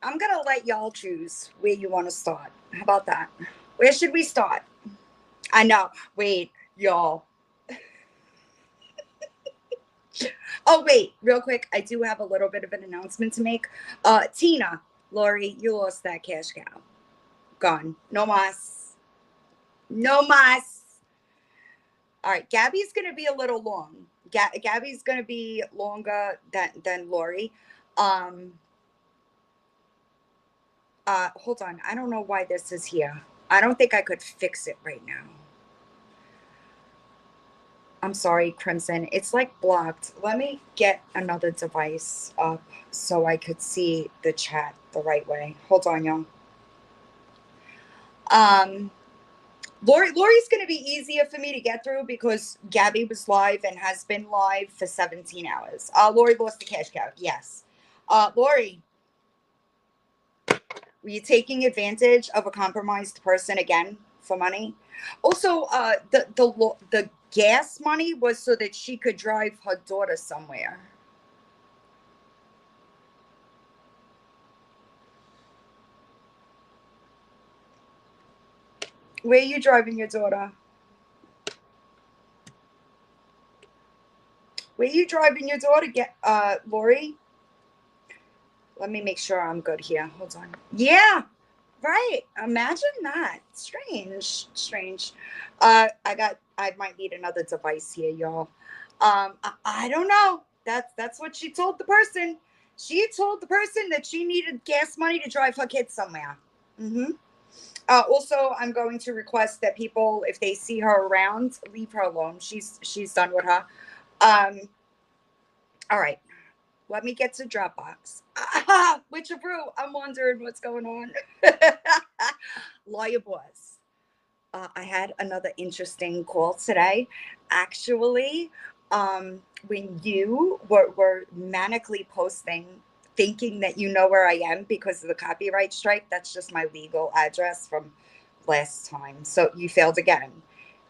I'm going to let y'all choose where you want to start. How about that? Where should we start? I know. Wait, y'all. Oh, wait, real quick. I do have a little bit of an announcement to make. Tina, Lori, you lost that cash cow. Gone. No mas. No mas. All right, Gabby's going to be a little long. Gabby's going to be longer than Lori. Um, hold on. I don't know why this is here. I don't think I could fix it right now. I'm sorry, Crimson. It's like blocked. Let me get another device up so I could see the chat the right way. Hold on, y'all. Um, Lori's going to be easier for me to get through because Gabby was live and has been live for 17 hours. Lori lost the cash cow. Yes. Lori, were you taking advantage of a compromised person again for money? Also, the gas money was so that she could drive her daughter somewhere. Where are you driving your daughter? Where are you driving your daughter? Get Lori. Let me make sure I'm good here. Hold on. Yeah, right. Imagine that. Strange, strange. I might need another device here, y'all. I don't know. That's what she told the person. She told the person that she needed gas money to drive her kids somewhere. Mm-hmm. Also, I'm going to request that people, if they see her around, leave her alone. She's done with her. Um, all right. Let me get to Dropbox. Which of brew? I'm wondering what's going on. Lawyer boss. I had another interesting call today. Actually, when you were manically posting, thinking that you know where I am because of the copyright strike, that's just my legal address from last time. So you failed again.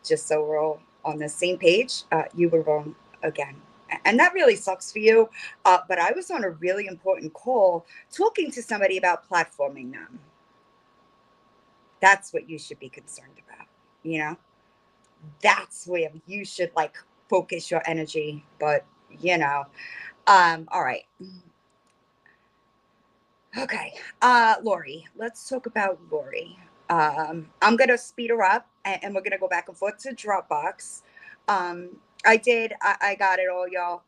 Just so we're all on the same page, you were wrong again. And that really sucks for you. But I was on a really important call talking to somebody about platforming them. That's what you should be concerned about, you know? That's where you should like focus your energy. But, you know, all right. Okay. Lori, let's talk about Lori. I'm gonna speed her up and we're gonna go back and forth to Dropbox. I got it all, y'all.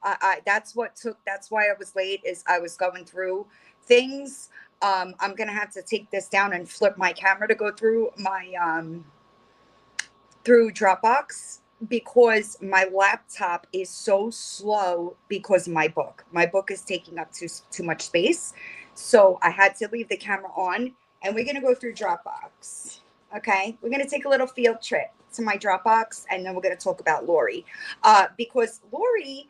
That's why I was late, is I was going through things. I'm gonna have to take this down and flip my camera to go through my through Dropbox because my laptop is so slow because of my book. My book is taking up too much space. So I had to leave the camera on and we're going to go through Dropbox. Okay? We're going to take a little field trip to my Dropbox and then we're going to talk about Lori. Because Lori,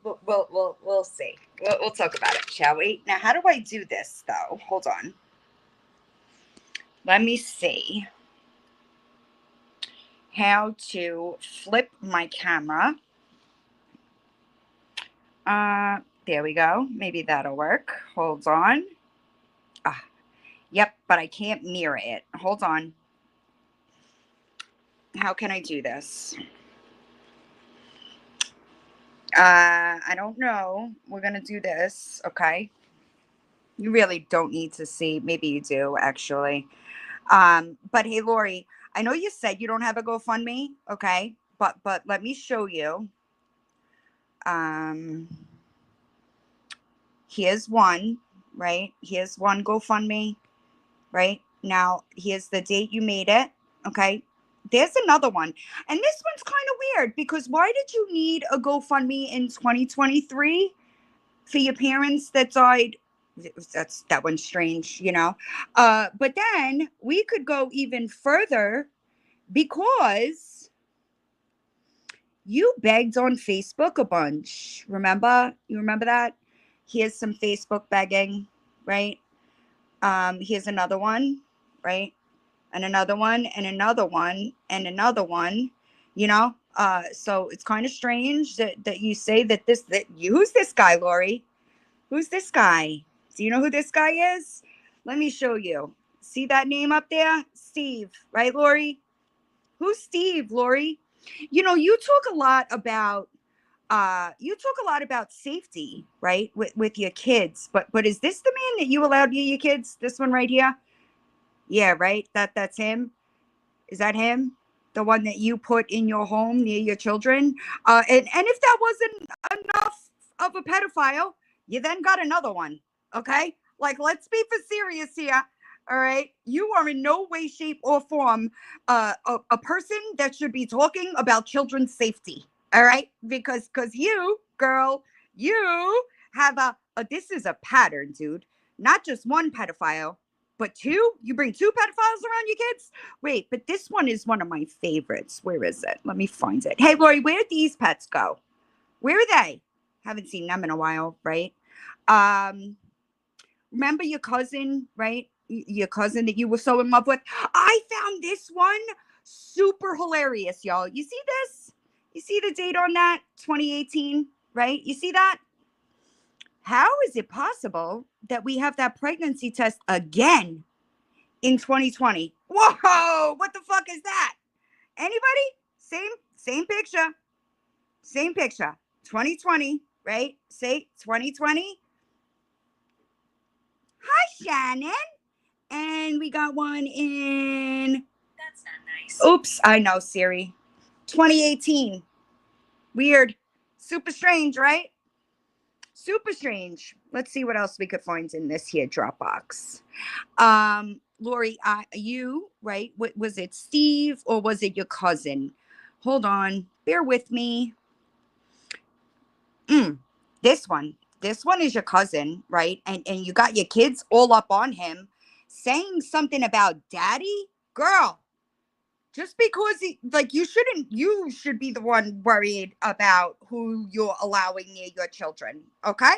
we'll see. We'll talk about it, shall we? Now, how do I do this though? Hold on. Let me see how to flip my camera. There we go. Maybe that'll work. Hold on. Ah, yep, but I can't mirror it. Hold on. How can I do this? I don't know. We're gonna do this, okay? You really don't need to see. Maybe you do, actually. But hey, Lori, I know you said you don't have a GoFundMe, okay? But let me show you. Um, here's one, right? Here's one GoFundMe, right? Now, here's the date you made it, okay? There's another one. And this one's kind of weird because why did you need a GoFundMe in 2023 for your parents that died? That one's strange, you know. But then we could go even further because you begged on Facebook a bunch. Remember? You remember that? Here's some Facebook begging, right? Here's another one, right? And another one, and another one, and another one, you know? So it's kind of strange that you say who's this guy, Lori? Who's this guy? Do you know who this guy is? Let me show you. See that name up there? Steve, right, Lori? Who's Steve, Lori? You know, you talk a lot about safety, right? With your kids. But is this the man that you allowed near your kids? This one right here? Yeah, right? That's him. Is that him? The one that you put in your home near your children? And if that wasn't enough of a pedophile, you then got another one. Okay? Like, let's be for serious here. All right. You are in no way, shape, or form a person that should be talking about children's safety. All right. Because you, girl, you have this is a pattern, dude. Not just one pedophile, but two. You bring two pedophiles around your kids. Wait, but this one is one of my favorites. Where is it? Let me find it. Hey, Lori, where did these pets go? Where are they? Haven't seen them in a while, right? Remember your cousin, right? Your cousin that you were so in love with? I found this one super hilarious, y'all. You see this? You see the date on that? 2018, right? You see that? How is it possible that we have that pregnancy test again in 2020? Whoa, what the fuck is that? Anybody? Same picture. Same picture. 2020, right? Say 2020. Hi, Shannon. And we got one in... That's not nice. Oops, I know, Siri. 2018. Weird. Super strange, right? Super strange. Let's see what else we could find in this here Dropbox. Lori, you, right? Was it Steve or was it your cousin? Hold on. Bear with me. This one is your cousin, right? And you got your kids all up on him saying something about daddy. Girl, just because you should be the one worried about who you're allowing near your children. Okay.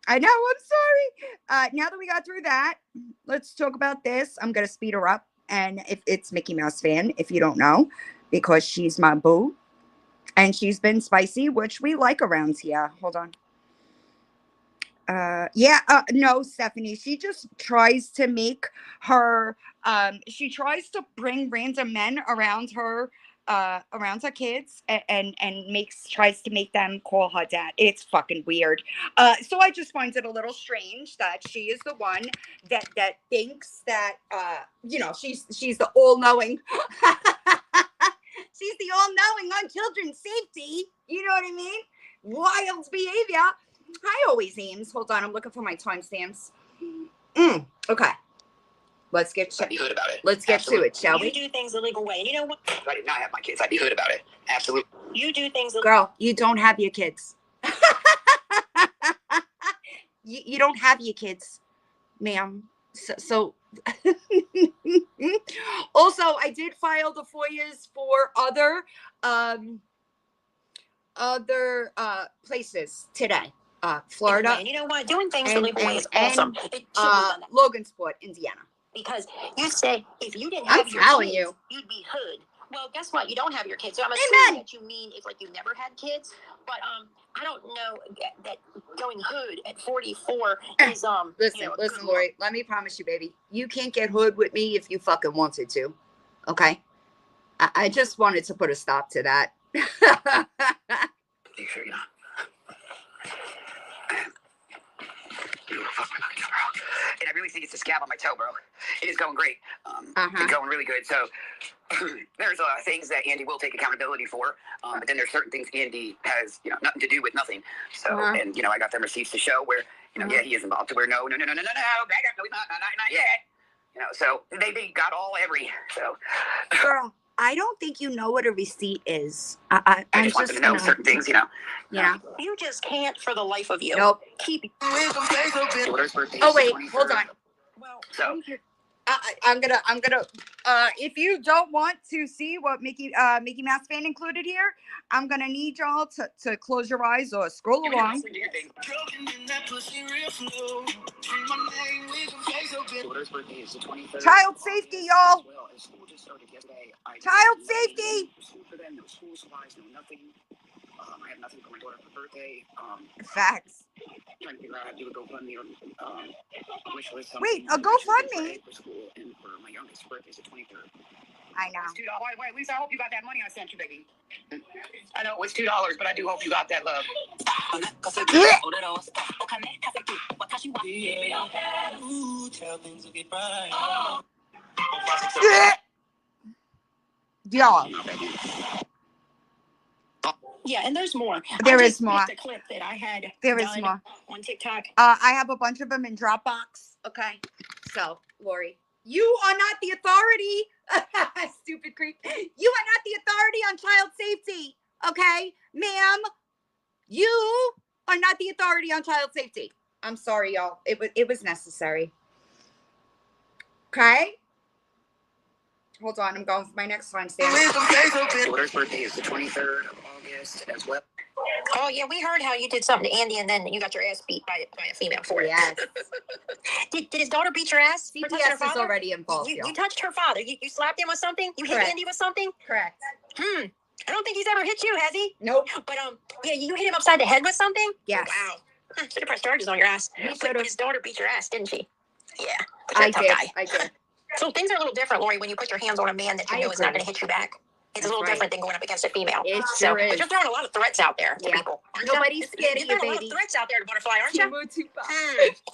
I know, I'm sorry. Now that we got through that, let's talk about this. I'm going to speed her up. And if it's Mickey Mouse fan, if you don't know, because she's my boo. And she's been spicy, which we like around here. Hold on. No, Stephanie. She just tries to make her, she tries to bring random men around her kids and tries to make them call her dad. It's fucking weird. So I just find it a little strange that she is the one that thinks that, she's the all-knowing. She's the all-knowing on children's safety. You know what I mean? Wild behavior. Hi, always Ames. Hold on, I'm looking for my timestamps. Okay. Let's get to it. Let's get to it, shall we? You do things the legal way. And you know what? If I did not have my kids, I'd be hood about it. Absolutely. You do things the Girl, you don't have your kids. you don't have your kids, ma'am. So also, I did file the FOIAs for other places today. Florida. And you know what? Doing things the legal way is awesome. Logansport, Indiana. Because you say if you didn't have your kids, you'd be hood. Well, guess what? You don't have your kids. So I'm assuming that you mean if you never had kids. But I don't know that going hood at 44 is Listen, Lori. Let me promise you, baby. You can't get hood with me if you fucking wanted to. Okay. I just wanted to put a stop to that. You sure you're not? And I really think it's a scab on my toe, bro. It is going great. It's going really good. So there's things that Andy will take accountability for, but then there's certain things Andy has, nothing to do with nothing. So, and I got them receipts to show where, yeah, he is involved. To where no, he's not yet. So they got every. So, girl, I don't think you know what a receipt is. I just want them to know certain things, Yeah. You just can't for the life of you. Nope. Keep. Oh wait, hold on. Well, so I'm gonna. If you don't want to see what Mickey Mouse fan included here, I'm gonna need y'all to close your eyes or scroll along. Child safety, y'all. Child safety. I have nothing for my daughter for her birthday. Facts. Trying to figure out how to do a GoFundMe or wish list something. Wait, a GoFundMe? For school and for my youngest birthday is the 23rd. I know. It's $2. Wait, Lisa, I hope you got that money I sent you, baby. I know it's $2, but I do hope you got that love. Y'all. Yeah, and there's more. There is more. The clip that I had there is more on TikTok. I have a bunch of them in Dropbox. Okay, so Lori, you are not the authority. Stupid creep. You are not the authority on child safety. Okay, ma'am, you are not the authority on child safety. I'm sorry, y'all. It was necessary. Okay. Hold on, I'm going for my next one. Daughter's birthday is the 23rd of August as well. Oh, yeah, we heard how you did something to Andy and then you got your ass beat by a female for it. Yes. Did his daughter beat your ass? CPS is already involved. You touched her father. You slapped him with something? You Correct. hit Andy with something? Correct. I don't think he's ever hit you, has he? Nope. But, yeah, you hit him upside the head with something? Yes. Wow. Should have pressed charges on your ass. But his daughter beat your ass, didn't she? Yeah. I did. So things are a little different, Lori, when you put your hands on a man that you know is not going to hit you back. It's a little different than going up against a female. It sure is. But you're throwing a lot of threats out there to people. Nobody's scared of you, baby. You're throwing a lot of threats out there to Butterfly, aren't you?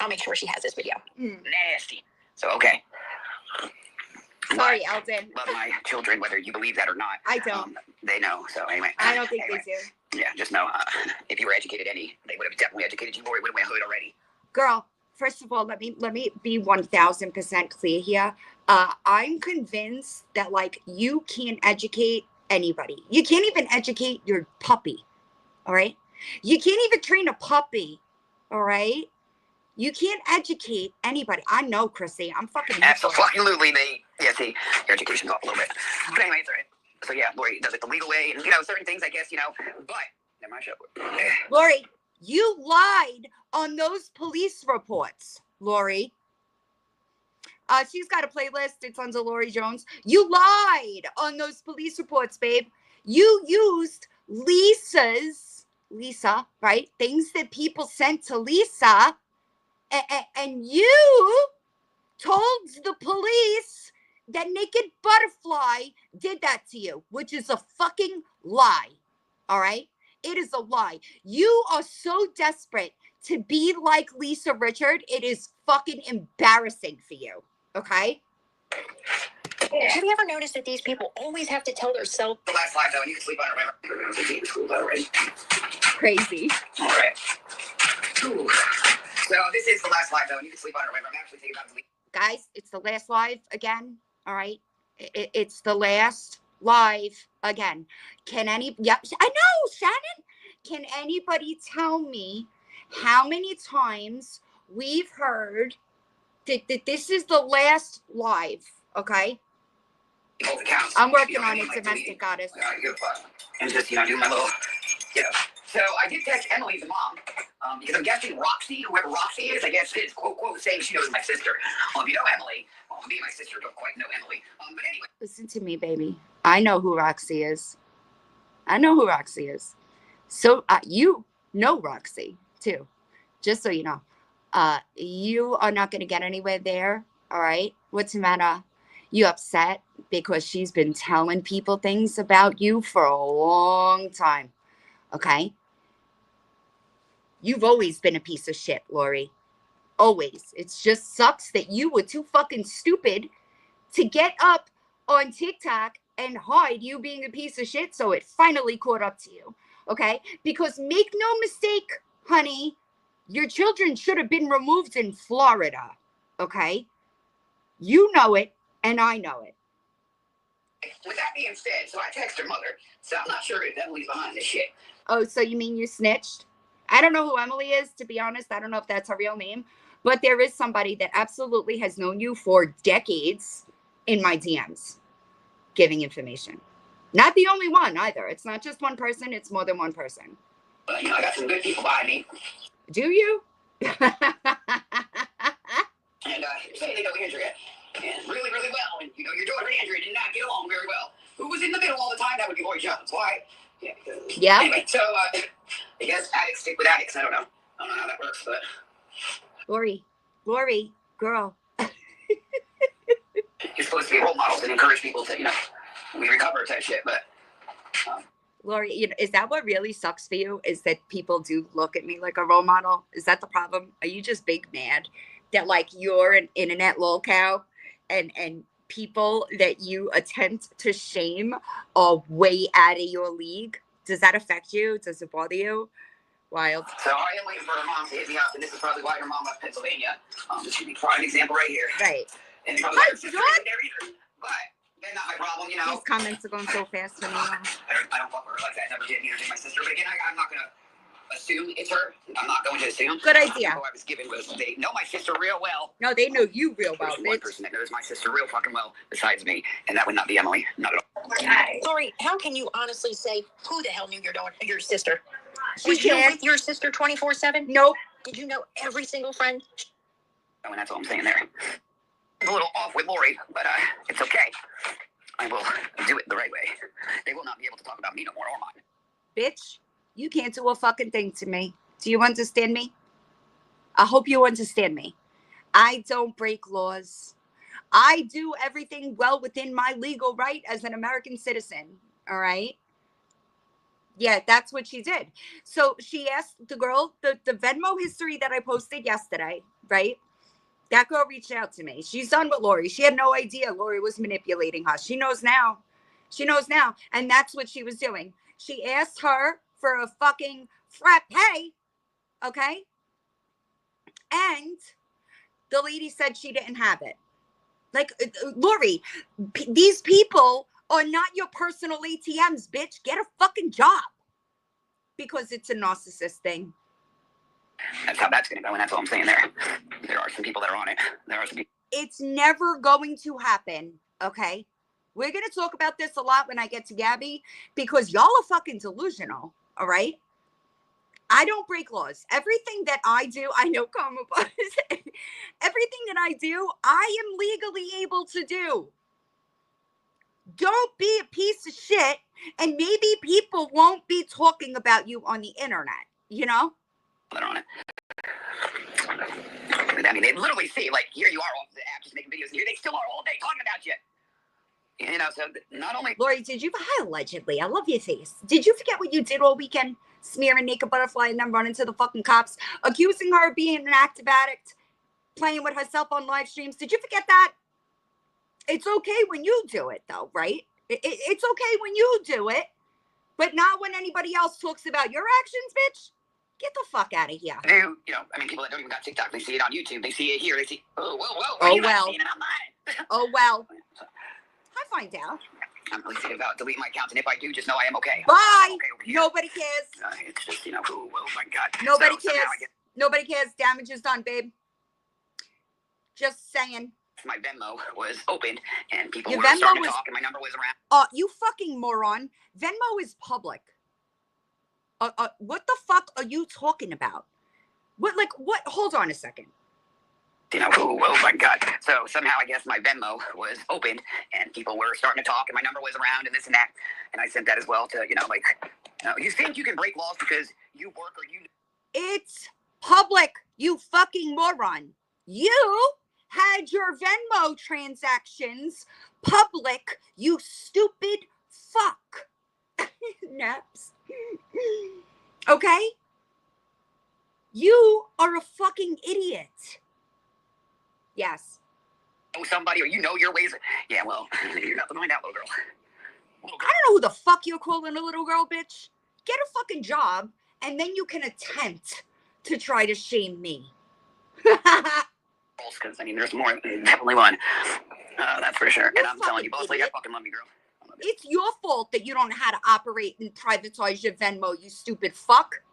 I'll make sure she has this video. Nasty. So, okay. Sorry, Elton. Love my children, whether you believe that or not. I don't. They know. So, anyway. I don't think they do. Yeah, just know if you were educated they would have definitely educated you more. It would have went hood already. Girl, first of all, let me be 1000% clear here. I'm convinced that like you can't educate anybody. You can't even educate your puppy. All right. You can't even train a puppy. All right. You can't educate anybody. I know, Chrissy. I'm fucking absolutely. See, your education's off a little bit. But anyway, it's all right. So yeah, Lori does it the legal way, and certain things, I guess, but never mind. Lori, you lied on those police reports, Lori. She's got a playlist. It's under Lori Jones. You lied on those police reports, babe. You used Lisa, right? Things that people sent to Lisa. And you told the police that Naked Butterfly did that to you, which is a fucking lie. All right? It is a lie. You are so desperate to be like Lisa Richard. It is fucking embarrassing for you. Okay? Have you ever noticed that these people always have to tell themselves the last life, though, and you can sleep on it. Crazy. All right. Ooh. So this is the last live, though, and you can sleep on it. I'm actually thinking about guys, it's the last live again. All right. It's the last live again. Yep. I know, Shannon. Can anybody tell me how many times we've heard that this is the last live? Okay. I'm working on it, domestic goddess. And just, do my little, So I did text Emily's mom, because I'm guessing Roxy, whoever Roxy is, I guess is quote saying she knows my sister. If you know Emily, me and my sister don't quite know Emily. But anyway. Listen to me, baby. I know who Roxy is. So you know Roxy too, just so you know. You are not going to get anywhere there. All right. What's the matter? You upset because she's been telling people things about you for a long time. Okay. You've always been a piece of shit, Lori. Always. It just sucks that you were too fucking stupid to get up on TikTok and hide you being a piece of shit. So it finally caught up to you. Okay. Because make no mistake, honey, your children should have been removed in Florida. Okay. You know it. And I know it. With that being said, so I text her mother. So I'm not sure if Emily's behind this shit. Oh, so you mean you snitched? I don't know who Emily is, to be honest. I don't know if that's her real name. But there is somebody that absolutely has known you for decades in my DMs giving information. Not the only one either. It's not just one person. It's more than one person. But, I got some good people behind me. Do you? And say they know Andrea. And really, really well. And, your daughter Andrea did not get along very well. Who was in the middle all the time? That would be Lori Jones. Why? Yeah. Anyway, so I guess addicts stick with addicts. I don't know how that works, but Lori, girl. You're supposed to be role models and encourage people to, we recover type shit, but. Lori, is that what really sucks for you? Is that people do look at me like a role model? Is that the problem? Are you just big mad that like you're an internet lolcow and people that you attempt to shame are way out of your league? Does that affect you? Does it bother you? Wild. So I am waiting for her mom to hit me up, and this is probably why her mom left Pennsylvania. This should be a prime example right here. Right. And probably not there either, but they're not my problem, These comments are going so fast for me. I don't fuck with her like that. Never did. Neither did my sister. But again, I'm not gonna assume it's her. I'm not going to assume. Good idea. Who I was given was they know my sister real well. No, they know you real well, There's one person that knows my sister real fucking well besides me, and that would not be Emily. Not at all. Sorry, how can you honestly say who the hell knew your sister? Was you with your sister 24/7? Nope. Did you know every single friend? Oh, and that's all I'm saying there. I'm a little off with Lori, but it's okay. I will do it the right way. They will not be able to talk about me no more or mine. Bitch, you can't do a fucking thing to me. Do you understand me? I hope you understand me. I don't break laws. I do everything well within my legal right as an American citizen. All right? Yeah, that's what she did. So she asked the girl, the Venmo history that I posted yesterday, right? That girl reached out to me. She's done with Lori. She had no idea Lori was manipulating her. She knows now. She knows now. And that's what she was doing. She asked her for a fucking frappe, okay? And the lady said she didn't have it. Like, Lori, these people are not your personal ATMs, bitch. Get a fucking job. Because it's a narcissist thing. That's how that's going to go, and that's all I'm saying there. There are some people that are on it. There are some people. It's never going to happen, okay? We're going to talk about this a lot when I get to Gabby, because y'all are fucking delusional, all right? I don't break laws. Everything that I do, I know Karma Buzz. Everything that I do, I am legally able to do. Don't be a piece of shit, and maybe people won't be talking about you on the internet, you know? They're on it. I mean, they literally see, like, here you are off the app just making videos, and here they still are all day talking about you. So not only... Lori, did you... Allegedly, I love your face. Did you forget what you did all weekend? Smearing naked butterfly and then running to the fucking cops, accusing her of being an active addict, playing with herself on live streams. Did you forget that? It's okay when you do it, though, right? It's okay when you do it, but not when anybody else talks about your actions, bitch. Get the fuck out of here. People that don't even got TikTok, they see it on YouTube. They see it here. They see, whoa. Oh, well. Oh, well. I find out. I'm really thinking about deleting my account, and if I do, just know I am okay. Bye. Okay Nobody cares. It's just, oh my God. Nobody cares. Nobody cares. Damage is done, babe. Just saying. My Venmo was opened, and people were starting to talk, and my number was around. You fucking moron. Venmo is public. What the fuck are you talking about? What? Hold on a second. Oh my God. So somehow I guess my Venmo was opened, and people were starting to talk, and my number was around, and this and that. And I sent that as well to, you think you can break laws because you work or you... It's public, you fucking moron. You had your Venmo transactions public, you stupid fuck. Naps. Okay? You are a fucking idiot. Yes. Somebody, or your ways. Yeah, well, you're not the mind out, little girl. I don't know who the fuck you're calling a little girl, bitch. Get a fucking job, and then you can attempt to try to shame me. Because, there's more. Definitely one. That's for sure. And I'm telling you, both, I fucking love you, girl. It's your fault that you don't know how to operate and privatize your Venmo, you stupid fuck.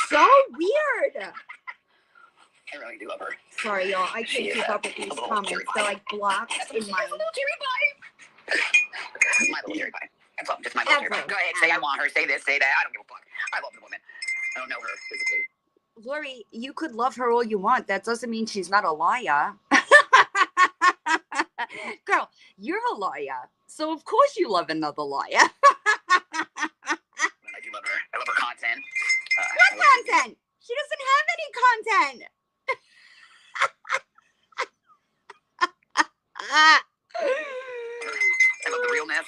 So weird. I really do love her. Sorry, y'all. I can't keep up with these comments. They're like blocked in my... little cherry pie. My little cherry pie. That's all. Just my little cherry pie. Go ahead. Say I want her. Say this. Say that. I don't give a fuck. I love the woman. I don't know her physically. Lori, you could love her all you want. That doesn't mean she's not a liar. Girl, you're a lawyer, so of course you love another lawyer. I do love her. I love her content. What content? She doesn't have any content. I love the realness.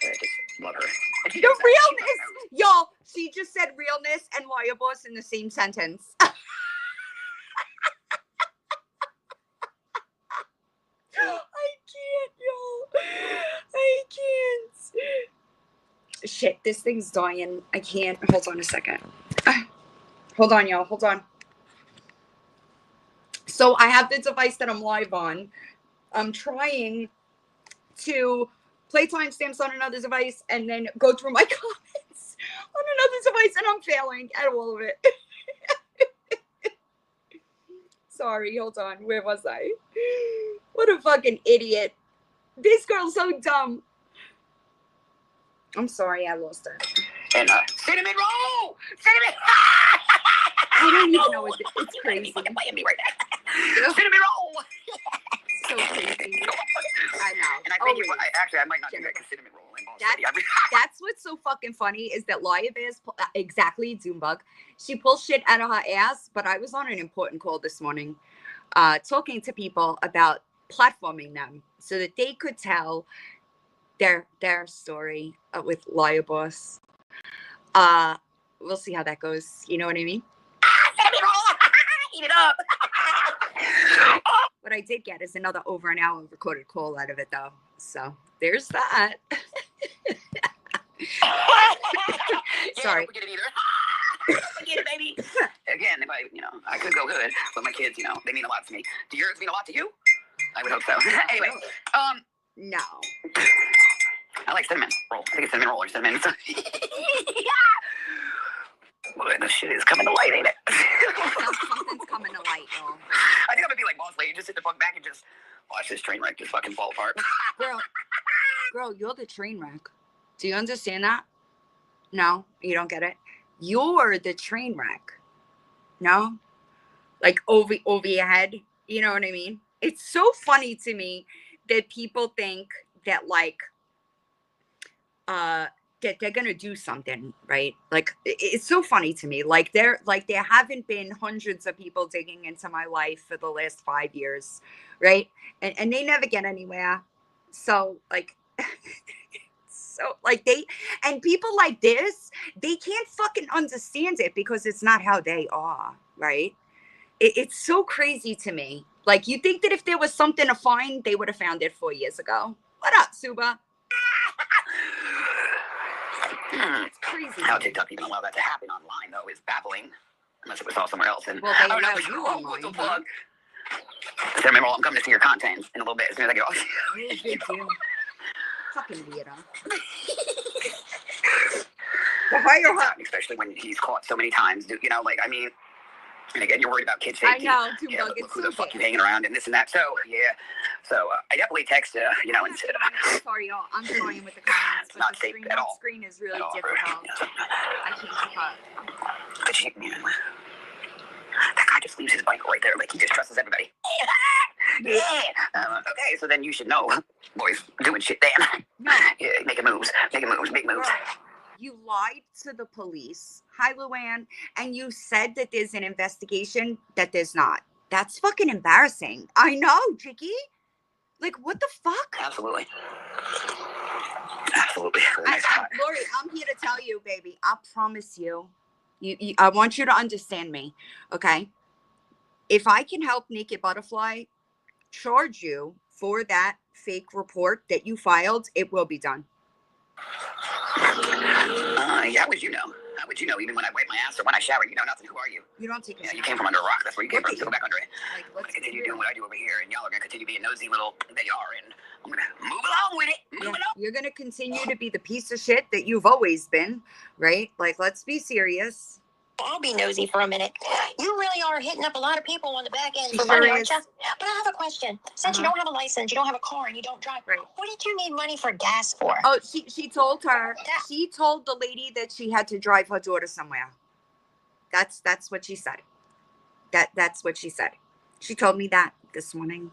I just love her. The realness. Y'all, she just said realness and lawyer boss in the same sentence. I can't, y'all. I can't. Shit, this thing's dying. I can't. Hold on a second. Hold on, y'all. Hold on. So I have the device that I'm live on. I'm trying to play timestamps on another device and then go through my comments on another device, and I'm failing at all of it. Sorry, hold on. Where was I? What a fucking idiot. This girl's so dumb. I'm sorry, I lost her. And cinnamon roll! Cinnamon! I don't even know what it's crazy. Fucking playing me right now. Cinnamon roll! So crazy. I know. And I think I might not do that because cinnamon roll. That's what's so fucking funny is that Laya Bear's exactly Doombug. She pulls shit out of her ass, but I was on an important call this morning, talking to people about platforming them so that they could tell their story with Laya Boss. We'll see how that goes. You know what I mean? Eat it up. What I did get is another over an hour recorded call out of it, though. So there's that. Sorry. Don't forget it either. Don't forget it, baby. Again, if I could go good, but my kids, they mean a lot to me. Do yours mean a lot to you? I would hope so. Anyway, no. I like cinnamon roll. I think it's cinnamon roll or cinnamon. Boy, this shit is coming to light, ain't it? Something's coming to light, y'all. I think I'm gonna be like boss lady, just sit the fuck back and just watch this train wreck just fucking fall apart. Girl, you're the train wreck. Do you understand that? No, you don't get it. You're the train wreck. No, like over your head. You know what I mean? It's so funny to me that people think that like that they're gonna do something, right? Like it's so funny to me. Like there haven't been hundreds of people digging into my life for the last 5 years, right? And they never get anywhere. So like people like this, they can't fucking understand it because it's not how they are, right? It's so crazy to me. Like you think that if there was something to find, they would have found it 4 years ago. What up, Suba? It's crazy. How TikTok even allow that to happen online, though, is baffling. Unless it was all somewhere else. And well, they allow you online. What the fuck? So remember, I'm coming to see your content in a little bit as soon as I get off. Good deal. Fucking weirdo. The higher heart. Especially when he's caught so many times. And again, you're worried about kids safety. I know, who the fuck you hanging around and this and that. So, yeah. So, I definitely text, and said... Sorry, y'all. I'm trying with the comments, but not the safe screen, at all. Screen is really difficult. I can't keep up. But that guy just leaves his bike right there. Like, he just trusts everybody. Yeah. Okay, so then you should know. Boys, doing shit then. No. Yeah, making moves, big moves. You lied to the police, hi Luann, and you said that there's an investigation that there's not. That's fucking embarrassing. I know, Chicky. Like, what the fuck? Absolutely. Lori, I'm here to tell you, baby. I promise you. I want you to understand me, okay? If I can help Naked Butterfly charge you for that fake report that you filed, it will be done. How would you know? How would you know? Even when I wipe my ass or when I shower, you know nothing. Who are you? You don't take it. You came from under a rock. That's where you came from. So go back under it. Like, I'm going to continue doing what I do over here, and y'all are going to continue being nosy little they are, and I'm going to move along with it. Move along. You're going to continue to be the piece of shit that you've always been, right? Like, let's be serious. I'll be nosy for a minute. You really are hitting up a lot of people on the back end She for sure money, is. aren't you? But I have a question. Since you don't have a license, you don't have a car, and you don't drive, right. What did you need money for gas for? Oh, she told her. She told the lady that she had to drive her daughter somewhere. That's what she said. That's what she said. She told me that this morning.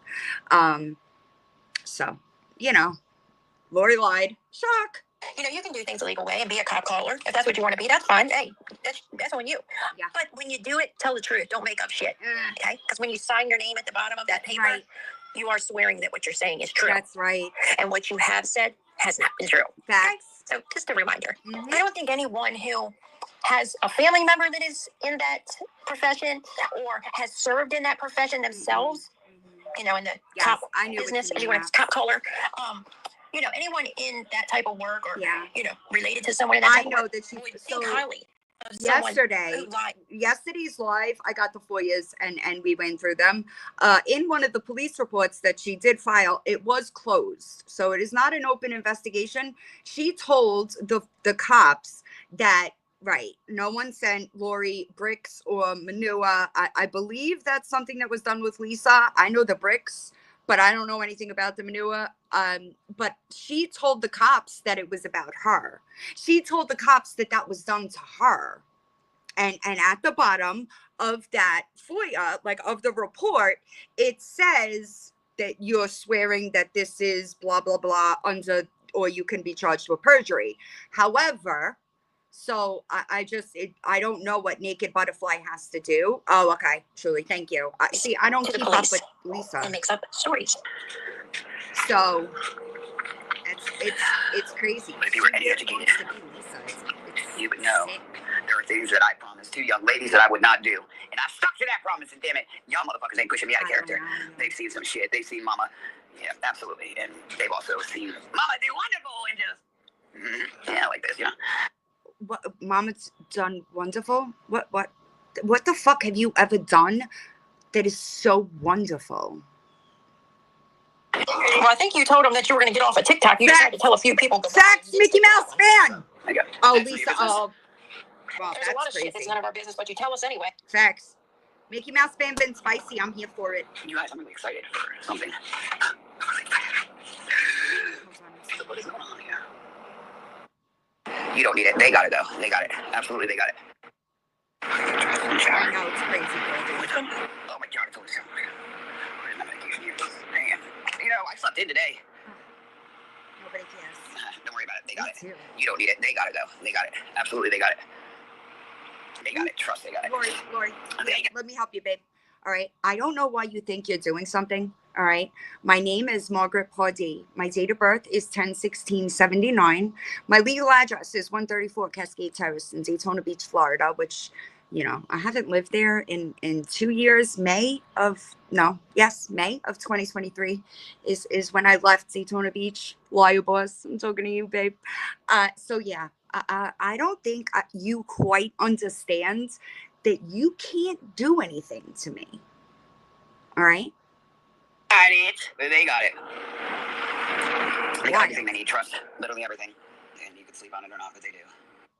So you know, Lori lied. Shock. You know, you can do things the legal way and be a cop caller. If that's what you want to be, that's fine. Hey, that's on you. Yeah. But when you do it, tell the truth. Don't make up shit. Okay? Because when you sign your name at the bottom of that paper, you are swearing that what you're saying is true. That's right. And what you have said has not been true. Facts. Okay? So just a reminder. I don't think anyone who has a family member that is in that profession or has served in that profession themselves, you know, in the cop business, if you want to cop caller, you know, anyone in that type of work or, you know, related to someone in that type of work that she would think highly of yesterday's live, I got the FOIAs and we went through them. In one of the police reports that she did file, it was closed. So it is not an open investigation. She told the cops that, no one sent Lori bricks or manure. I believe that's something that was done with Lisa. I know the bricks, but I don't know anything about the manure. But she told the cops that it was about her. She told the cops that that was done to her. And at the bottom of that FOIA, like of the report, it says that you're swearing that this is blah, blah, blah under, or you can be charged with perjury. However, so I don't know what Naked Butterfly has to do. Oh, okay. Truly. Thank you. See, I don't keep up with Lisa. And makes up stories. So it's crazy. But if you were any educated, you would know there are things that I promised two young ladies that I would not do. And I stuck to that promise, and damn it, y'all motherfuckers ain't pushing me out of character. They've seen some shit. They've seen Mama. Yeah, absolutely. And they've also seen Mama do wonderful and just, yeah, like this, you know. What, Mama's done wonderful? What the fuck have you ever done that is so wonderful? Well, I think you told them that you were going to get off of TikTok. You just had to tell a few people. Facts, Mickey Mouse fan. Oh, Lisa. Oh, well, there's a lot of shit that's none of our business, but you tell us anyway. Facts. Mickey Mouse fan been spicy. I'm here for it. You guys, I'm really excited for something. What is going on here? You don't need it. They got it, though. They got it. Absolutely, they got it. I know, it's crazy. Oh, my God. It's always somewhere. Where's my medication here? Man. You know, I slept in today. Nobody cares. Don't worry about it. They got it. You don't need it. They got it, though. They got it. Absolutely, they got it. They got it. Trust they got it. Lori, let me help you, babe. All right. I don't know why you think you're doing something. All right. My name is Margaret Pardee. My date of birth is 10/16/79. My legal address is 134 Cascade Terrace in Daytona Beach, Florida, which, you know, I haven't lived there in 2 years. May of 2023 is when I left Daytona Beach. Liar boss. I'm talking to you, babe. So yeah, I don't think you quite understand that you can't do anything to me. All right? Got it. They got it. They got everything they need. Trust. Literally everything. And you can sleep on it or not, but they do.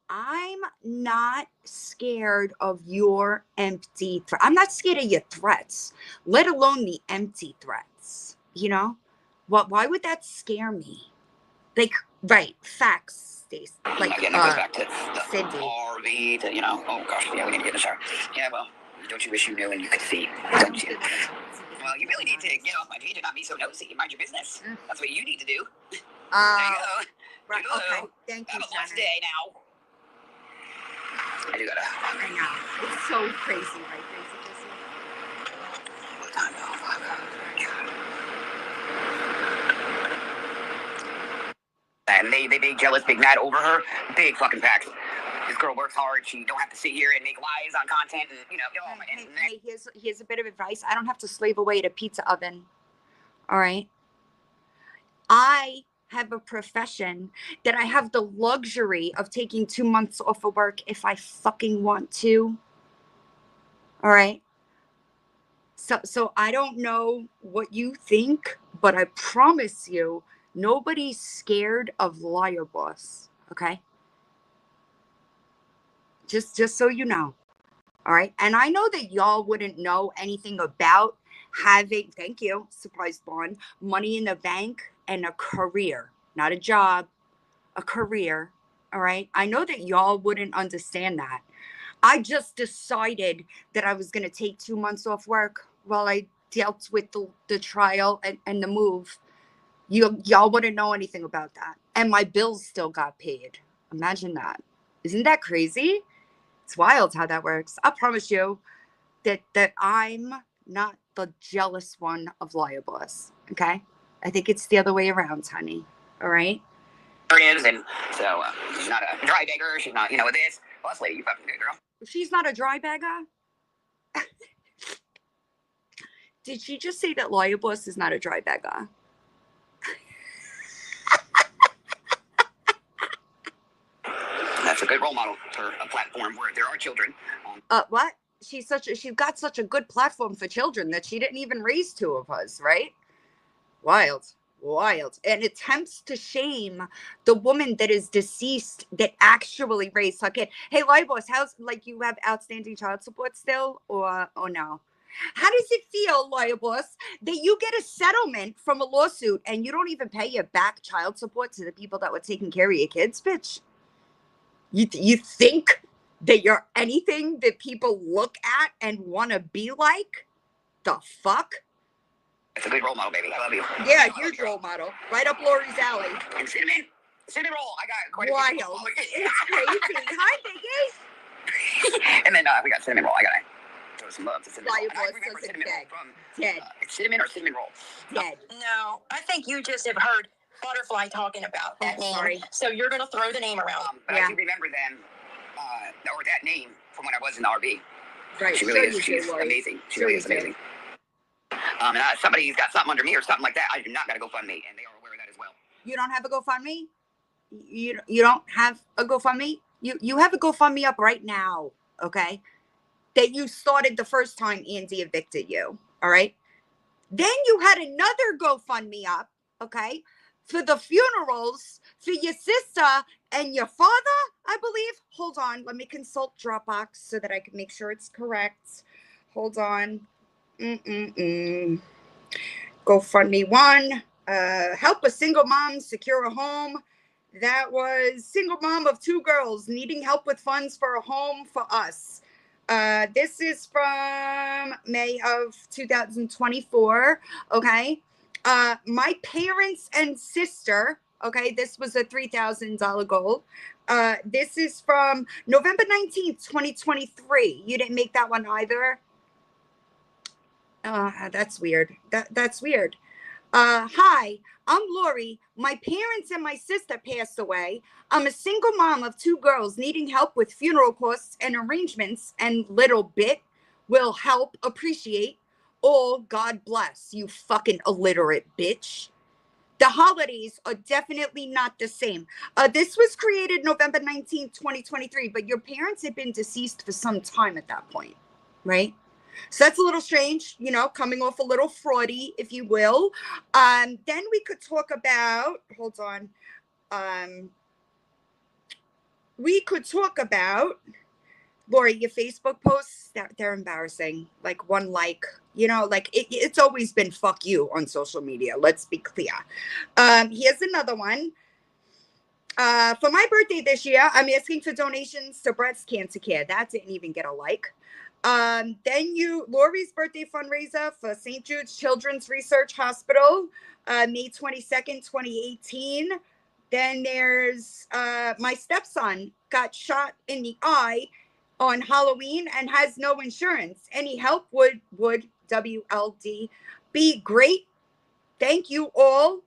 I'm not scared of your empty threats. I'm not scared of your threats, let alone the empty threats. You know? Why would that scare me? Like, facts, Stacey. Like, again, it goes back to Cindy. RV to, you know, oh gosh, yeah, we need to get in the shower. Yeah, well, don't you wish you knew and you could see, don't you? Well, you really need to get off my page and not be so nosy and mind your business. That's what you need to do. There you go. Right, okay, thank you, Have a blessed day now. I do gotta. I know. It's so crazy, right? What time now? And they big jealous, big mad over her. Big fucking packs. This girl works hard. She don't have to sit here and make lies on content. And, you know, hey, here's a bit of advice. I don't have to slave away at a pizza oven. All right? I have a profession that I have the luxury of taking 2 months off of work if I fucking want to. All right? So I don't know what you think, but I promise you, nobody's scared of Liar Boss, okay? Just so you know, all right? And I know that y'all wouldn't know anything about having, thank you, surprise bond, money in the bank and a career, not a job, a career, all right? I know that y'all wouldn't understand that. I just decided that I was going to take 2 months off work while I dealt with the trial and the move. Y'all wouldn't know anything about that. And my bills still got paid. Imagine that. Isn't that crazy? It's wild how that works. I promise you that I'm not the jealous one of Lawyer Boss. Okay? I think it's the other way around, honey. All right? And so she's not a dry beggar. She's not, with this. Well, this lady, you fucking good, girl. She's not a dry beggar? Did she just say that Lawyer Boss is not a dry beggar? That's a good role model for a platform where there are children. What? She's got such a good platform for children that she didn't even raise two of us, right? Wild. And attempts to shame the woman that is deceased that actually raised her kid. Hey, Lawyer Boss, how's, like, you have outstanding child support still, or no? How does it feel, Lawyer Boss, that you get a settlement from a lawsuit and you don't even pay your back child support to the people that were taking care of your kids, bitch? You think that you're anything that people look at and want to be like? The fuck? It's a good role model, baby. I love you. Yeah, huge role model. Right up Lori's alley. And cinnamon roll. I got quite a few. Wild. It's crazy. Hi, Biggie. And then we got cinnamon roll. I got to throw some love to cinnamon roll. Lawyer Boss remember says cinnamon dead. roll from Dead. Cinnamon or cinnamon roll? Dead. No, I think you just have heard Butterfly talking about that name. Sorry. So you're going to throw the name around. But yeah. I do remember them, or that name from when I was in the RV. Right. She really is. She's amazing. She really is amazing. And somebody's got something under me or something like that. I do not got to GoFundMe, and they are aware of that as well. You don't have a GoFundMe? You don't have a GoFundMe? You have a GoFundMe up right now, okay? That you started the first time Andy evicted you, all right? Then you had another GoFundMe up, okay, for the funerals for your sister and your father, I believe. Hold on. Let me consult Dropbox so that I can make sure it's correct. Hold on. GoFundMe 1. Help a single mom secure a home. That was single mom of 2 girls needing help with funds for a home for us. This is from May of 2024. Okay. My parents and sister. Okay. This was a $3,000 goal. This is from November 19th, 2023. You didn't make that one either. That's weird. That's weird. Hi, I'm Lori. My parents and my sister passed away. I'm a single mom of 2 girls needing help with funeral costs and arrangements, and little bit will help appreciate. Oh, God bless you fucking illiterate bitch. The holidays are definitely not the same. This was created November 19th, 2023, but your parents had been deceased for some time at that point, right? So that's a little strange, coming off a little fraudy, if you will. Then we could talk about, hold on. We could talk about, Lori, your Facebook posts, they're embarrassing. Like, one like, it's always been fuck you on social media. Let's be clear. Here's another one. For my birthday this year, I'm asking for donations to breast cancer care. That didn't even get a like. Then Lori's birthday fundraiser for St. Jude's Children's Research Hospital, May 22nd, 2018. Then there's my stepson got shot in the eye on Halloween and has no insurance. Any help would WLD be great. Thank you all.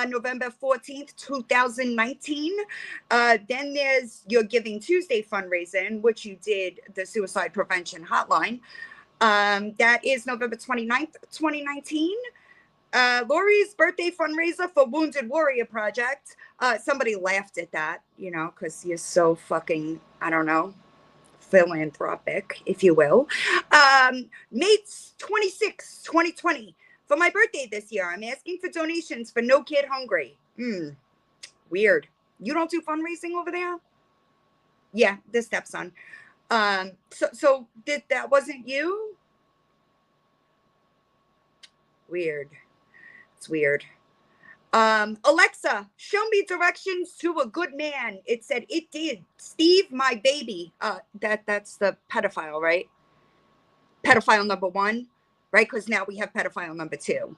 November 14th, 2019. Then there's your Giving Tuesday fundraiser, in which you did the suicide prevention hotline. That is November 29th, 2019. Lori's birthday fundraiser for Wounded Warrior Project. Somebody laughed at that, because you're so fucking, I don't know, philanthropic, if you will. May 26th, 2020. For my birthday this year, I'm asking for donations for No Kid Hungry. Weird. You don't do fundraising over there? Yeah, the stepson. So that wasn't you? Weird. It's weird. Alexa, show me directions to a good man. It said it did. Steve, my baby. That's the pedophile, right? Pedophile number 1. Right? Because now we have pedophile number 2.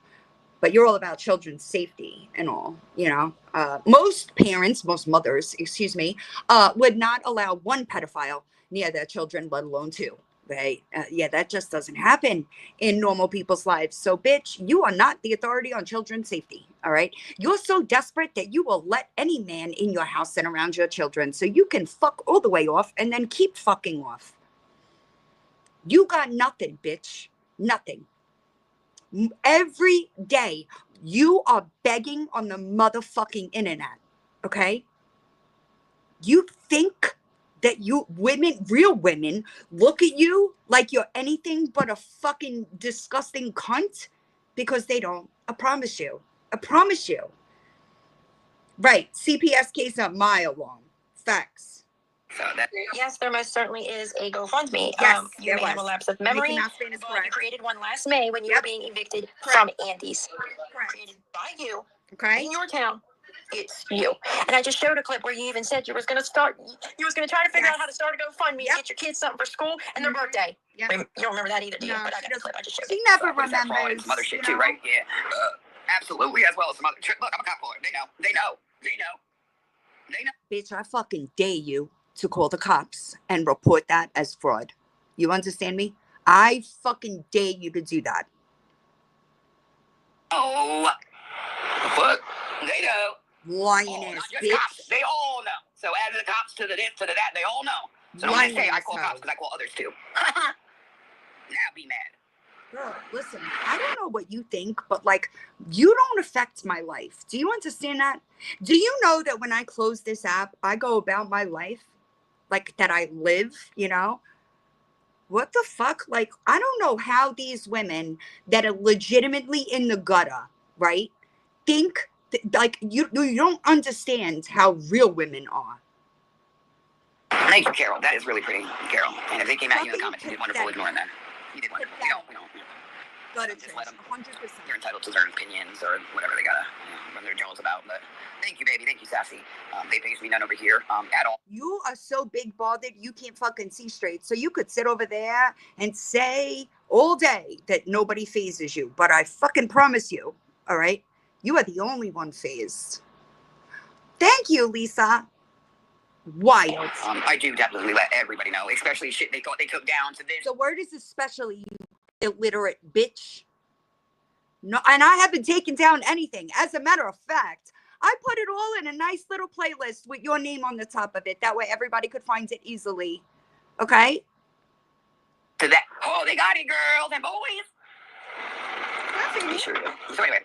but you're all about children's safety and all, you know. Most parents, most mothers, excuse me, would not allow one pedophile near their children, let alone two. Right? Yeah, that just doesn't happen in normal people's lives. So, bitch, you are not the authority on children's safety. All right. You're so desperate that you will let any man in your house and around your children so you can fuck all the way off and then keep fucking off. You got nothing, bitch. Nothing. Every day you are begging on the motherfucking internet. Okay. You think that you women, real women, look at you like you're anything but a fucking disgusting cunt? Because they don't. I promise you. I promise you. Right. CPS case a mile long. Facts. So that, yes, there most certainly is a GoFundMe. Yes, you may have a lapse of memory. You created one last May when you were being evicted from Andy's. Created by you. Okay. In your town. It's you. And I just showed a clip where you even said you was going to try to figure out how to start a GoFundMe and get your kids something for school and their birthday. Yep. You don't remember that either, do you? No, but I got a clip. I just showed she never remembers. Some other shit too, right? Yeah. Absolutely, as well as some other shit. Look, I'm a cop lawyer. They know. Bitch, I fucking dare you to call the cops and report that as fraud. You understand me? I fucking dare you to do that. Oh, fuck. They know. Lying ass bitch. Cops. They all know. So add the cops to the this, to the that, they all know. So I'm say I call cops because I call others too. Now be mad. Girl, listen, I don't know what you think, but like, you don't affect my life. Do you understand that? Do you know that when I close this app, I go about my life like that I live, you know? What the fuck? Like, I don't know how these women that are legitimately in the gutter, right, think like you don't understand how real women are. Thank you, Carol. That is really pretty, Carol. And if they came at you in the comments, you did wonderful ignoring that. You did wonderful. We don't. Just let them. 100%. They're entitled to their opinions or whatever they gotta run their jaws about. But thank you, baby. Thank you, Sassy. They pays me none over here at all. You are so big bothered you can't fucking see straight. So you could sit over there and say all day that nobody phases you. But I fucking promise you, all right, you are the only one phased. Thank you, Lisa. Wild. I do definitely let everybody know, especially shit they took down to this. The word is especially, you illiterate bitch. No, and I haven't taken down anything. As a matter of fact, I put it all in a nice little playlist with your name on the top of it. That way everybody could find it easily. Okay? To that. Oh, they got it, girls and boys. That's sure. So anyway.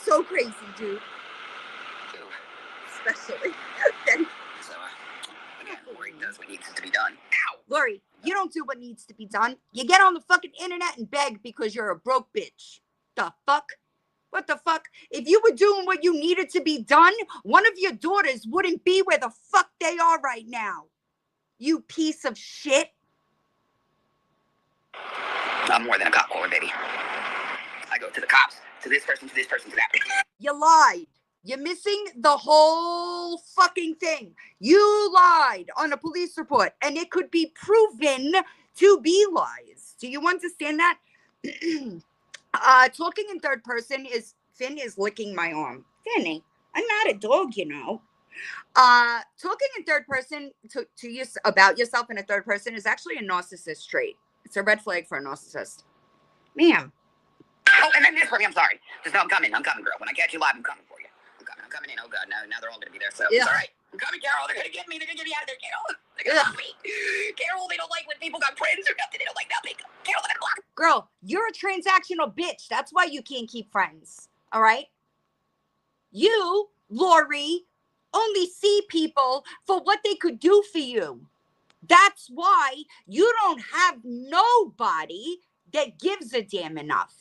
So crazy, dude. Especially. So, again, Lori does what needs to be done. Ow! Lori, you don't do what needs to be done. You get on the fucking internet and beg because you're a broke bitch. The fuck? What the fuck? If you were doing what you needed to be done, one of your daughters wouldn't be where the fuck they are right now. You piece of shit. I'm more than a cop caller, baby. I go to the cops, to this person, to this person, to that person. You lied. You're missing the whole fucking thing. You lied on a police report, and it could be proven to be lies. Do you understand that? Talking in third person is, Finn is licking my arm. Finny, I'm not a dog, you know. Talking in third person to you about yourself in a third person is actually a narcissist trait. It's a red flag for a narcissist. Ma'am. Oh, and then this for me, I'm sorry. Just know I'm coming, girl. When I catch you live, I'm coming for you. I'm coming in. Oh, God, now they're all going to be there, so it's all right. I'm coming, Carol. They're going to get me. They're going to get me out of there, Carol. They're going to me. Carol, they don't like when people got friends or nothing. They don't like nothing. Carol, they're going to block. Girl, you're a transactional bitch. That's why you can't keep friends, all right? You, Lori, only see people for what they could do for you. That's why you don't have nobody that gives a damn enough.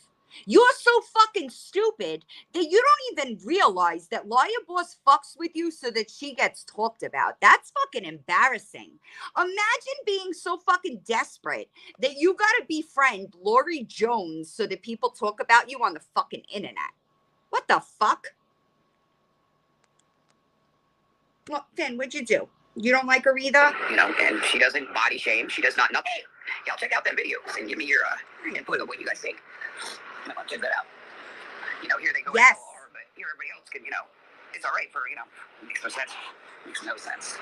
You're so fucking stupid that you don't even realize that Liar Boss fucks with you so that she gets talked about. That's fucking embarrassing. Imagine being so fucking desperate that you gotta befriend Lori Jones so that people talk about you on the fucking internet. What the fuck? Well, Finn, what'd you do? You don't like her either? You know, and she doesn't body shame. She does not know. Hey, y'all check out them videos and give me your input of what you guys think. I'll check that out. Here they go. Yes. But here everybody else can, it's all right for, makes no sense. Makes no sense.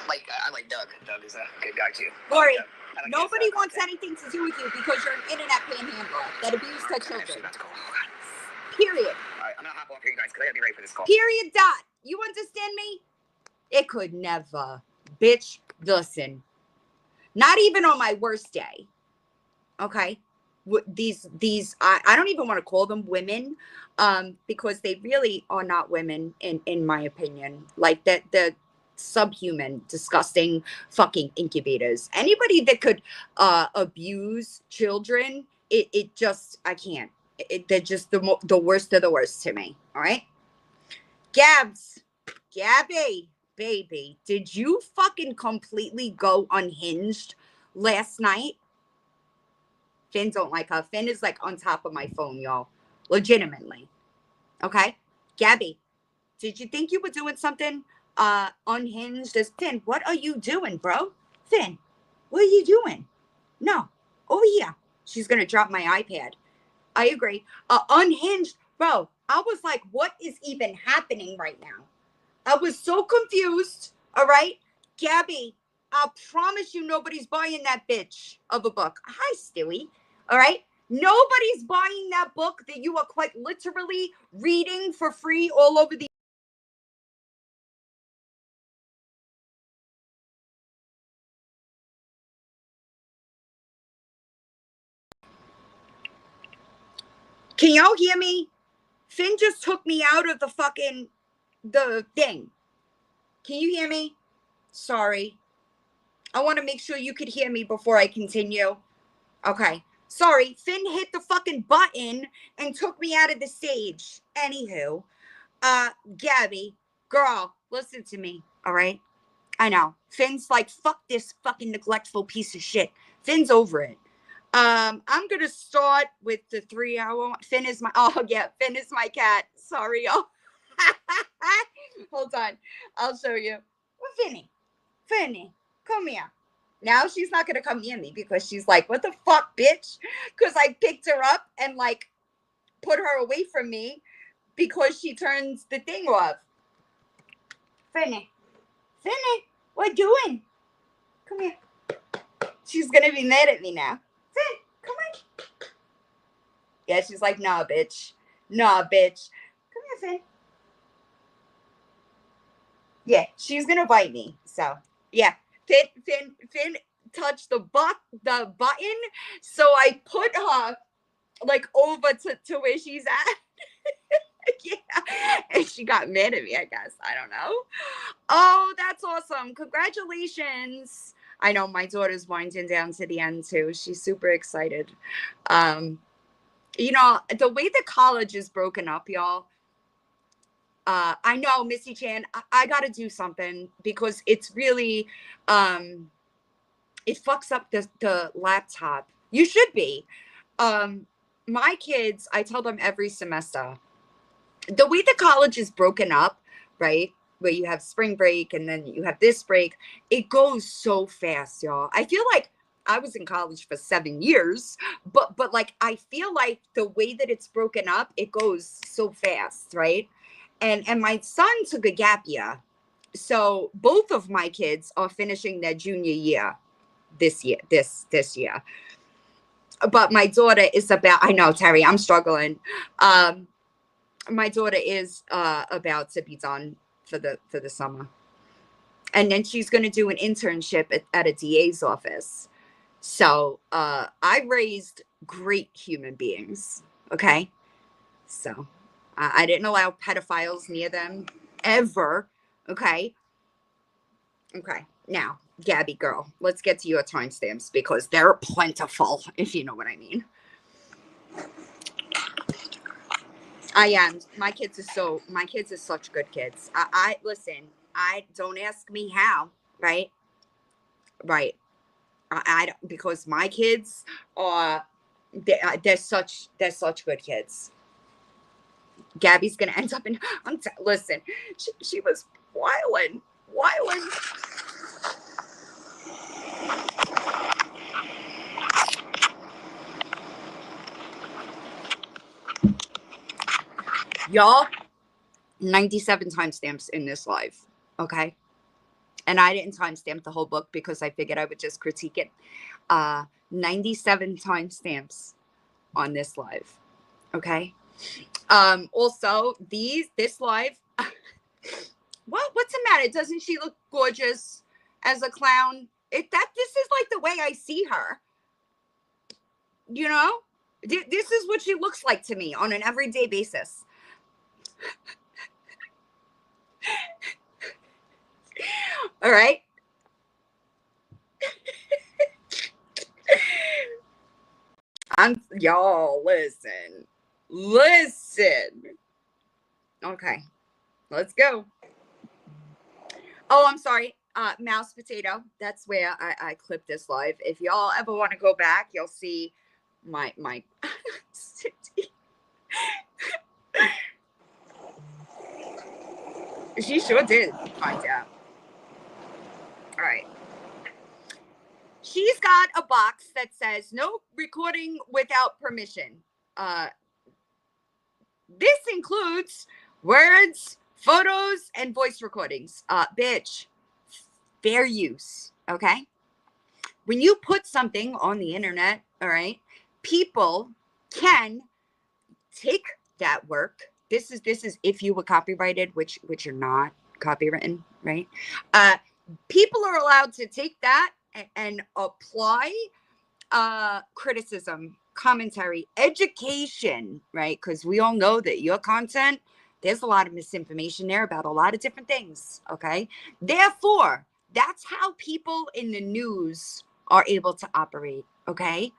Like, I like Doug. Doug is a good guy, too. Lori, nobody wants anything to do with you because you're an internet panhandler that abused her children. That's cool. Period. All right, I'm going to hop off here, you guys, because I got to be ready for this call. Period. Dot. You understand me? It could never. Bitch, listen. Not even on my worst day. Okay? These I don't even want to call them women, because they really are not women in my opinion. Like that the subhuman, disgusting fucking incubators. Anybody that could abuse children, it just, I can't. They're just the worst of the worst to me. All right? Gabby, baby, did you fucking completely go unhinged last night? Finn don't like her. Finn is like on top of my phone, y'all. Legitimately. Okay? Gabby, did you think you were doing something unhinged? Finn, what are you doing, bro? Finn, what are you doing? No. Over here. She's going to drop my iPad. I agree. Unhinged. Bro, I was like, what is even happening right now? I was so confused. All right? Gabby, I promise you nobody's buying that bitch of a book. Hi, Stewie. All right? Nobody's buying that book that you are quite literally reading for free all over the... Can y'all hear me? Finn just took me out of the thing. Can you hear me? Sorry. I want to make sure you could hear me before I continue. Okay. Sorry. Finn hit the fucking button and took me out of the stage. Anywho, Gabby, girl, listen to me. All right. I know. Finn's like, fuck this fucking neglectful piece of shit. Finn's over it. I'm gonna start with the 3 hour. Finn is my cat. Sorry, y'all. Hold on. I'll show you. Well, Finny, come here. Now she's not gonna come near me because she's like, what the fuck, bitch? Because I picked her up and like put her away from me because she turns the thing off. Finny, what doing? Come here. She's gonna be mad at me now. Finn, come on. Yeah, she's like, nah, bitch. Come here, Finn. Yeah, she's gonna bite me. So yeah, Finn touched the button, so I put her like over to where she's at. Yeah, and she got mad at me, I guess. I don't know. Oh, that's awesome! Congratulations. I know my daughter's winding down to the end too. She's super excited. The way the college is broken up, y'all. I know, Missy Chan, I got to do something because it's really, it fucks up the laptop. You should be. My kids, I tell them every semester, the way the college is broken up, right? Where you have spring break and then you have this break, it goes so fast, y'all. I feel like I was in college for 7 years, but like, I feel like the way that it's broken up, it goes so fast, right? And my son took a gap year. So both of my kids are finishing their junior year this year. But my daughter is I know, Terry, I'm struggling. My daughter is about to be done for the summer. And then she's going to do an internship at a DA's office. So I raised great human beings. Okay. So I didn't allow pedophiles near them ever. Okay. Now, Gabby girl, let's get to your timestamps because they're plentiful, if you know what I mean. I am. My kids are such good kids. I listen, I don't ask me how, right? Right. I don't, because my kids are, they're such good kids. Gabby's gonna end up in. Listen, she was wilding. Y'all, 97 timestamps in this live, okay? And I didn't timestamp the whole book because I figured I would just critique it. 97 timestamps on this live, okay? Also, this live, what's the matter? Doesn't she look gorgeous as a clown? This is like the way I see her. You know? This is what she looks like to me on an everyday basis. All right. Y'all listen. Okay, let's go. Oh, I'm sorry. Mouse potato. That's where I clipped this live. If y'all ever want to go back, you'll see my She sure did find out. All right. She's got a box that says no recording without permission. This includes words, photos, and voice recordings. Bitch, fair use, okay? When you put something on the internet, all right, people can take that work. This is if you were copyrighted, which you're not copywritten, right? People are allowed to take that and apply criticism, commentary, education, right? Because we all know that your content, there's a lot of misinformation there about a lot of different things, okay? Therefore, that's how people in the news are able to operate, okay?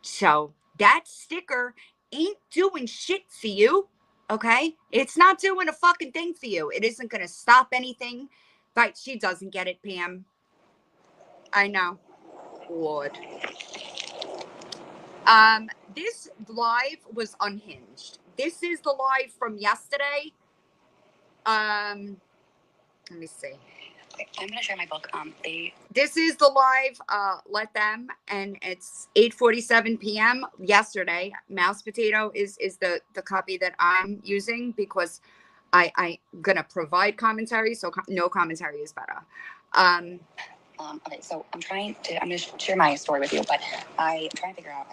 So that sticker ain't doing shit for you, okay? It's not doing a fucking thing for you. It isn't going to stop anything. But she doesn't get it, Pam. I know. Lord. This live was unhinged. This is the live from yesterday. Let me see. I'm gonna share my book. This is the live. Let them, and it's 8:47 p.m. yesterday. Mouse Potato is the copy that I'm using because I'm gonna provide commentary. So no commentary is better. Okay, so I'm gonna share my story with you, but I'm trying to figure out.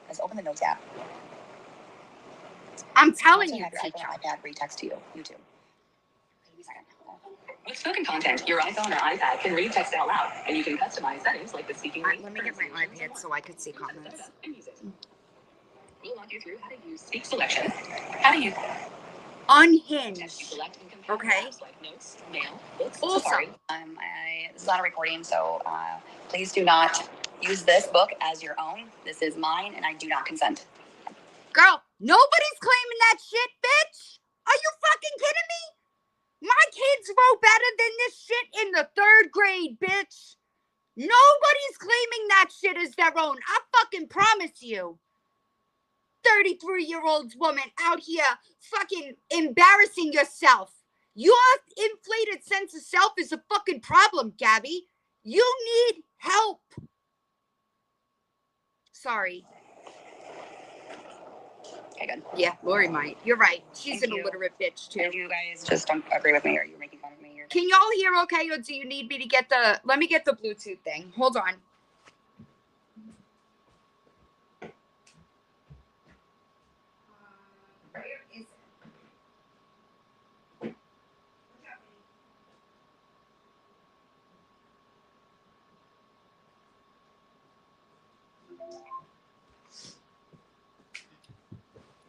Let's open the notes app. I'm telling you, your iPad read text to you. YouTube. With spoken content, your iPhone or iPad can read text out loud, and you can customize settings like the speaking rate. Let me get my iPad so I could see comments. We'll walk you through how to use speech selection. How to use Unhinged. Okay. Like notes, mail, books, also, Safari. This is not a recording, so please do not use this book as your own. This is mine, and I do not consent. Girl, nobody's claiming that shit, bitch. Are you fucking kidding me? My kids wrote better than this shit in the 3rd grade, bitch. Nobody's claiming that shit as their own. I fucking promise you. 33-year-old woman out here fucking embarrassing yourself. Your inflated sense of self is a fucking problem, Gabby. You need help. Sorry. Okay, good. Yeah, Lori might. You're right. She's an illiterate bitch, too. If you guys just don't agree with me or you're making fun of me. Can y'all hear okay, or do you need me to get let me get the Bluetooth thing. Hold on. Where is it?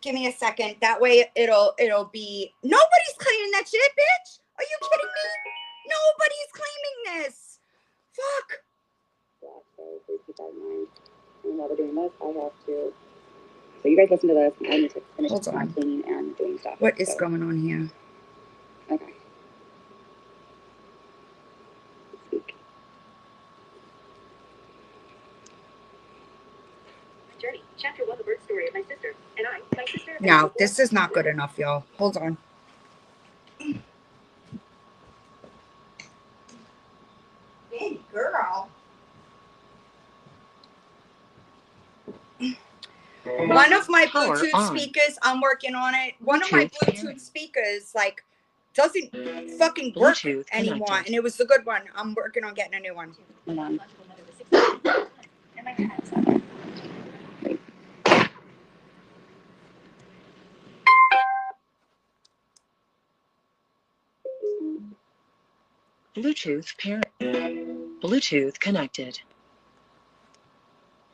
Give me a second. That way it'll be. Nobody's claiming that shit, bitch. Are you kidding me? Nobody's claiming this. Fuck. While we're doing this, I have to. So you guys listen to this. I need to finish cleaning and doing stuff. What is going on here? Okay. Speak. Journey, chapter 1, the birth story of my sister. And my sister. No, this is not good enough, y'all. Hold on. Hey, girl. One of my Power Bluetooth on. speakers, I'm working on it. One of my Bluetooth speakers, like, doesn't fucking work Bluetooth anymore. connected. And it was the good one. I'm working on getting a new one. Hold on. Bluetooth connected.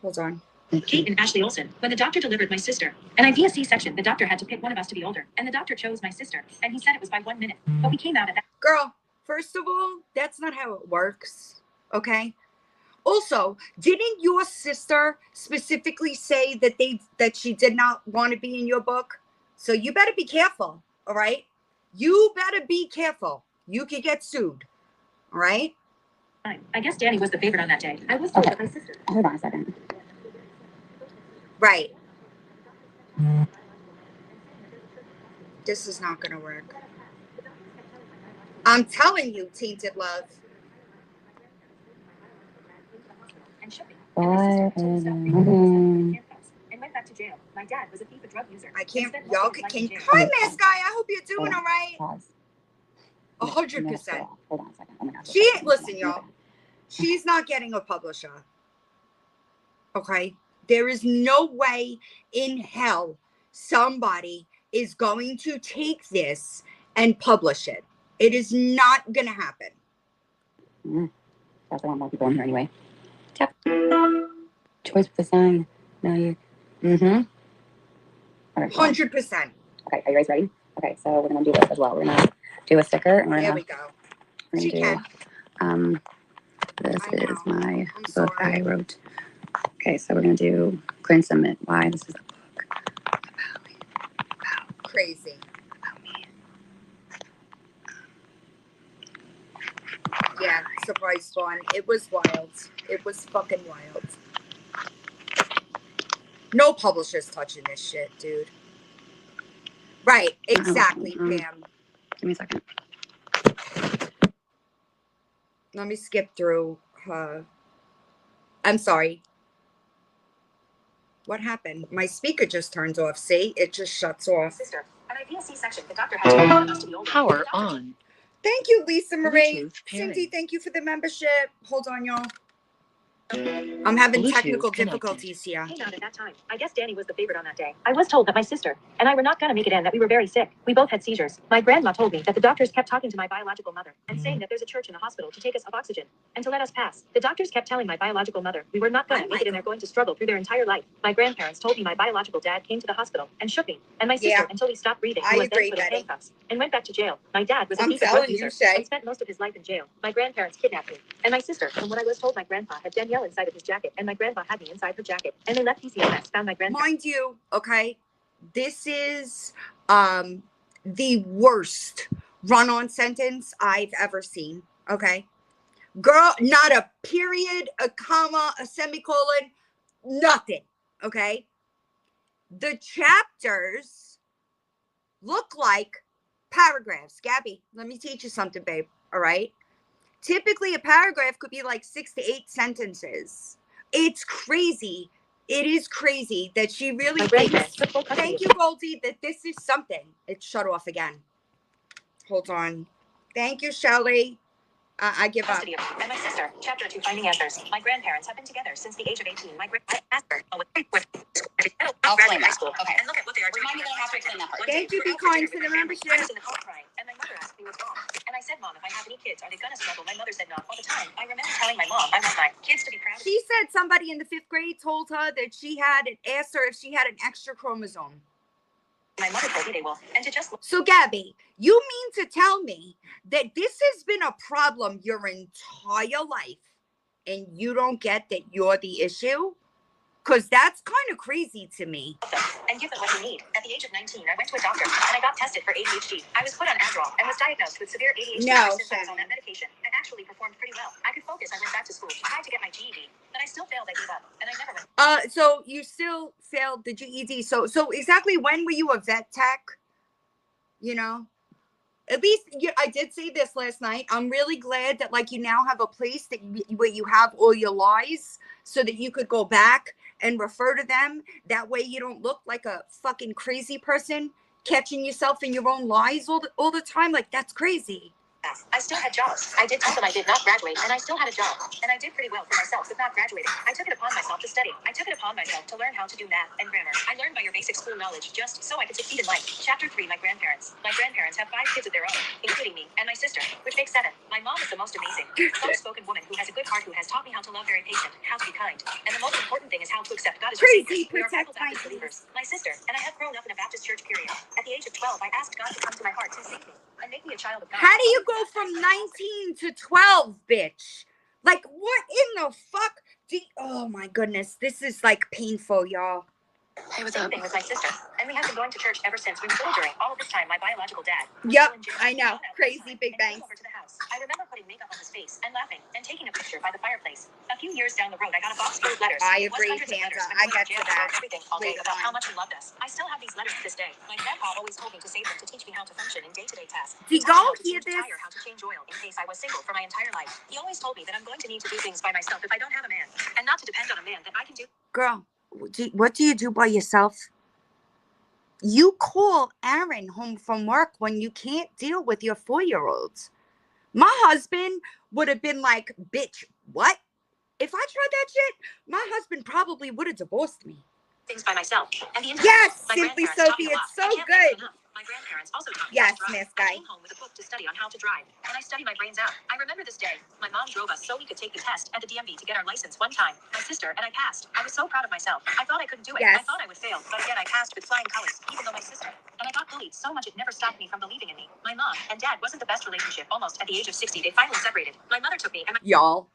Hold on. Kate and Ashley Olsen. When the doctor delivered my sister, and I via C-section, the doctor had to pick one of us to be older, and the doctor chose my sister, and he said it was by 1 minute. But we came out at that. Girl, first of all, that's not how it works. Okay? Also, didn't your sister specifically say that she did not want to be in your book? So you better be careful, all right? You better be careful. You could get sued, all right? I guess Danny was the favorite on that day. I was told that my sister. Hold on a second. Right. This is not going to work. I'm telling you, Tainted Love. And shipping. What? And went back to jail. My dad was a thief, a drug user. I can't. Y'all can. Hi, Miss Guy. I hope you're doing all right. Pause. 100%. Hold on a second. Oh my gosh. She, listen, y'all. She's not getting a publisher. Okay? There is no way in hell somebody is going to take this and publish it. It is not going to happen. That's what I'm people in here anyway. Tap. Choice with the sign. Now you. All right. 100%. Okay, are you guys ready? Okay, so we're gonna do this as well. We're gonna do a sticker. And There we go. She can. This I is my I'm book sorry. I wrote. Okay, so we're gonna do Grin Submit. Why this is a book about Crazy. me. Yeah, surprise spawn. It was wild. It was fucking wild. No publisher's touching this shit, dude. Right, exactly, Pam. Give me a second. Let me skip through her. I'm sorry. What happened? My speaker just turns off. See? It just shuts off. Sister, and I via C-section, the doctor had to pick one of us to be older. Power on. Thank you, Lisa Marie. Bluetooth pairing. Cindy, thank you for the membership. Hold on, y'all. I'm having Bluetooth technical connected. difficulties here. Came out at that time. I guess Danny was the favorite on that day. I was told that my sister and I were not going to make it in, that we were very sick. We both had seizures. My grandma told me that the doctors kept talking to my biological mother and saying that there's a church in the hospital to take us off oxygen and to let us pass. The doctors kept telling my biological mother we were not going to make it and they're going to struggle through their entire life. My grandparents told me my biological dad came to the hospital and shook me, and my sister until he stopped breathing. He was then put in handcuffs and went back to jail. My dad was a thief and drug user and spent most of his life in jail. My grandparents kidnapped me and my sister, from what I was told, my grandpa had Danielle inside of his jacket and my grandpa had me inside her jacket, and they left PCMS, found my grandpa. Mind you, okay, this is the worst run-on sentence I've ever seen, okay? Girl, not a period, a comma, a semicolon, nothing, okay? The chapters look like paragraphs. Gabby, let me teach you something, babe, all right? Typically, a paragraph could be like 6 to 8 sentences. It's crazy. It is crazy that she really thinks, thank you, Goldie, that this is something. It's shut off again. Hold on. Thank you, Shelley. I give up. And my sister, chapter 2, finding answers. My grandparents have been together since the age of 18. My I'll explain high that. school. Okay. And look at what they are doing. Remind me that I have to explain that part. Thank you, Be Kind, for the membership. I was in the car crying, and my mother asked me what's wrong. And I said, Mom, if I have any kids, are they gonna struggle? My mother said no all the time. I remember telling my mom, I want my kids to be proud of me. She said somebody in the 5th grade told her that she had asked her if she had an extra chromosome. My mother told me they will. And to just So, Gabby, you mean to tell me that this has been a problem your entire life and you don't get that you're the issue? Because that's kind of crazy to me. and give them what you need. At the age of 19, I went to a doctor and I got tested for ADHD. I was put on Adderall and was diagnosed with severe ADHD. No, Since I was on that medication, I actually performed pretty well. I could focus. I went back to school. I tried to get my GED, but I still failed. I gave up, and I never went. So you still failed the GED. So exactly when were you a vet tech? You know, at least I did say this last night. I'm really glad that like you now have a place that where you have all your lies so that you could go back and refer to them. That way you don't look like a fucking crazy person catching yourself in your own lies all the time. Like, that's crazy. I still had jobs. I did tell them I did not graduate, and I still had a job. And I did pretty well for myself with not graduating. I took it upon myself to study. I took it upon myself to learn how to do math and grammar. I learned by your basic school knowledge just so I could succeed in life. Chapter 3, my grandparents. My grandparents have 5 kids of their own, including me and my sister, which makes 7. My mom is the most amazing, soft-spoken woman who has a good heart, who has taught me how to love, very patient, how to be kind. And the most important thing is how to accept God as your Crazy, Savior. We are Bible protect my Baptist believers. My sister and I have grown up in a Baptist church, period. At the age of 12, I asked God to come to my heart to save me and make me a child of God. How do you go from 19 to 12, bitch? Like, what in the fuck? Oh my goodness, this is like painful, y'all. Hey, what's Same up? thing with my sister. And we have been going to church ever since we were little. During all of this time, my biological dad. Yep, I know. Crazy Big Bang. Over to the house. I remember putting makeup on his face and laughing and taking a picture by the fireplace. A few years down the road, I got a box full of letters. I It was agree, hundreds of Panda. letters, and I we get went to jail that. for everything all day Later about how on. much he loved us. I still have these letters to this day. My grandpa always told me to save them to teach me how to function in day-to-day tasks. Did He taught me y'all how to hear change this? tire, how to change oil in case I was single for my entire life. He always told me that I'm going to need to do things by myself if I don't have a man, and not to depend on a man that I can do. Girl, what do you do by yourself? You call Aaron home from work when you can't deal with your 4-year-olds. My husband would have been like, bitch, what? If I tried that shit, my husband probably would have divorced me. Things by myself. And the Yes, my Simply grandparents taught Sophie, me a lot. it's so I can't good. thank them enough. My grandparents also taught me Yes, how to drive. Miss I Guy. came home with a book to study on how to drive, and I studied my brains out. I remember this day. My mom drove us so we could take the test at the DMV to get our license one time. My sister and I passed. I was so proud of myself. I thought I couldn't do it. Yes. I thought I would fail, but again I passed with flying colors, even though my sister. And I got bullied so much it never stopped me from believing in me. My mom and dad wasn't the best relationship. Almost at the age of 60, they finally separated. My mother took me and Y'all,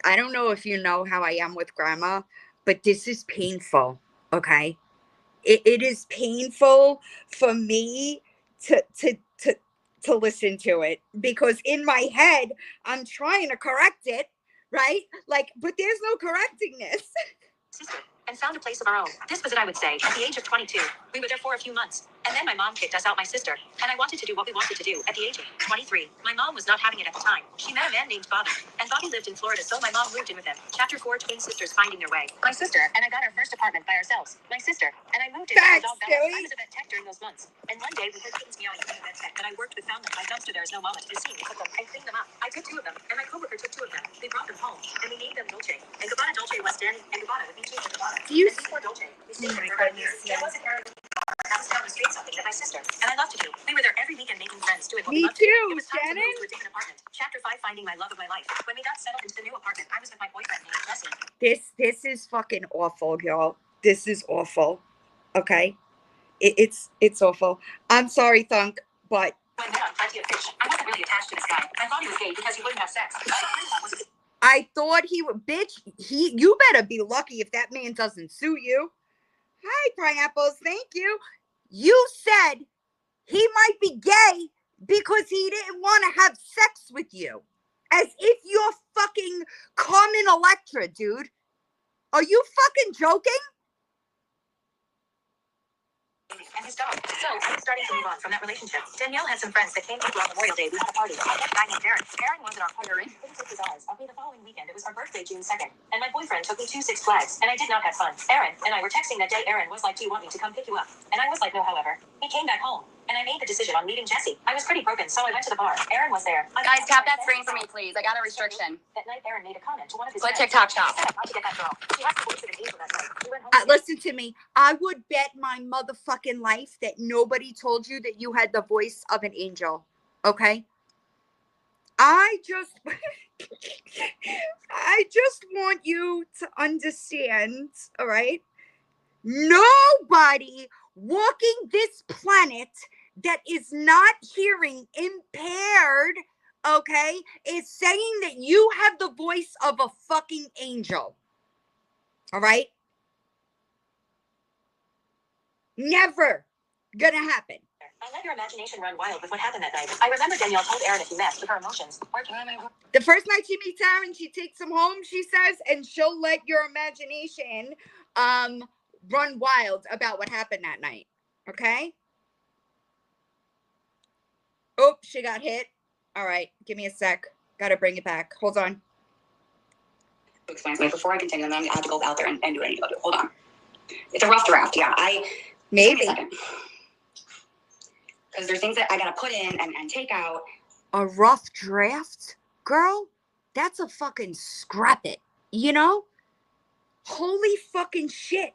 I don't know if you know how I am with grandma, but this is painful, okay? It is painful for me to listen to it, because in my head I'm trying to correct it, right? Like, but there's no correcting this. sister and found a place of our own. This was it, I would say. At the age of 22, we were there for a few months. And then my mom kicked us out, my sister. And I wanted to do what we wanted to do. At the age of 23, my mom was not having it at the time. She met a man named Bobby. And Bobby lived in Florida, so my mom moved in with him. Chapter 4, twin sisters finding their way. My sister and I got our first apartment by ourselves. My sister and I moved in with our dog Bella. I was a vet tech during those months. And one day we heard kittens meowing from the vet tech, but I worked with found them. My dumpster there is no mama to be seen. We took them and cleaned them up. I took 2 of them, and my coworker took 2 of them. We brought them home, and we named them Dolce. And Gabbana Dolce was Danny, and Gabbana with me too for Gabbana. Do you? And before Dolce, we stayed there for 5 years. It wasn't Aaron. I was down the street something with my sister, and I loved to do. We were there every weekend making friends, doing what we Me loved to do. too, It was time Shannon. to move to a different apartment. Chapter 5, finding my love of my life. When we got settled into the new apartment, I was with my boyfriend named Jesse. This is fucking awful, y'all. This is awful. Okay, it's awful. I'm sorry, Thunk, but When met on Plenty of Fish, I wasn't really attached to this guy. I thought he was gay because he wouldn't have sex. I thought he would, bitch. You better be lucky if that man doesn't sue you. Hi, pineapples. Thank you. You said he might be gay because he didn't want to have sex with you. As if you're fucking Carmen Electra, dude. Are you fucking joking? And his dog. So I was starting to move on from that relationship. Danielle had some friends that came over on Memorial Day. We had a party. I met a guy named Aaron. Aaron wasn't our partner. It was ours. Okay, the following weekend, it was our birthday, June 2nd. And my boyfriend took me to Six Flags. And I did not have fun. Aaron and I were texting that day. Aaron was like, do you want me to come pick you up? And I was like, no, however. He came back home. And I made the decision on meeting Jesse. I was pretty broken, so I went to the bar. Aaron was there. Guys, tap that screen for me, please. I got a restriction. That night, Aaron made a comment to one of his Click friends. TikTok shop. He said, not to get that girl. She has the voice of an angel that night. We went home. Listen to me. I would bet my motherfucking life that nobody told you that you had the voice of an angel. Okay? I just want you to understand, all right? Nobody walking this planet that is not hearing impaired, okay, is saying that you have the voice of a fucking angel. All right? Never gonna happen. I let your imagination run wild with what happened that night. I remember Danielle told Aaron if he messed with her emotions. The first night she meets Aaron, she takes him home, she says, and she'll let your imagination run wild about what happened that night. Okay? Oh, she got hit. All right, give me a sec. Gotta bring it back. Hold on. explain something before I continue, and then I have to go out there and do it. Hold on. It's a rough draft. Yeah, maybe. Because there's things that I gotta put in and take out. A rough draft? Girl, that's a fucking scrap it. You know? Holy fucking shit.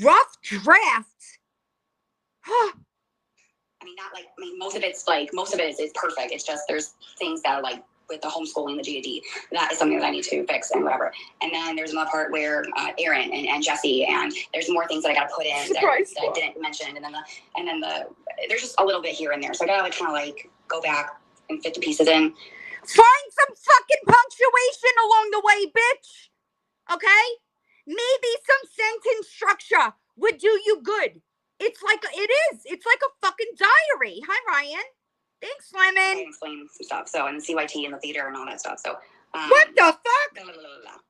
Rough draft? Huh. I mean, most of it is perfect. It's just there's things that are like with the homeschooling, the GED, that is something that I need to fix and whatever. And then there's another part where Aaron and Jesse, and there's more things that I got to put in that I didn't mention. And then there's just a little bit here and there. So I got to kind of like go back and fit the pieces in. Find some fucking punctuation along the way, bitch. Okay? Maybe some sentence structure would do you good. It's like a fucking diary. Hi, Ryan. Thanks, Lemon. I explain some stuff. So, and the CYT and the theater and all that stuff. So, what the fuck? Blah, blah, blah, blah.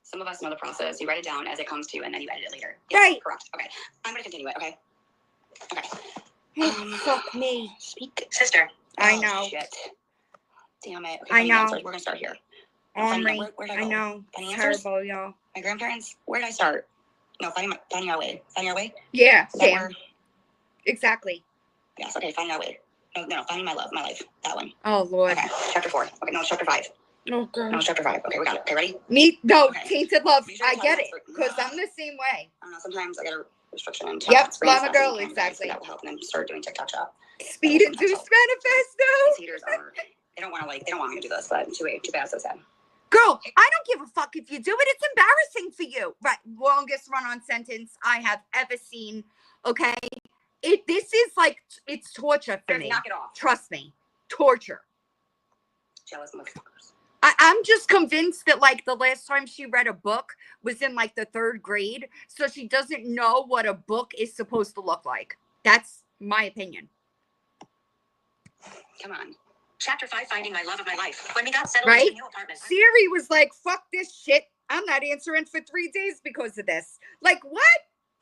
Some of us know the process. You write it down as it comes to you, and then you edit it later. Yes, right. Correct. Okay. I'm going to continue it. Okay. Fuck me. Speak, sister. I know. Shit. Damn it. Okay, I know. We're going to start here. Omri. Where'd I go? I know. Any answers? Terrible, y'all. My grandparents? Where did I start? No, finding our way. Finding our way? Yeah, Sam. Exactly. Yes, okay, finding our way. No, finding my life. That one. Oh, Lord. Okay, chapter 4. Okay, no, it's chapter 5. Oh, God. No, it's chapter 5. Okay, we got it. Okay, ready? Okay. Tainted love. Sure I get it, because I'm the same way. I don't know, sometimes I get a restriction in Yep, love a girl, exactly. That will help, and then start doing TikTok shop. Speed-induced manifesto. Haters are, they don't want me to do this, but too bad, so sad. Girl, I don't give a fuck if you do it. It's embarrassing for you. Right. Longest run-on sentence I have ever seen. Okay. This is like, it's torture for me. Knock it off. Trust me. Torture. Jealous motherfuckers. I'm just convinced that like the last time she read a book was in like the 3rd grade. So she doesn't know what a book is supposed to look like. That's my opinion. Come on. Chapter 5, finding my love of my life. When we got settled in a new apartment. Siri was like, fuck this shit. I'm not answering for 3 days because of this. Like, what?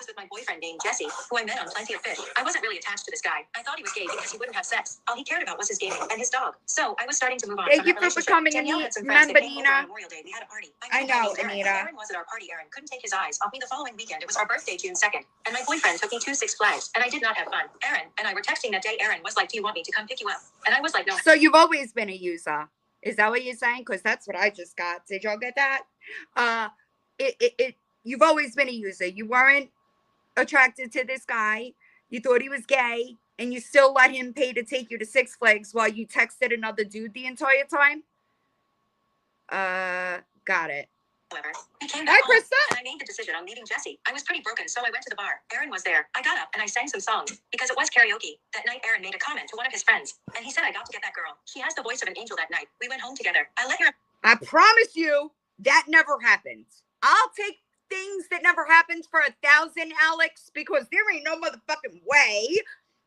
With my boyfriend named Jesse, who I met on Plenty of Fish. I wasn't really attached to this guy. I thought he was gay because he wouldn't have sex. All he cared about was his gaming and his dog. So I was starting to move on. Thank you for becoming a member, Nina. We had a party. I know, Anita. Aaron was at our party. Aaron couldn't take his eyes off me the following weekend. It was our birthday, June 2nd. And my boyfriend took me to Six Flags. And I did not have fun. Aaron and I were texting that day. Aaron was like, do you want me to come pick you up? And I was like, no. So you've always been a user. Is that what you're saying? Because that's what I just got. Did y'all get that? You've always been a user. You weren't attracted to this guy. You thought he was gay, and you still let him pay to take you to Six Flags while you texted another dude the entire time? Got it. However, we came Hi, back home, Krista. and I made the decision on leaving Jesse. I was pretty broken, so I went to the bar. Aaron was there. I got up and I sang some songs because it was karaoke. That night, Aaron made a comment to one of his friends, and he said, I got to get that girl. She has the voice of an angel. That night, we went home together. I let her. I promise you that never happened. I'll take things that never happened for 1,000, Alex, because there ain't no motherfucking way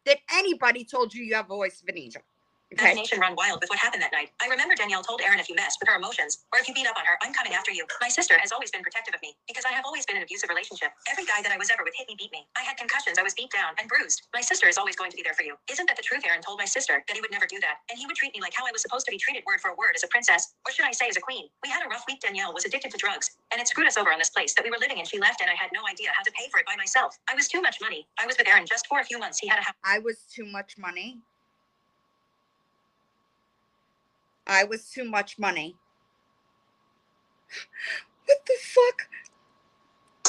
that anybody told you you have a voice of an angel. Okay. Imagination run wild with what happened that night. I remember Danielle told Aaron, if you mess with her emotions, or if you beat up on her, I'm coming after you. My sister has always been protective of me because I have always been in an abusive relationship. Every guy that I was ever with hit me, beat me. I had concussions. I was beat down and bruised. My sister is always going to be there for you. Isn't that the truth? Aaron told my sister that he would never do that, and he would treat me like how I was supposed to be treated, word for word, as a princess, or should I say as a queen. We had a rough week. Danielle was addicted to drugs, and it screwed us over on this place that we were living in. She left, and I had no idea how to pay for it by myself. I was too much money. I was with Aaron just for a few months. He had a house. I was too much money. I was too much money. What the fuck?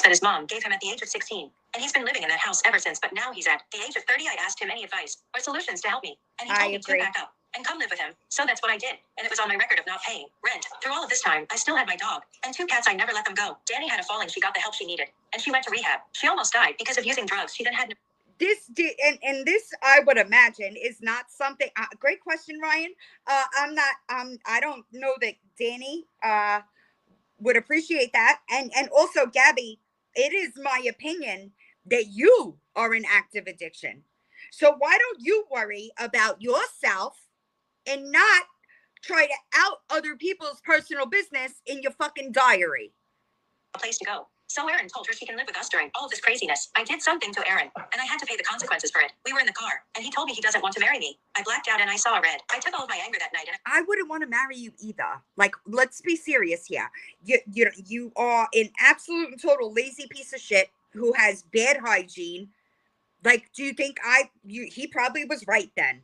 That his mom gave him at the age of 16. And he's been living in that house ever since. But now he's at the age of 30. I asked him any advice or solutions to help me. And he told me to back up and come live with him. So that's what I did. And it was on my record of not paying rent. Through all of this time, I still had my dog and 2 cats. I never let them go. Danny had a falling. She got the help she needed. And she went to rehab. She almost died because of using drugs. She then had this I would imagine is not something. Great question, Ryan. I don't know that Danny would appreciate that, and also Gabby. It is my opinion that you are in active addiction. So why don't you worry about yourself and not try to out other people's personal business in your fucking diary? a place to go. So Erin told her she can live with us during all of this craziness. I did something to Erin, and I had to pay the consequences for it. We were in the car, and he told me he doesn't want to marry me. I blacked out and I saw red. I took all of my anger that night, and I wouldn't want to marry you either. Like, let's be serious here. You are an absolute and total lazy piece of shit who has bad hygiene. Like, do you think he probably was right then?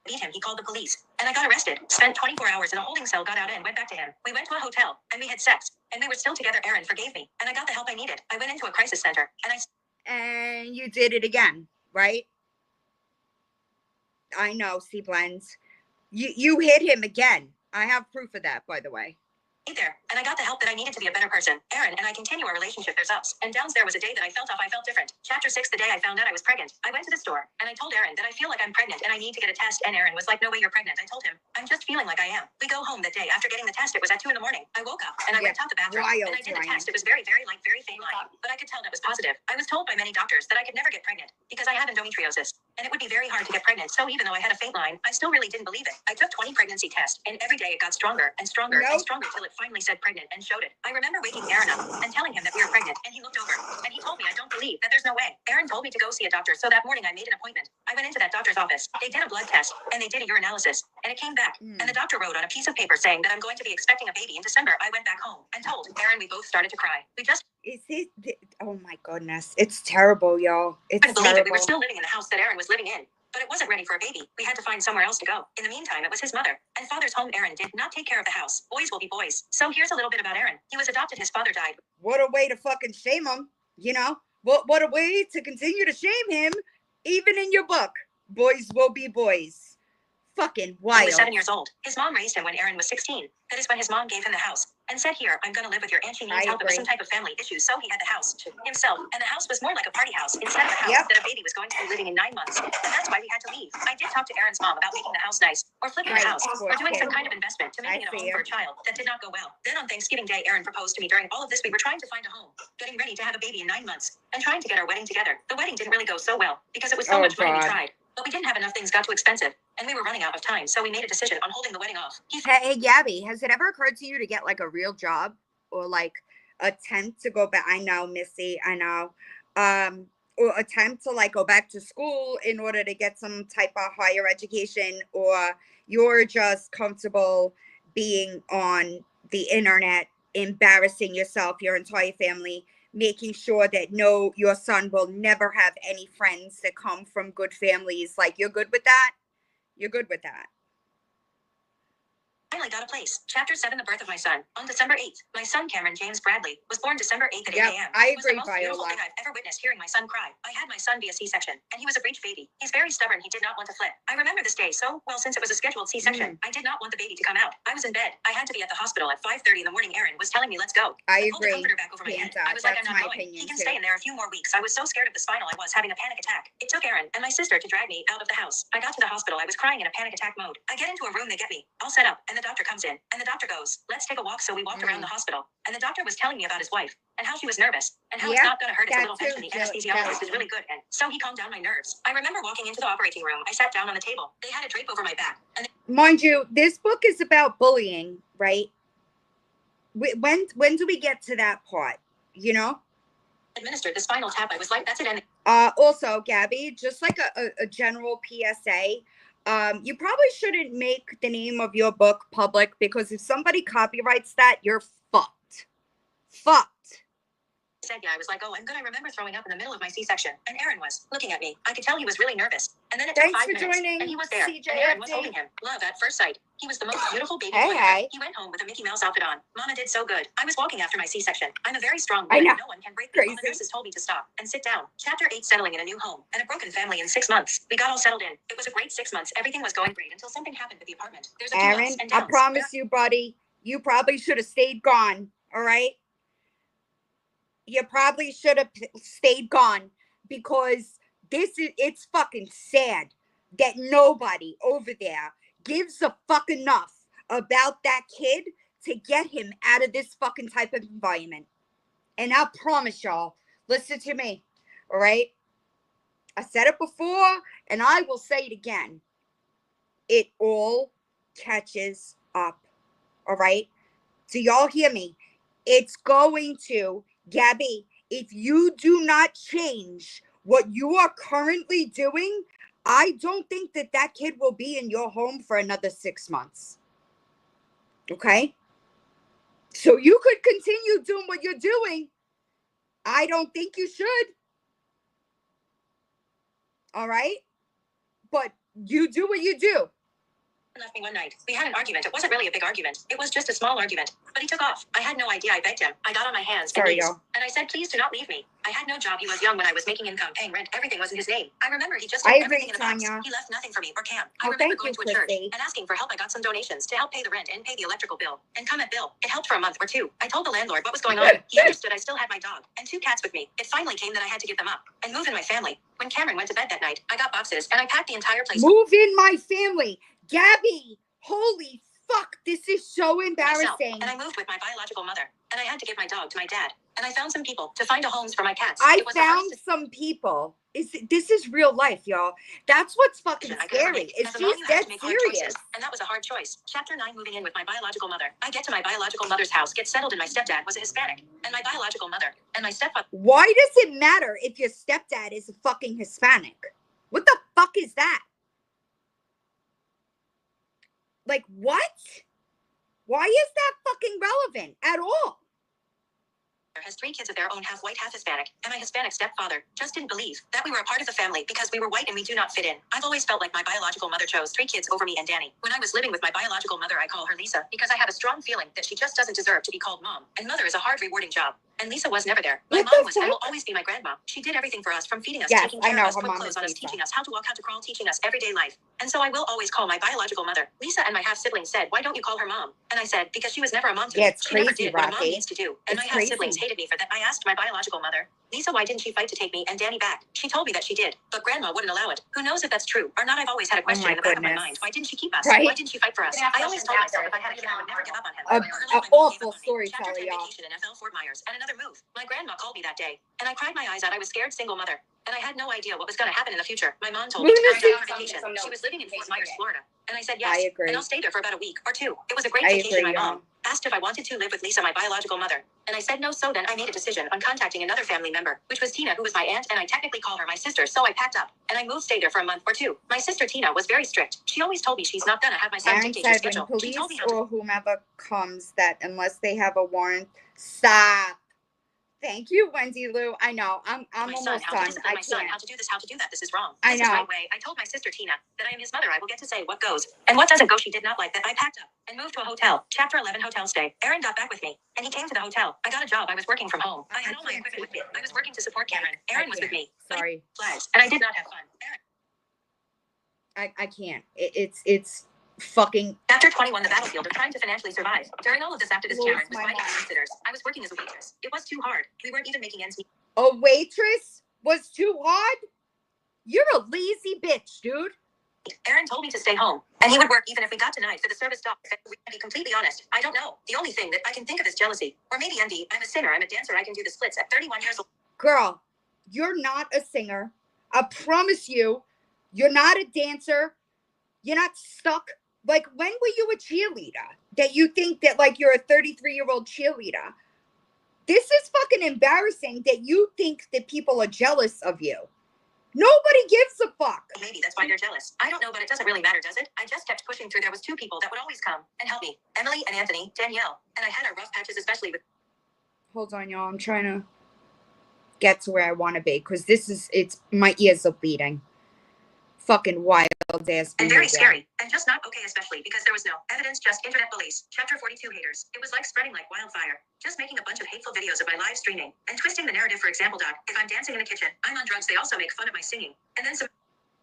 Beat him. He called the police, and I got arrested. Spent 24 hours in a holding cell, got out and went back to him. We went to a hotel, and we had sex, and we were still together. Erin forgave me, and I got the help I needed. I went into a crisis center, and you did it again, right? I know, C Blends. You hit him again. I have proof of that, by the way. There, and I got the help that I needed to be a better person. Erin and I continue our relationship. There's ups and downs. There was a day that I felt off. I felt different. Chapter 6, the day I found out I was pregnant. I went to the store, and I told Erin that I feel like I'm pregnant, and I need to get a test. And Erin was like, no way, you're pregnant. I told him, I'm just feeling like I am. We go home that day. After getting the test, it was at 2 a.m. I woke up, and I went out the bathroom, and I did the test. It was very, very faint line, but I could tell that was positive. I was told by many doctors that I could never get pregnant because I have endometriosis, and it would be very hard to get pregnant. So even though I had a faint line, I still really didn't believe it. I took 20 pregnancy tests, and every day it got stronger and stronger and stronger till it finally said pregnant and showed it. I remember waking Erin up and telling him that we were pregnant, and he looked over, and he told me, I don't believe that, there's no way. Erin told me to go see a doctor, so that morning I made an appointment. I went into that doctor's office. They did a blood test, and they did a urinalysis, and it came back, and the doctor wrote on a piece of paper saying that I'm going to be expecting a baby in December. I went back home and told Erin. We both started to cry. Oh my goodness. It's terrible, y'all. It's terrible. Believe it. We were still living in the house that Erin was living in, but it wasn't ready for a baby. We had to find somewhere else to go. In the meantime, it was his mother and father's home. Erin did not take care of the house. Boys will be boys. So here's a little bit about Erin. He was adopted. His father died. What a way to fucking shame him, you know? What a way to continue to shame him, even in your book. Boys will be boys. Fucking wild. He was 7 years old. His mom raised him when Erin was 16. That is when his mom gave him the house and said, here, I'm going to live with your aunt. She needs help with some type of family issues. So he had the house to himself. And the house was more like a party house instead of a house that a baby was going to be living in 9 months. And that's why we had to leave. I did talk to Erin's mom about making the house nice or flipping the house or doing some kind of investment to making it a home for a child. That did not go well. Then on Thanksgiving Day, Erin proposed to me. During all of this, we were trying to find a home, getting ready to have a baby in 9 months, and trying to get our wedding together. The wedding didn't really go so well because it was so much money. We tried, but we didn't have enough. Things got too expensive, and we were running out of time, so we made a decision on holding the wedding off. Hey, Gabby, has it ever occurred to you to get like a real job or like attempt to go back? I know, Missy, I know. Or attempt to like go back to school in order to get some type of higher education, or you're just comfortable being on the internet, embarrassing yourself, your entire family, making sure that your son will never have any friends that come from good families. Like, you're good with that? You're good with that? Finally got a place. Chapter 7, the birth of my son. On December 8th, my son Cameron James Bradley was born December 8th at 8 a.m. I agree, It was the most beautiful thing I've ever witnessed, hearing my son cry. I had my son via C-section, and he was a breech baby. He's very stubborn. He did not want to flip. I remember this day so well since it was a scheduled C-section. I did not want the baby to come out. I was in bed. I had to be at the hospital at 5:30 in the morning. Erin was telling me, let's go. I pulled the comforter back over my head. I was like, I'm not going. He can stay in there a few more weeks. I was so scared of the spinal. I was having a panic attack. It took Erin and my sister to drag me out of the house. I got to the hospital. I was crying in a panic attack mode. I get into a room. They get me all set up, and the doctor comes in. And the doctor goes, let's take a walk. So we walked around the hospital, and the doctor was telling me about his wife and how she was nervous and how it's not going to hurt. It's a little tension. The anesthesiologist is really good. And so he calmed down my nerves. I remember walking into the operating room. I sat down on the table. They had a drape over my back. And mind you, this book is about bullying, right? When do we get to that part? You know? Administered the spinal tap. I was like, that's it. And also, Gabby, just like a general PSA, you probably shouldn't make the name of your book public, because if somebody copyrights that, you're fucked. Said, I was like, oh, I'm good. I remember throwing up in the middle of my C-section, and Erin was looking at me. I could tell he was really nervous. And then it took 5 minutes, joining, and he was there, and Erin was holding him. Love at first sight. He was the most beautiful baby boy ever. He went home with a Mickey Mouse outfit on. Mama did so good. I was walking after my C-section. I'm a very strong woman. No one can break me. The nurses told me to stop and sit down. Chapter 8, settling in a new home and a broken family in 6 months. We got all settled in. It was a great 6 months. Everything was going great until something happened with the apartment. There's a Erin, I promise you, buddy, you probably should have stayed gone. All right? You probably should have stayed gone, because it's fucking sad that nobody over there gives a fuck enough about that kid to get him out of this fucking type of environment. And I promise y'all, listen to me, all right? I said it before, and I will say it again. It all catches up, all right? Do y'all hear me? It's going to Gabby, if you do not change what you are currently doing, I don't think that that kid will be in your home for another 6 months. Okay? So you could continue doing what you're doing. I don't think you should. All right? But you do what you do. Left me one night. We had an argument. It wasn't really a big argument. It was just a small argument. But he took off. I had no idea. I begged him. I got on my hands and knees. And I said, please do not leave me. I had no job. He was young when I was making income, paying rent. Everything was in his name. I remember he just did everything in a box. He left nothing for me or Cam. I remember going to a church and asking for help. I got some donations to help pay the rent and pay the electrical bill and comment bill. It helped for a month or two. I told the landlord what was going on. He understood I still had my dog and 2 cats with me. It finally came that I had to give them up and move in my family. When Cameron went to bed that night, I got boxes and I packed the entire place. Move in my family. Gabby, holy fuck, this is so embarrassing. Myself, and I moved with my biological mother, and I had to give my dog to my dad, and I found some people to find a homes for my cats. I found some people. This is real life, y'all. That's what's fucking scary. Is she's dead serious. And that was a hard choice. Chapter 9, moving in with my biological mother. I get to my biological mother's house, get settled, and my stepdad was a Hispanic, and my biological mother and my stepfather. Why does it matter if your stepdad is a fucking Hispanic? What the fuck is that? Like, what? Why is that fucking relevant at all? Has 3 kids of their own, half white, half Hispanic, and my Hispanic stepfather just didn't believe that we were a part of the family because we were white and we do not fit in. I've always felt like my biological mother chose 3 kids over me and Danny. When I was living with my biological mother, I call her Lisa because I have a strong feeling that she just doesn't deserve to be called mom. And mother is a hard, rewarding job. And Lisa was never there. My mom was and will always be my grandma. She did everything for us, from feeding us, taking care of us, put clothes on us, teaching us how to walk, how to crawl, teaching us everyday life. And so I will always call my biological mother. Lisa and my half-siblings said, why don't you call her mom? And I said, because she was never a mom to me. It's crazy, never did what a mom Rocky. needs to do. And my half-siblings hated me for that. I asked my biological mother, Lisa, why didn't she fight to take me and Danny back? She told me that she did, but grandma wouldn't allow it. Who knows if that's true or not? I've always had a question in the back of my mind. Why didn't she keep us? Right? Why didn't she fight for us? I always told myself if I had a kid, I would never give up on him. An awful storyteller, y'all. Vacation in FL Fort Myers and another move. My grandma called me that day, and I cried my eyes out. I was scared, single mother, and I had no idea what was going to happen in the future. My mom told me to come on vacation. She was living in Fort Myers, Florida, and I said yes. I agree. And I'll stay there for about a week or 2. It was a great vacation. My mom asked if I wanted to live with Lisa, my biological mother, and I said no. So then I made a decision on contacting another family member, which was Tina, who was my aunt, and I technically call her my sister. So I packed up and I moved, stayed there for a month or 2. My sister Tina was very strict. She always told me she's not gonna have my son dictate her schedule. Police or whomever comes, that unless they have a warrant, stop. Thank you, Wendy Lou. I know. I'm almost done. I can't. How to do this, how to do that. This is wrong. I know. This is my way. I told my sister Tina that I am his mother. I will get to say what goes and what doesn't go. She did not like that. I packed up and moved to a hotel. Chapter 11, hotel stay. Aaron got back with me and he came to the hotel. I got a job. I was working from home. I had all my equipment with me. I was working to support Cameron. Aaron was with me. Sorry. Flags. And I did not have fun. I can't. It's fucking. Chapter 21, the battlefield of trying to financially survive. During all of this activist Cameron was finding babysitters. I was working as a waitress. It was too hard. We weren't even making ends meet. A waitress was too hard? You're a lazy bitch, dude. Aaron told me to stay home, and he would work even if we got denied for the service dog. To be completely honest, I don't know. The only thing that I can think of is jealousy, or maybe envy. I'm a singer. I'm a dancer. I can do the splits at 31 years old. Girl, you're not a singer. I promise you, you're not a dancer. You're not stuck. Like, when were you a cheerleader? That you think that, like, you're a 33-year-old cheerleader? This is fucking embarrassing that you think that people are jealous of you. Nobody gives a fuck. Maybe that's why you're jealous. I don't know, but it doesn't really matter, does it? I just kept pushing through. There was 2 people that would always come and help me. Emily and Anthony, Danielle. And I had our rough patches, especially with... Hold on, y'all. I'm trying to get to where I want to be, because my ears are bleeding. Fucking wild ass. And very scary. And just not okay, especially because there was no evidence, just internet bullies. Chapter 42, haters. It was like spreading like wildfire. Just making a bunch of hateful videos of my live streaming and twisting the narrative. For example, if I'm dancing in the kitchen, I'm on drugs. They also make fun of my singing. And then some...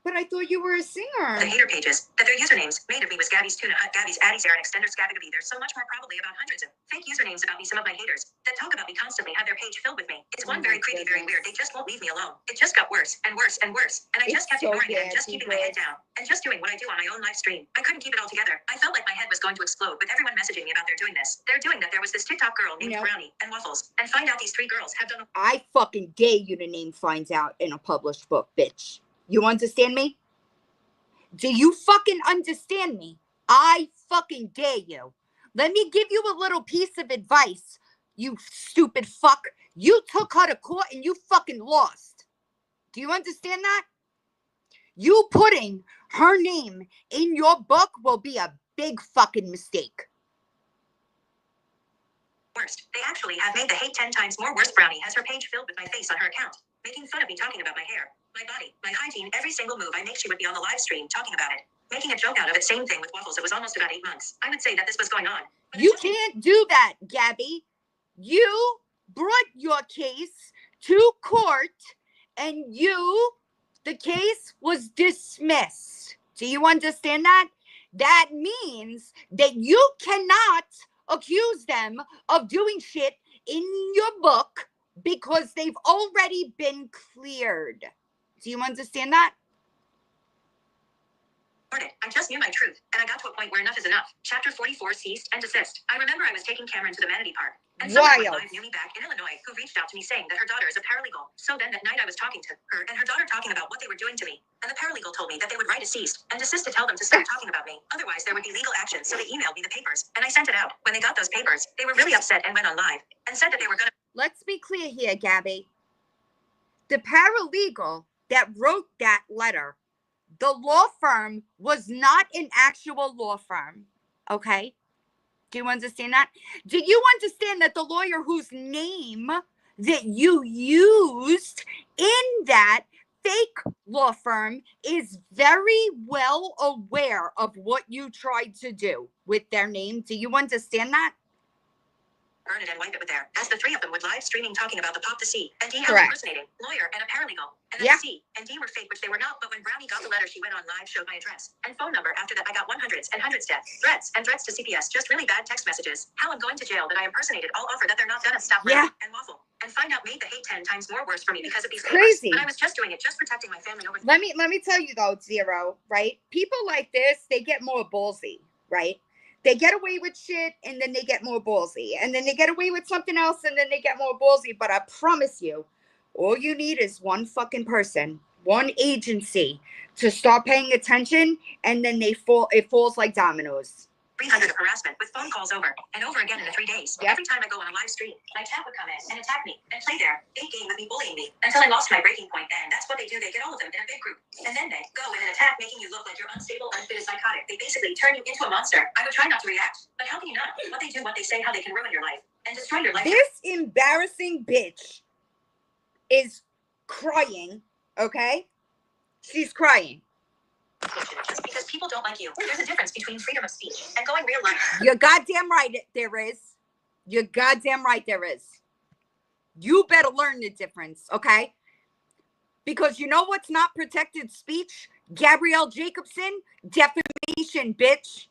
But I thought you were a singer. The hater pages that their usernames made of me was Gabby's Tuna Hut, Gabby's Addie Sarah, and Extender Scabby. There's so much more, probably about hundreds of fake usernames about me. Some of my haters that talk about me constantly have their page filled with me. It's one very creepy, very weird. They just won't leave me alone. It just got worse and worse and worse. And I just kept ignoring it and just keeping my head down and just doing what I do on my own live stream. I couldn't keep it all together. I felt like my head was going to explode with everyone messaging me about they're doing this. They're doing that. There was this TikTok girl named Brownie and Waffles. And find out these 3 girls have done... I fucking dare you to name Finds Out in a published book, bitch. You understand me? Do you fucking understand me? I fucking dare you. Let me give you a little piece of advice. you stupid fuck. You took her to court and you fucking lost. Do you understand that? You putting her name in your book will be a big fucking mistake. Worst. They actually have made the hate 10 times more worse. Brownie has her page filled with my face on her account, making fun of me talking about my hair, my body, my hygiene, every single move I make. She would be on the live stream talking about it, making a joke out of it. Same thing with waffles. It was almost about 8 months. I would say that this was going on. You can't do that, Gabby. You brought your case to court and the case was dismissed. Do you understand that? That means that you cannot accuse them of doing shit in your book because they've already been cleared. Do you understand that? I just knew my truth, and I got to a point where enough is enough. Chapter 44, ceased and desist. I remember I was taking Cameron to the Manatee Park, and someone live knew me back in Illinois who reached out to me saying that her daughter is a paralegal. So then that night I was talking to her and her daughter talking about what they were doing to me, and the paralegal told me that they would write a cease and desist to tell them to stop talking about me. Otherwise, there would be legal action. So they emailed me the papers, and I sent it out. When they got those papers, they were really upset and went on live and said that they were going to... Let's be clear here, Gabby. The paralegal that wrote that letter, the law firm was not an actual law firm, okay? Do you understand that? Do you understand that the lawyer whose name that you used in that fake law firm is very well aware of what you tried to do with their name? Do you understand that? Burn it and wipe it with there, as the three of them would live streaming talking about the Pop the C and D impersonating lawyer and a paralegal, and then the C and D were fake, which they were not. But when Brownie got the letter, she went on live, showed my address and phone number. After that, I got hundreds and hundreds death threats and threats to CPS, just really bad text messages. How I'm going to jail, that I impersonated, all offer that they're not gonna stop and waffle and find out made the hate 10 times more worse for me because of these crazy. But I was just doing it, just protecting my family over. Let me tell you though, Zero, right? People like this, they get more ballsy, right? They get away with shit and then they get more ballsy. And then they get away with something else and then they get more ballsy. But I promise you, all you need is one fucking person, one agency to start paying attention, and then it falls like dominoes. 300 of harassment with phone calls over and over again in the 3 days. Every time I go on a live stream, my chat would come in and attack me and play their big game with me, bullying me until I lost my breaking point. And that's what they do. They get all of them in a big group. And then they go in and attack, making you look like you're unstable, unfit, and psychotic. They basically turn you into a monster. I would try not to react. But how can you not? What they do, what they say, how they can ruin your life and destroy your life. This embarrassing bitch is crying, okay? She's crying. Just because people don't like you. There's a difference between freedom of speech and going real life. You're goddamn right there is. You're goddamn right there is. You better learn the difference, okay? Because you know what's not protected speech? Gabrielle Jacobson, defamation, bitch.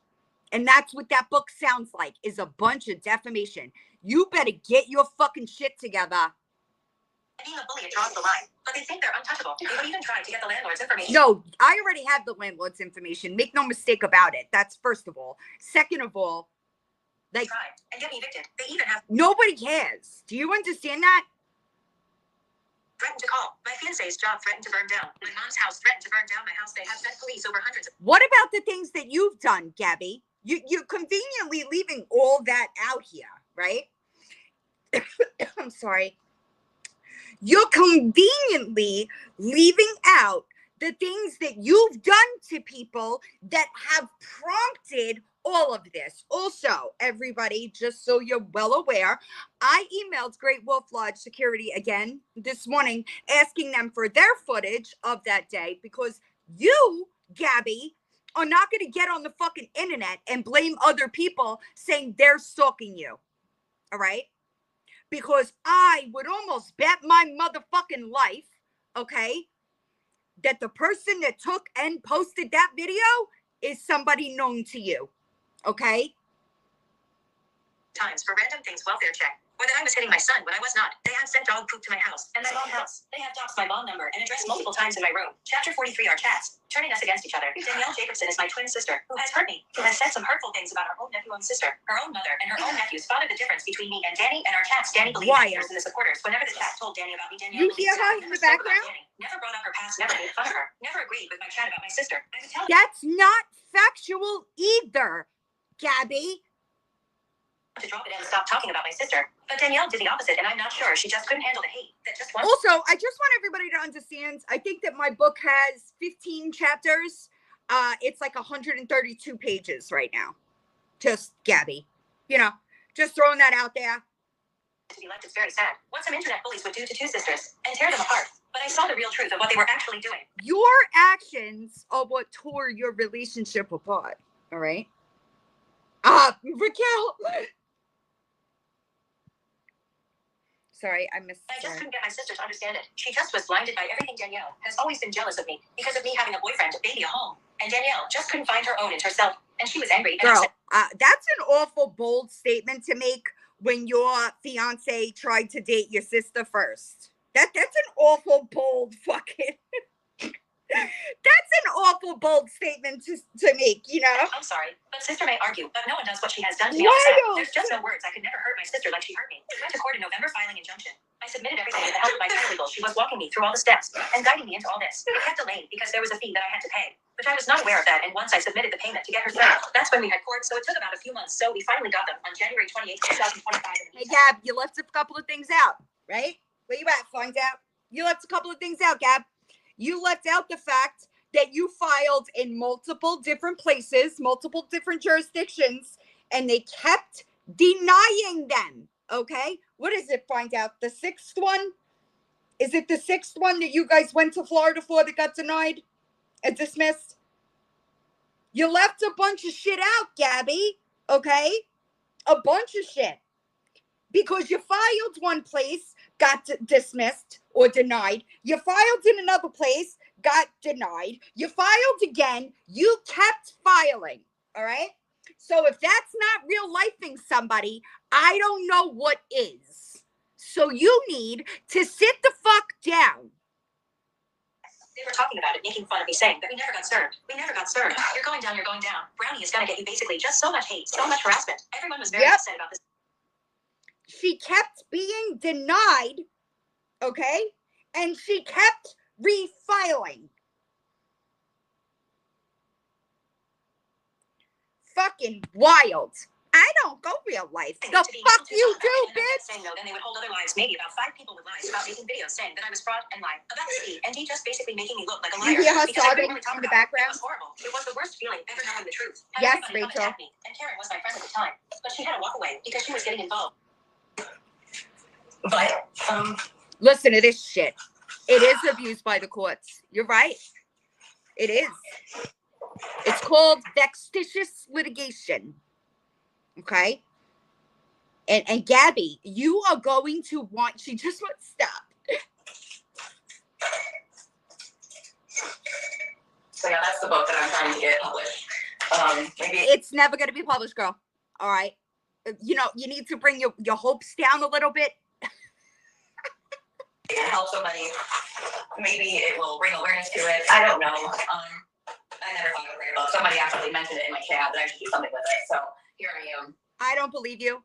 And that's what that book sounds like, is a bunch of defamation. You better get your fucking shit together. Being a bully, it draws the line. But they think they're untouchable. They would even try to get the landlord's information. No, I already have the landlord's information. Make no mistake about it. That's first of all. Second of all, like, try and get me evicted. They even have... Nobody cares. Do you understand that? Threatened to call. My fiancé's job threatened to burn down. My mom's house threatened to burn down my house. They have sent police over hundreds of... What about the things that you've done, Gabby? You're conveniently leaving all that out here, right? I'm sorry. You're conveniently leaving out the things that you've done to people that have prompted all of this. Also, everybody, just so you're well aware, I emailed Great Wolf Lodge Security again this morning, asking them for their footage of that day, because you, Gabby, are not going to get on the fucking internet and blame other people saying they're stalking you. All right? Because I would almost bet my motherfucking life, okay, that the person that took and posted that video is somebody known to you, okay? Times for random things, welfare check. Or that I was hitting my son when I was not. They have sent dog poop to my house and my mom's house. They have doxed my mom number and addressed multiple times in my room. Chapter 43 are chats, turning us against each other. Danielle Jacobson is my twin sister, who has hurt me, who has said some hurtful things about her own nephew and sister. Her own mother and her own nephew spotted the difference between me and Danny and our chats. Danny believed the haters and the supporters. Whenever the chat told Danny about me, Danielle... You hear her in the background? Never brought up her past, never made fun of her, never agreed with my chat about my sister. I would tell... That's not factual either, Gabby. to drop it and stop talking about my sister. But Danielle did the opposite, and I'm not sure. She just couldn't handle the hate. Also, I just want everybody to understand, I think that my book has 15 chapters. It's like 132 pages right now. Just Gabby. You know, just throwing that out there. To be left is very sad. What some internet bullies would do to two sisters and tear them apart. But I saw the real truth of what they were actually doing. Your actions are what tore your relationship apart. All right? Raquel. Sorry, I missed. I just couldn't get my sister to understand it. She just was blinded by everything. Danielle has always been jealous of me because of me having a boyfriend, a baby, a home. And Danielle just couldn't find her own in herself. And she was angry. Girl, that's an awful bold statement to make when your fiance tried to date your sister first. That's an awful bold fucking... That's an awful bold statement to make, you know? I'm sorry, but sister may argue, but no one does what she has done to me. There's just no words. I could never hurt my sister like she hurt me. We went to court in November filing injunction. I submitted everything with the help of my paralegal. She was walking me through all the steps and guiding me into all this. It kept delaying because there was a fee that I had to pay. But I was not aware of that, and once I submitted the payment to get her through, that's when we had court, so it took about a few months. So we finally got them on January 28th, 2025. Hey, Gab, you left a couple of things out, right? Where you at, find out? You left a couple of things out, Gab. You left out the fact that you filed in multiple different places, multiple different jurisdictions, and they kept denying them, okay? What is it, find out? The sixth one? Is it the sixth one that you guys went to Florida for that got denied and dismissed? You left a bunch of shit out, Gabby, okay? A bunch of shit. Because you filed one place, got dismissed or denied. You filed in another place, got denied. You filed again. You kept filing, all right? So if that's not real lifing somebody, I don't know what is. So you need to sit the fuck down. They were talking about it, making fun of me, saying that we never got served. We never got served. You're going down, you're going down. Brownie is going to get you basically just so much hate, so much harassment. Everyone was very upset about this. She kept being denied, okay? And she kept refiling. Fucking wild. I don't go real life. The fuck you do, bitch? Saying no, then they would hold other lives. Maybe about 5 people would lie about making videos saying that I was fraud and lying about the fee, and he just basically making me look like a liar. You hear her sobbing really in the background? It was horrible. It was the worst feeling ever knowing the truth. Yes, Rachel. Rachel. Me, and Karen was my friend at the time, but she had to walk away because she was getting involved. But listen to this shit. It is abused by the courts. You're right. It is. It's called vexatious litigation. Okay? And Gabby, you are going to want, she just won't stop. So yeah, that's the book that I'm trying to get published. Maybe it's never going to be published, girl. All right? You know, you need to bring your hopes down a little bit. it can help somebody. Maybe it will bring awareness to it. I don't know. I never thought of a book. Somebody actually mentioned it in my chat that I should do something with it. So here I am. I don't believe you.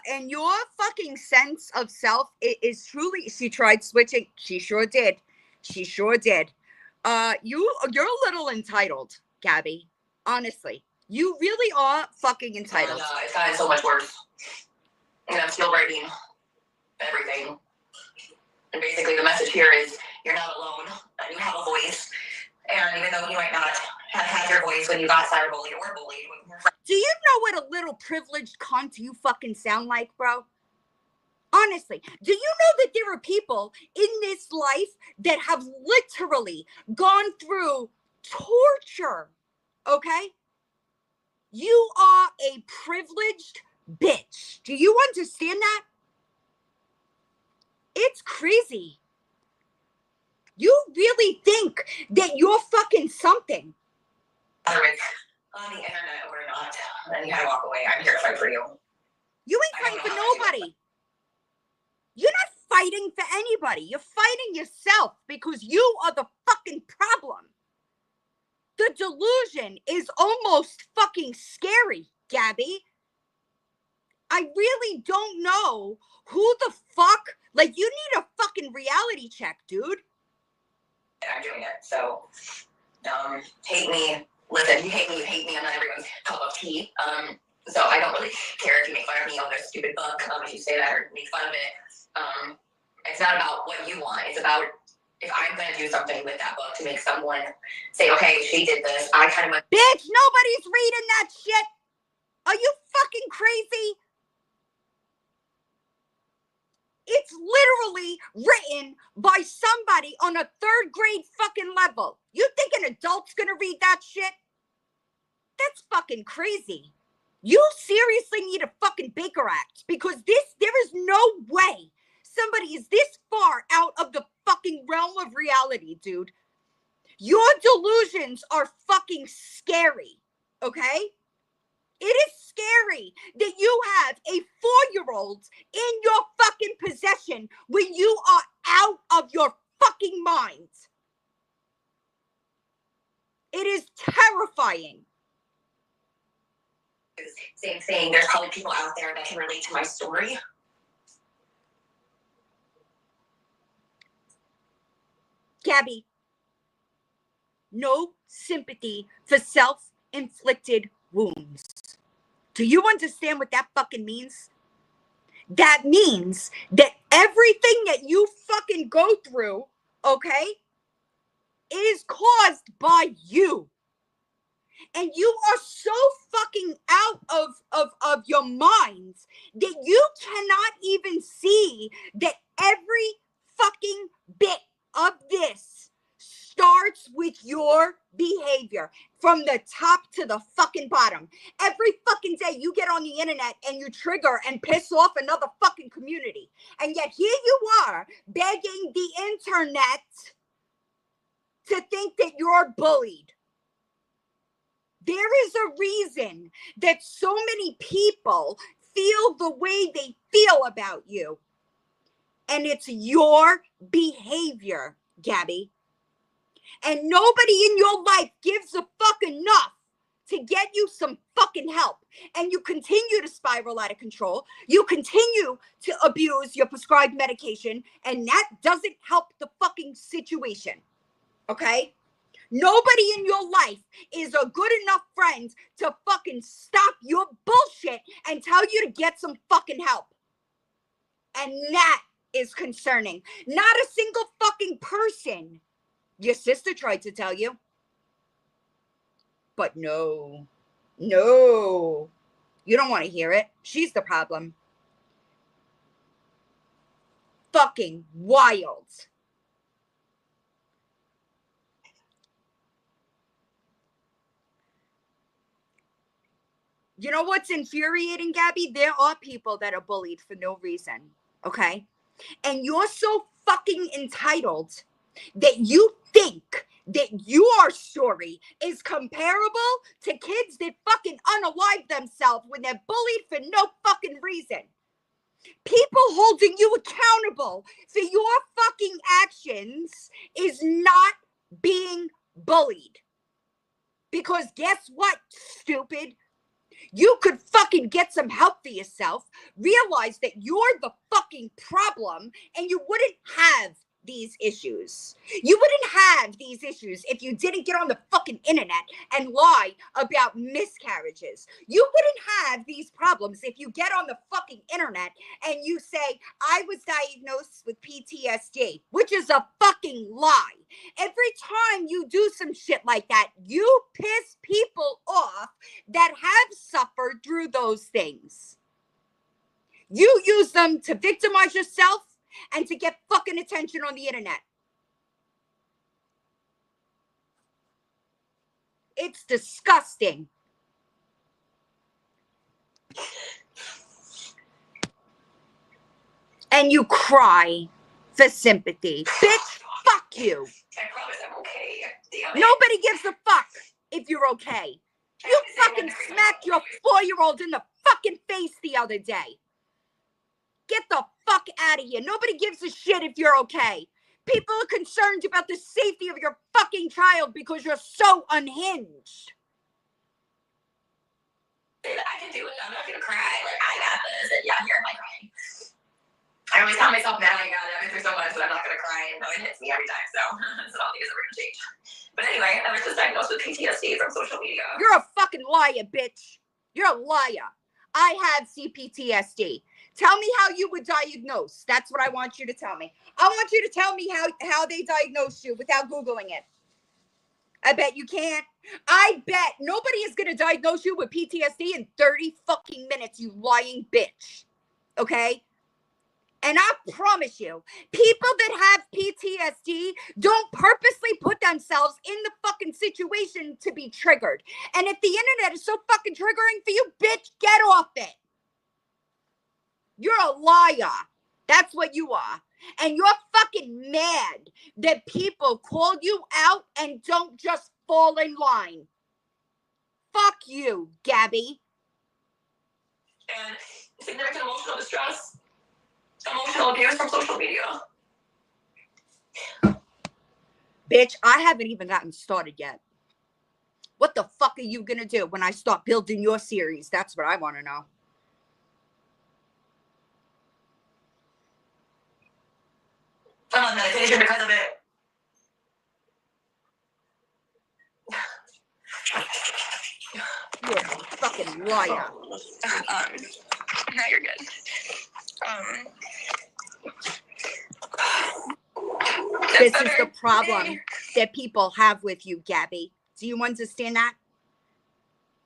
And your fucking sense of self is truly, she tried switching. She sure did. She sure did. You're a little entitled, Gabby. Honestly. You really are fucking entitled. It's gotten so much worse. And I'm still writing everything. And basically the message here is you're not alone. And you have a voice. And even though you might not have had your voice when you got cyberbullied or bullied. Do you know what a little privileged cunt you fucking sound like, bro? Honestly, do you know that there are people in this life that have literally gone through torture, okay? You are a privileged bitch. Do you understand that? It's crazy. You really think that you're fucking something. Whether it's on the internet or not, then you gotta walk away. I'm here to fight for you. You ain't fighting for nobody. You're not fighting for anybody. You're fighting yourself because you are the fucking problem. The delusion is almost fucking scary, Gabby. I really don't know who the fuck, like, you need a fucking reality check, dude. I'm doing it. So, hate me. Listen, you hate me, I'm not everyone's cup of tea. So I don't really care if you make fun of me on their stupid book, if you say that or make fun of it. It's not about what you want. It's about if I'm going to do something with that book to make someone say, okay, she did this. I kind of... Bitch, nobody's reading that shit. Are you fucking crazy? It's literally written by somebody on a 3rd grade fucking level. You think an adult's gonna read that shit? That's fucking crazy. You seriously need a fucking Baker Act, because there is no way somebody is this far out of the fucking realm of reality, dude. Your delusions are fucking scary, okay? It is scary that you have a 4-year-old in your fucking possession when you are out of your fucking mind. It is terrifying. Same thing. There's probably people out there that can relate to my story. Gabby, no sympathy for self-inflicted wounds. Do you understand what that fucking means? That means that everything that you fucking go through, okay, is caused by you. And you are so fucking out of your minds that you cannot even see that every fucking bit of this starts with your behavior from the top to the fucking bottom. Every fucking day you get on the internet and you trigger and piss off another fucking community. And yet here you are begging the internet to think that you're bullied. There is a reason that so many people feel the way they feel about you. And it's your behavior, Gabby. And nobody in your life gives a fuck enough to get you some fucking help. And you continue to spiral out of control. You continue to abuse your prescribed medication. And that doesn't help the fucking situation. Okay? Nobody in your life is a good enough friend to fucking stop your bullshit and tell you to get some fucking help. And that is concerning. Not a single fucking person. Your sister tried to tell you. But no. You don't want to hear it. She's the problem. Fucking wild. You know what's infuriating, Gabby? There are people that are bullied for no reason, okay? And you're so fucking entitled that you think that your story is comparable to kids that fucking unalive themselves when they're bullied for no fucking reason. People holding you accountable for your fucking actions is not being bullied. Because guess what, stupid? You could fucking get some help for yourself, realize that you're the fucking problem, and you wouldn't have these issues. You wouldn't have these issues if you didn't get on the fucking internet and lie about miscarriages. You wouldn't have these problems if you get on the fucking internet and you say, I was diagnosed with PTSD, which is a fucking lie. Every time you do some shit like that, you piss people off that have suffered through those things. You use them to victimize yourself and to get fucking attention on the internet. It's disgusting. And you cry for sympathy. Bitch, fuck you. I promise I'm okay. Nobody gives a fuck if you're okay. You fucking smacked your 4-year-old in the fucking face the other day. Get the fuck out of here. Nobody gives a shit if you're okay. People are concerned about the safety of your fucking child because you're so unhinged. I can do it. I'm not gonna cry. Like, I got this. And yeah, here am I crying. I always tell myself now, I got it. I've been through so much that I'm not gonna cry. And it hits me every time. So I don't think it's ever gonna change. But anyway, I was just diagnosed with PTSD from social media. You're a fucking liar, bitch. You're a liar. I have CPTSD. Tell me how you were diagnosed. That's what I want you to tell me. I want you to tell me how they diagnosed you without Googling it. I bet you can't. I bet nobody is going to diagnose you with PTSD in 30 fucking minutes, you lying bitch. Okay? And I promise you, people that have PTSD don't purposely put themselves in the fucking situation to be triggered. And if the internet is so fucking triggering for you, bitch, get off it. You're a liar. That's what you are. And you're fucking mad that people call you out and don't just fall in line. Fuck you, Gabby. And significant emotional distress, emotional abuse from social media. Bitch, I haven't even gotten started yet. What the fuck are you gonna do when I start building your series? That's what I want to know. I'm on medication because of it. You're a fucking liar. No, you're good. This is the problem that people have with you, Gabby. Do you understand that?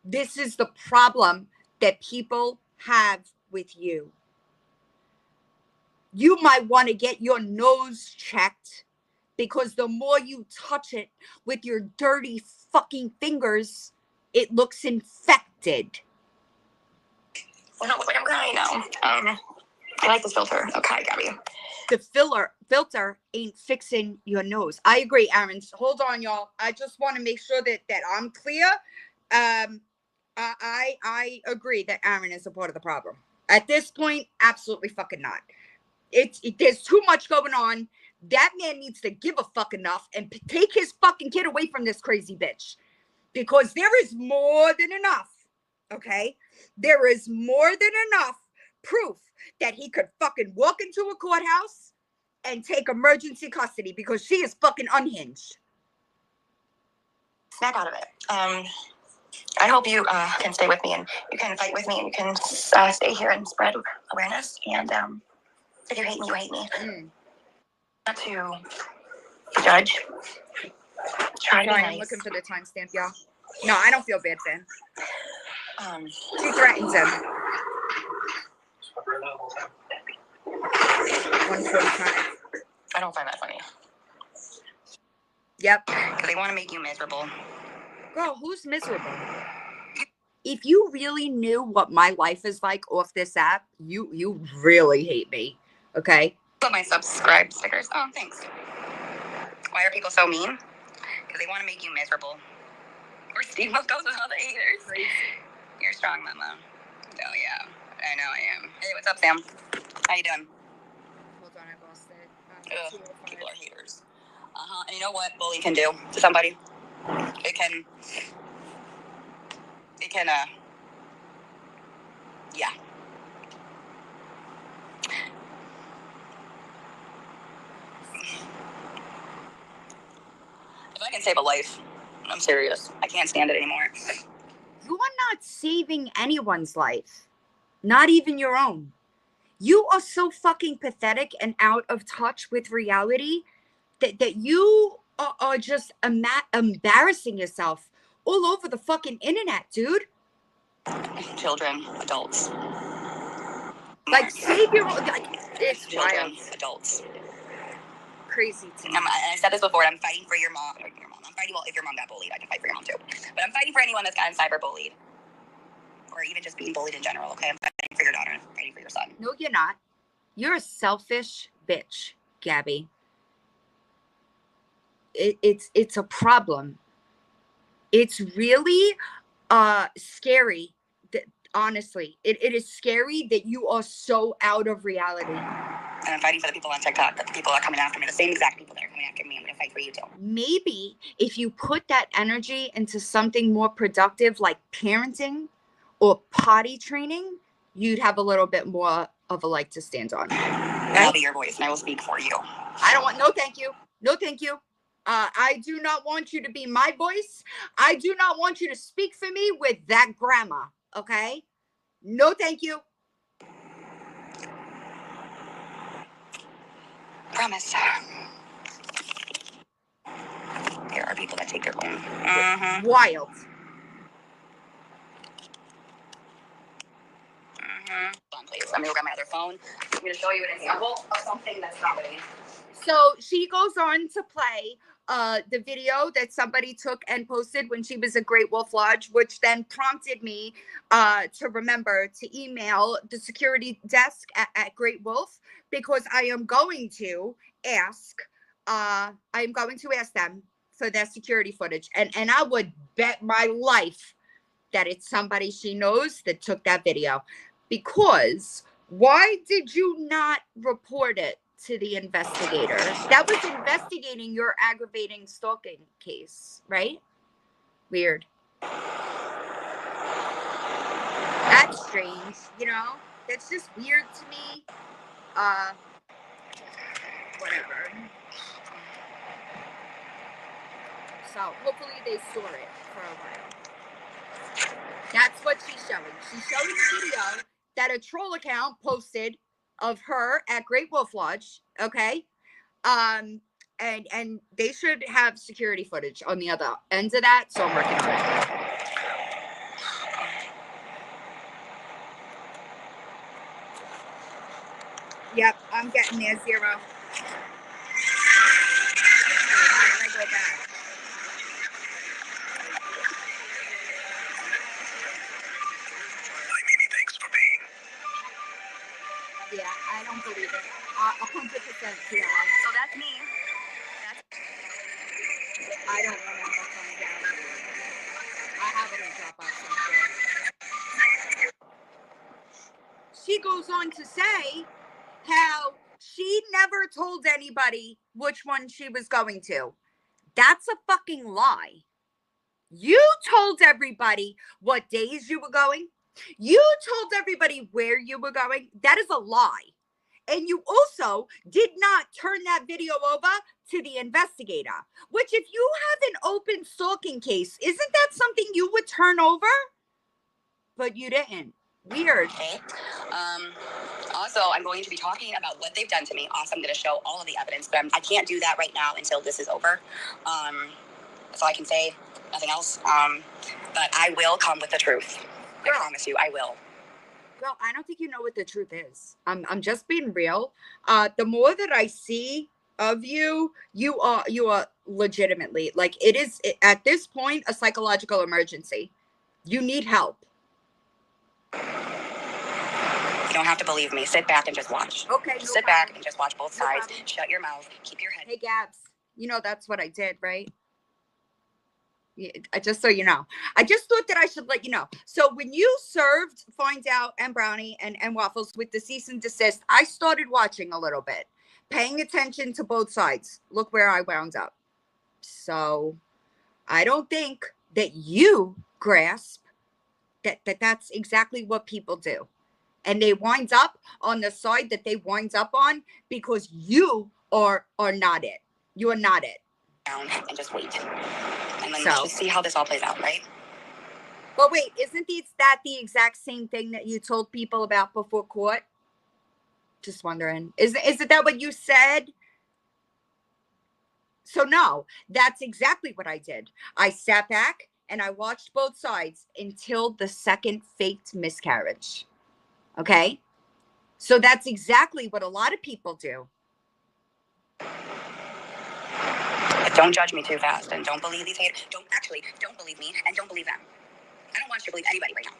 This is the problem that people have with you. You might want to get your nose checked because the more you touch it with your dirty fucking fingers, it looks infected. I don't look like I'm crying now. I like this filter. Okay, Gabby. The filter ain't fixing your nose. I agree, Aaron. Hold on, y'all. I just want to make sure that I'm clear. I agree that Aaron is a part of the problem. At this point, absolutely fucking not. There's too much going on. That man needs to give a fuck enough and take his fucking kid away from this crazy bitch. Because there is more than enough, okay? There is more than enough proof that he could fucking walk into a courthouse and take emergency custody because she is fucking unhinged. Snap out of it. I hope you can stay with me and you can fight with me and you can stay here and spread awareness. And if you hate me, you hate me. Not to judge. Try to be nice. I'm looking for the timestamp, y'all. No, I don't feel bad for him. She threatens him. 1:45. I don't find that funny. Yep. Because they want to make you miserable. Girl, who's miserable? If you really knew what my life is like off this app, you really hate me. Okay? Put my subscribe stickers. Oh, thanks. Why are people so mean? Because they want to make you miserable. Or Steve goes with all the haters. Crazy. You're strong, Mama. Oh, yeah. I know I am. Hey, what's up, Sam? How you doing? Hold on, I lost it. People are haters. And you know what bullying can do to somebody? It can, yeah. If I can save a life, I'm serious. I can't stand it anymore. You are not saving anyone's life. Not even your own. You are so fucking pathetic and out of touch with reality that you are just embarrassing yourself all over the fucking internet, dude. Children, adults. Like, save your own. Like, it's Children, wild. adults. Crazy to me. I said this before, I'm fighting for your mom. I'm fighting, well, if your mom got bullied, I can fight for your mom too. But I'm fighting for anyone that's gotten cyber-bullied. Or even just being bullied in general, okay? I'm fighting for your daughter. I'm fighting for your son. No, you're not. You're a selfish bitch, Gabby. It's a problem. It's really scary. Honestly, it is scary that you are so out of reality. And I'm fighting for the people on TikTok, that the people that are coming after me, the same exact people that are coming after me. I'm going to fight for you too. Maybe if you put that energy into something more productive like parenting or potty training, you'd have a little bit more of a leg to stand on. Right? I'll be your voice and I will speak for you. I don't want, no thank you. No thank you. I do not want you to be my voice. I do not want you to speak for me with that grammar, okay? No, thank you. Promise. There are people that take their own. Wild. Hold on, please. I'm gonna grab my other phone. I'm gonna show you an example of something that's happening. So she goes on to play the video that somebody took and posted when she was at Great Wolf Lodge, which then prompted me to remember to email the security desk at Great Wolf, because I am going to ask them for their security footage, and I would bet my life that it's somebody she knows that took that video. Because why did you not report it to the investigator that was investigating your aggravating stalking case, right? Weird. That's strange, you know? That's just weird to me. Whatever. So hopefully they store it for a while. That's what she's showing. She's showing the video that a troll account posted of her at Great Wolf Lodge, okay? And they should have security footage on the other ends of that, so I'm working on it. Yep, I'm getting there, 0. How did I go back? Thanks for paying. Yeah, I don't believe it. 100% PR. So that's me. I don't remember finding out. I have it in Dropbox, I'm sure. She goes on to say how she never told anybody which one she was going to. That's a fucking lie. You told everybody what days you were going. You told everybody where you were going. That is a lie. And you also did not turn that video over to the investigator, which, if you have an open stalking case, isn't that something you would turn over? But you didn't. Weird. Okay. Also, I'm going to be talking about what they've done to me. Also, I'm going to show all of the evidence, but I can't do that right now until this is over. That's all I can say. Nothing else. But I will come with the truth. I promise you, I will. Girl, I don't think you know what the truth is. I'm just being real. The more that I see of you, you are legitimately, like, it is at this point a psychological emergency. You need help. You don't have to believe me. Sit back and just watch. Okay. Just sit back and just watch both sides. Shut your mouth. Keep your head. Hey, Gabs. You know that's what I did, right? Yeah, just so you know. I just thought that I should let you know. So when you served Find Out and Brownie and Waffles with the cease and desist, I started watching a little bit, paying attention to both sides. Look where I wound up. So I don't think that you grasp that that's exactly what people do. And they wind up on the side that they wind up on because you are not it. You are not it. Down and just wait. And then let's just see how this all plays out, right? But wait, isn't that the exact same thing that you told people about before court? Just wondering. Is it that what you said? So no, that's exactly what I did. I sat back and I watched both sides until the second faked miscarriage. Okay? So that's exactly what a lot of people do. Don't judge me too fast, and don't believe these haters. Don't believe me, and don't believe them. I don't want you to believe anybody right now,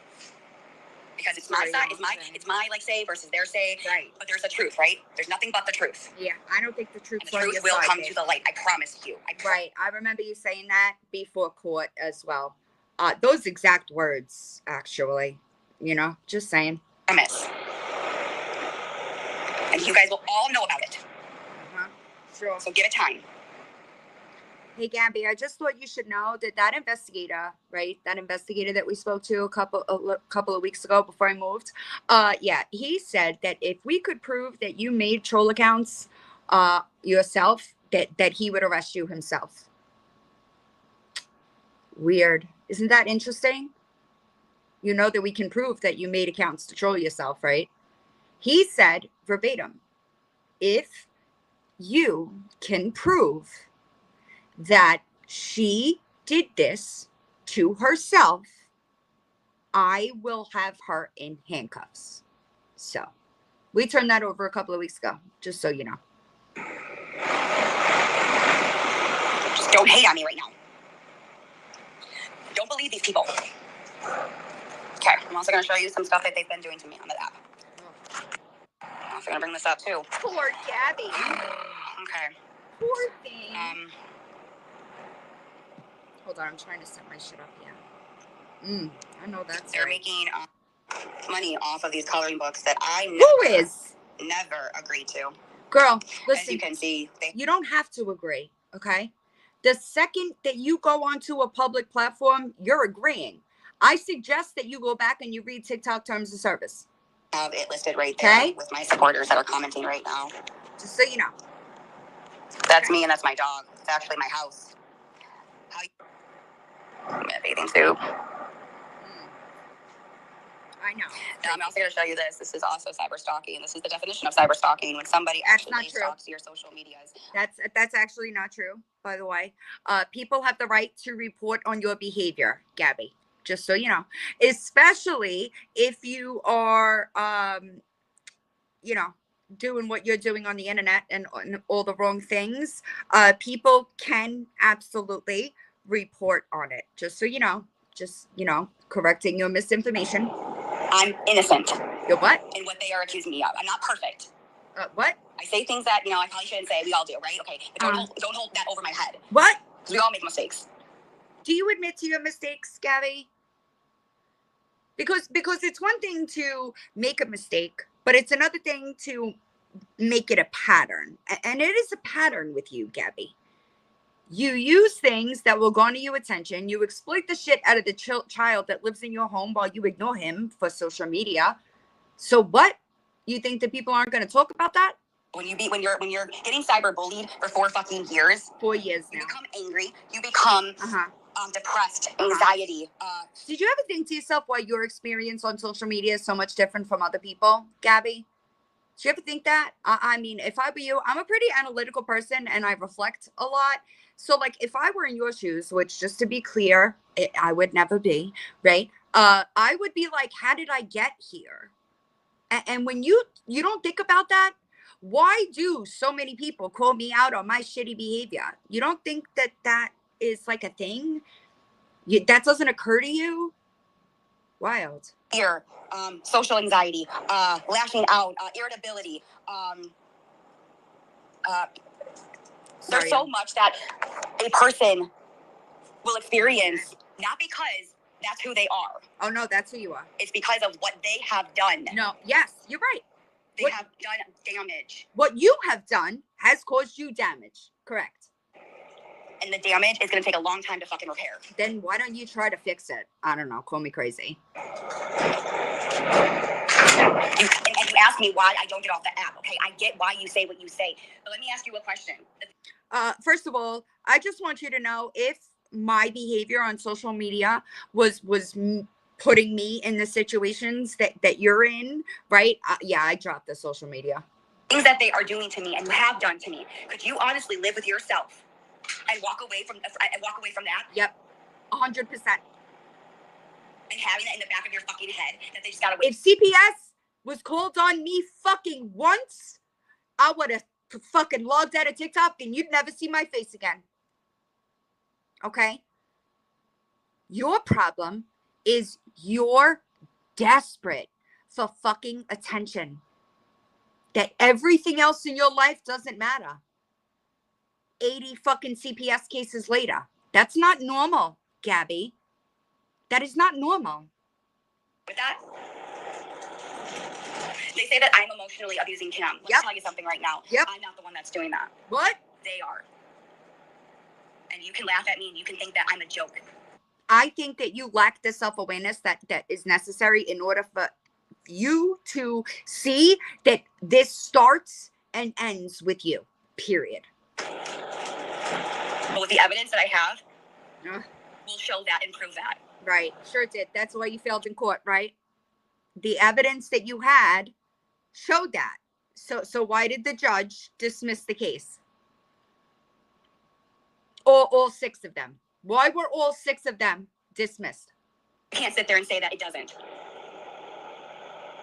because it's my side, it's my like say versus their say. Right. But there's a truth, right? There's nothing but the truth. Yeah, I don't think the truth. And the truth will come to the light. I promise you. Right. I remember you saying that before court as well. Those exact words, actually. You know, just saying. Promise. And you guys will all know about it. Sure. So give it time. Hey, Gabby, I just thought you should know that investigator, right? That investigator that we spoke to a couple of weeks ago before I moved. Yeah, he said that if we could prove that you made troll accounts yourself, that he would arrest you himself. Weird. Isn't that interesting? You know that we can prove that you made accounts to troll yourself, right? He said verbatim, if you can prove that she did this to herself, I will have her in handcuffs. So we turned that over a couple of weeks ago, just so you know. Just don't hate on me right now. Don't believe these people. Okay, I'm also going to show you some stuff that they've been doing to me on the app. I'm also going to bring this up too. Poor Gabby. Okay. Poor thing. Hold on, I'm trying to set my shit up here. I know that's They're right. making money off of these coloring books that I never agreed to. Girl, listen. As you can see, you don't have to agree, okay? The second that you go onto a public platform, you're agreeing. I suggest that you go back and you read TikTok terms of service. I have it listed right there with my supporters that are commenting right now. Just so you know. That's me and that's my dog. It's actually my house. Bathing suit. I know. I'm also going to show you this. This is also cyber stalking. This is the definition of cyber stalking, when somebody actually stalks your social medias. That's actually not true, by the way. People have the right to report on your behavior, Gabby. Just so you know. Especially if you are, doing what you're doing on the internet and all the wrong things. People can absolutely report on it. Just so you know. Just, correcting your misinformation. I'm innocent. You're what? In what they are accusing me of. I'm not perfect. What? I say things that, I probably shouldn't say. We all do, right? Okay. But don't hold that over my head. What? Because we all make mistakes. Do you admit to your mistakes, Gabby? Because it's one thing to make a mistake, but it's another thing to make it a pattern. And it is a pattern with you, Gabby. You use things that will garner you attention. You exploit the shit out of the child that lives in your home while you ignore him for social media. So what? You think that people aren't going to talk about that? When you're getting cyber bullied for 4 fucking years. 4 years now. You become angry. You become depressed, anxiety. Did you ever think to yourself why your experience on social media is so much different from other people, Gabby? Did you ever think that? I mean, if I were you, I'm a pretty analytical person and I reflect a lot. So, like, if I were in your shoes, which, just to be clear, I would never be, right? I would be like, how did I get here? And when you don't think about that, why do so many people call me out on my shitty behavior? You don't think that is like a thing? That doesn't occur to you? Wild. Fear, social anxiety, lashing out, irritability. There's so much that a person will experience, not because that's who they are. Oh, no, that's who you are. It's because of what they have done. No, yes, you're right. They have done damage. What you have done has caused you damage. Correct. And the damage is going to take a long time to fucking repair. Then why don't you try to fix it? I don't know. Call me crazy. And you ask me why I don't get off the app. Okay, I get why you say what you say. But let me ask you a question. First of all, I just want you to know, if my behavior on social media was putting me in the situations that you're in, right? I dropped the social media. Things that they are doing to me and have done to me. Could you honestly live with yourself and walk away from that? Yep, 100%. And having that in the back of your fucking head that they just gotta wait. If CPS was called on me fucking once, I would have fucking logged out of TikTok and you'd never see my face again. Okay? Your problem is you're desperate for fucking attention. That everything else in your life doesn't matter. 80 fucking CPS cases later. That's not normal, Gabby. That is not normal. With that, they say that I'm emotionally abusing Kim. Let me tell you something right now. Yep. I'm not the one that's doing that. What? They are. And you can laugh at me and you can think that I'm a joke. I think that you lack the self-awareness that is necessary in order for you to see that this starts and ends with you, period. But with the evidence that I have, will show that and prove that. Right. Sure did. That's why you failed in court, right? The evidence that you had showed that. So why did the judge dismiss the case? All 6 of them. Why were all 6 of them dismissed? You can't sit there and say that it doesn't.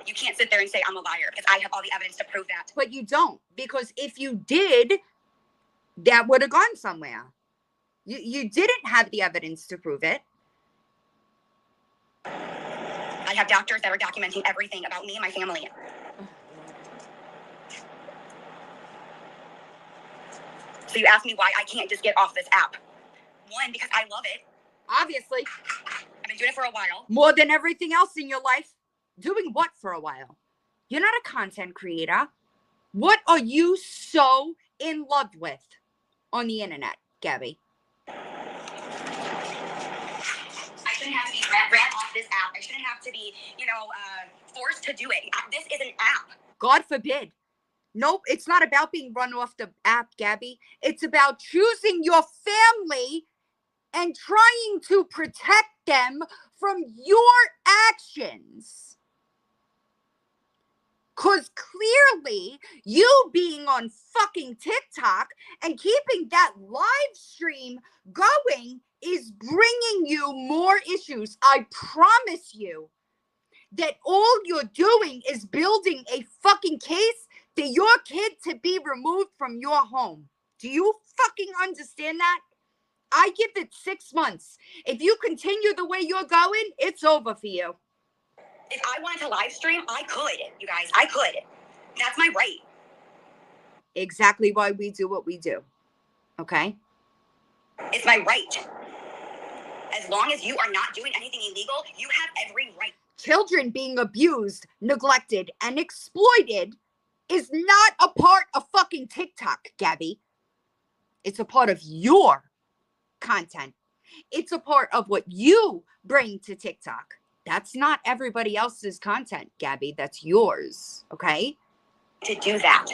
You can't sit there and say I'm a liar because I have all the evidence to prove that. But you don't, because if you did, that would have gone somewhere. You didn't have the evidence to prove it. I have doctors that are documenting everything about me and my family. So you ask me why I can't just get off this app. 1, because I love it. Obviously. I've been doing it for a while. More than everything else in your life. Doing what for a while? You're not a content creator. What are you so in love with on the internet, Gabby? I shouldn't have to be ran off this app. I shouldn't have to be, forced to do it. This is an app. God forbid. Nope, it's not about being run off the app, Gabby. It's about choosing your family and trying to protect them from your actions. Because clearly, you being on fucking TikTok and keeping that live stream going is bringing you more issues. I promise you that all you're doing is building a fucking case for your kid to be removed from your home. Do you fucking understand that? I give it 6 months. If you continue the way you're going, it's over for you. If I wanted to live stream, I could, you guys. I could. That's my right. Exactly why we do what we do. Okay? It's my right. As long as you are not doing anything illegal, you have every right. Children being abused, neglected, and exploited is not a part of fucking TikTok, Gabby. It's a part of your content. It's a part of what you bring to TikTok. That's not everybody else's content, Gabby. That's yours, okay? To do that.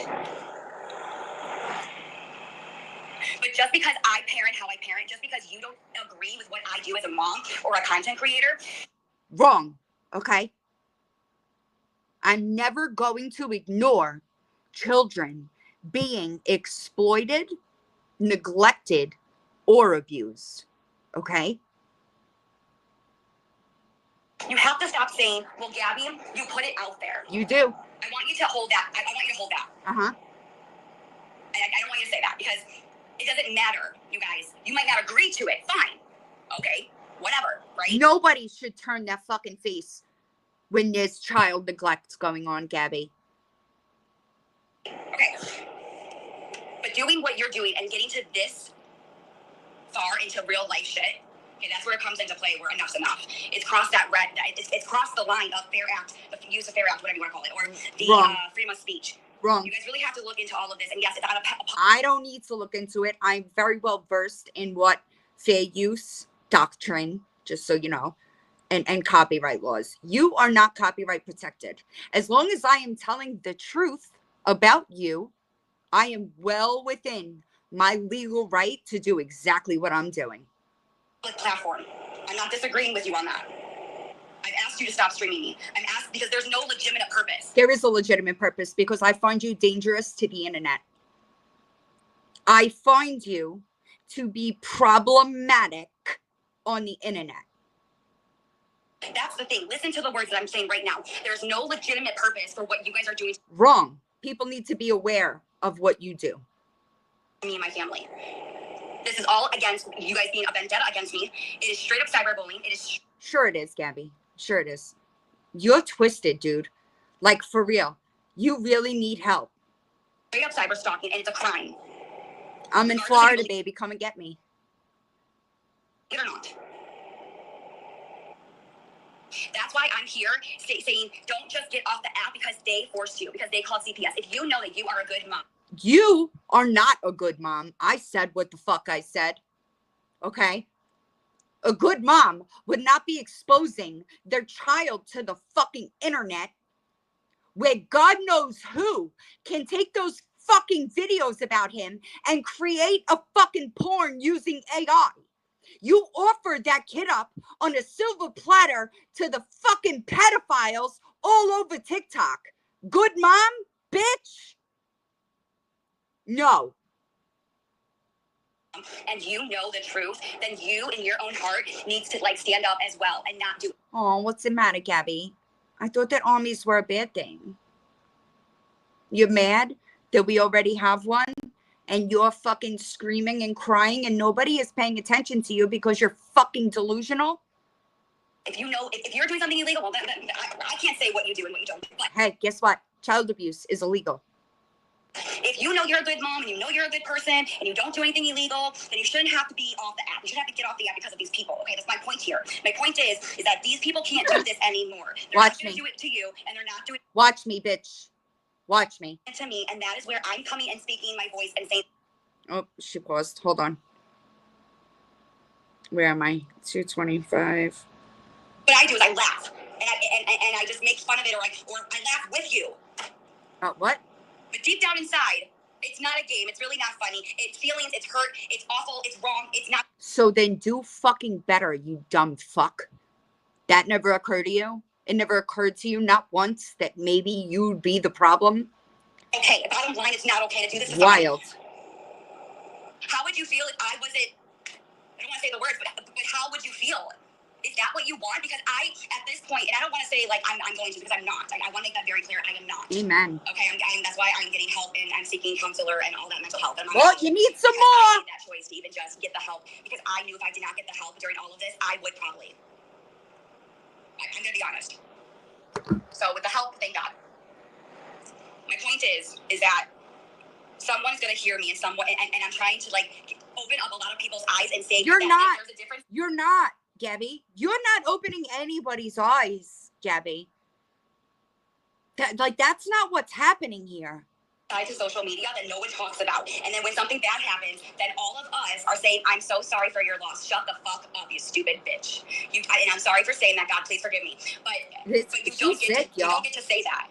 But just because I parent how I parent, just because you don't agree with what I do as a mom or a content creator. Wrong, okay? I'm never going to ignore children being exploited, neglected, or abused, okay? You have to stop saying, well, Gabby, you put it out there. You do. I want you to hold that. I want you to hold that. Uh-huh. I don't want you to say that because it doesn't matter, you guys. You might not agree to it. Fine. Okay. Whatever, right? Nobody should turn their fucking face when there's child neglect going on, Gabby. Okay. But doing what you're doing and getting to this far into real life shit, okay, that's where it comes into play where enough's enough. It's crossed that red, it's crossed the line of fair act, the use of fair act, whatever you want to call it, or the freedom of speech. Wrong. You guys really have to look into all of this. And yes, it's on a I don't need to look into it. I'm very well versed in what fair use doctrine, just so you know, and copyright laws. You are not copyright protected. As long as I am telling the truth about you, I am well within my legal right to do exactly what I'm doing. Platform. I'm not disagreeing with you on that. I've asked you to stop streaming me. I'm asked because there's no legitimate purpose. There is a legitimate purpose because I find you dangerous to the internet. I find you to be problematic on the internet. That's the thing. Listen to the words that I'm saying right now. There's no legitimate purpose for what you guys are doing. Wrong. People need to be aware of what you do. Me and my family. This is all against you guys being a vendetta against me. It is straight up cyberbullying. It is. Sure it is, Gabby. Sure it is. You're twisted, dude. Like, for real. You really need help. Straight up cyber stalking, and it's a crime. I'm in Florida, baby. Come and get me. Or not. That's why I'm here saying don't just get off the app because they forced you, because they called CPS. If you know that you are a good mom. You are not a good mom. I said what the fuck I said. Okay? A good mom would not be exposing their child to the fucking internet where God knows who can take those fucking videos about him and create a fucking porn using AI. You offered that kid up on a silver platter to the fucking pedophiles all over TikTok. Good mom, bitch? No. And you know the truth, then you in your own heart needs to like stand up as well and not do. Oh, what's the matter, Gabby? I thought that armies were a bad thing. You're mad that we already have one and you're fucking screaming and crying and nobody is paying attention to you because you're fucking delusional? If you know, if you're doing something illegal, well, I can't say what you do and what you don't. But hey, guess what? Child abuse is illegal. if you know you're a good mom and you know you're a good person and you don't do anything illegal, then you shouldn't have to be off the app. You shouldn't have to get off the app because of these people. Okay, that's my point here. My point is that these people can't do this anymore. They're Watch not going to me. do it to you, and they're not doing Watch me, bitch. Watch me. it to me, and that is where I'm coming and speaking my voice and saying. Oh, she paused. Hold on. Where am I? 225. What I do is I laugh, and I just make fun of it, or I laugh with you. What? But deep down inside, it's not a game. It's really not funny. It's feelings. It's hurt. It's awful. It's wrong. It's not. So then do fucking better, you dumb fuck. That never occurred to you? It never occurred to you, not once, that maybe you'd be the problem? Okay, bottom line, it's not okay to do this. Wild. How would you feel if I wasn't, I don't want to say the words, but how would you feel? Is that what you want? Because at this point, and I don't want to say like I'm going to, because I'm not. I want to make that very clear. I am not. Amen. Okay, that's why I'm getting help and I'm seeking counselor and all that mental health. Well, you need some more. I made that choice to even just get the help because I knew if I did not get the help during all of this, I would probably. I'm going to be honest. So with the help, thank God. My point is that someone's going to hear me and I'm trying to like open up a lot of people's eyes and say You're not. There's a difference. You're not, Gabby. You're not opening anybody's eyes, Gabby. That's not what's happening here. To social media that no one talks about, and then when something bad happens, then all of us are saying, "I'm so sorry for your loss. Shut the fuck up, you stupid bitch." And I'm sorry for saying that. God, please forgive me. But you don't get to say that.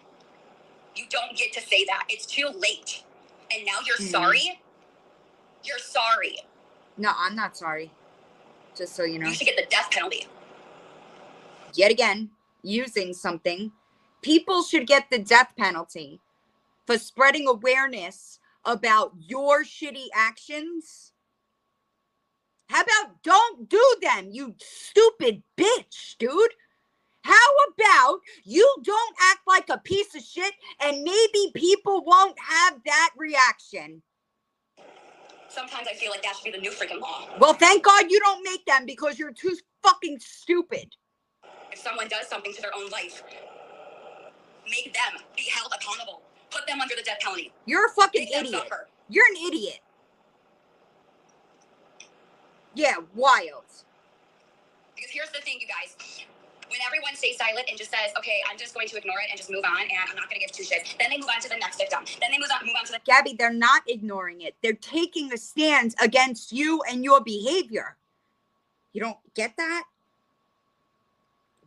You don't get to say that. It's too late. And now you're sorry. You're sorry. No, I'm not sorry. Just so you know. You should get the death penalty. Yet again, using something. People should get the death penalty for spreading awareness about your shitty actions. How about don't do them, you stupid bitch, dude? How about you don't act like a piece of shit and maybe people won't have that reaction? Sometimes I feel like that should be the new freaking law. Well, thank God you don't make them because you're too fucking stupid. If someone does something to their own life, make them be held accountable. Put them under the death penalty. You're a fucking idiot. You're an idiot. Yeah, wild. Because here's the thing, you guys. When everyone stays silent and just says, okay, I'm just going to ignore it and just move on and I'm not going to give two shits, then they move on to the next victim. Then they move on to the... Gabby, they're not ignoring it. They're taking a stand against you and your behavior. You don't get that?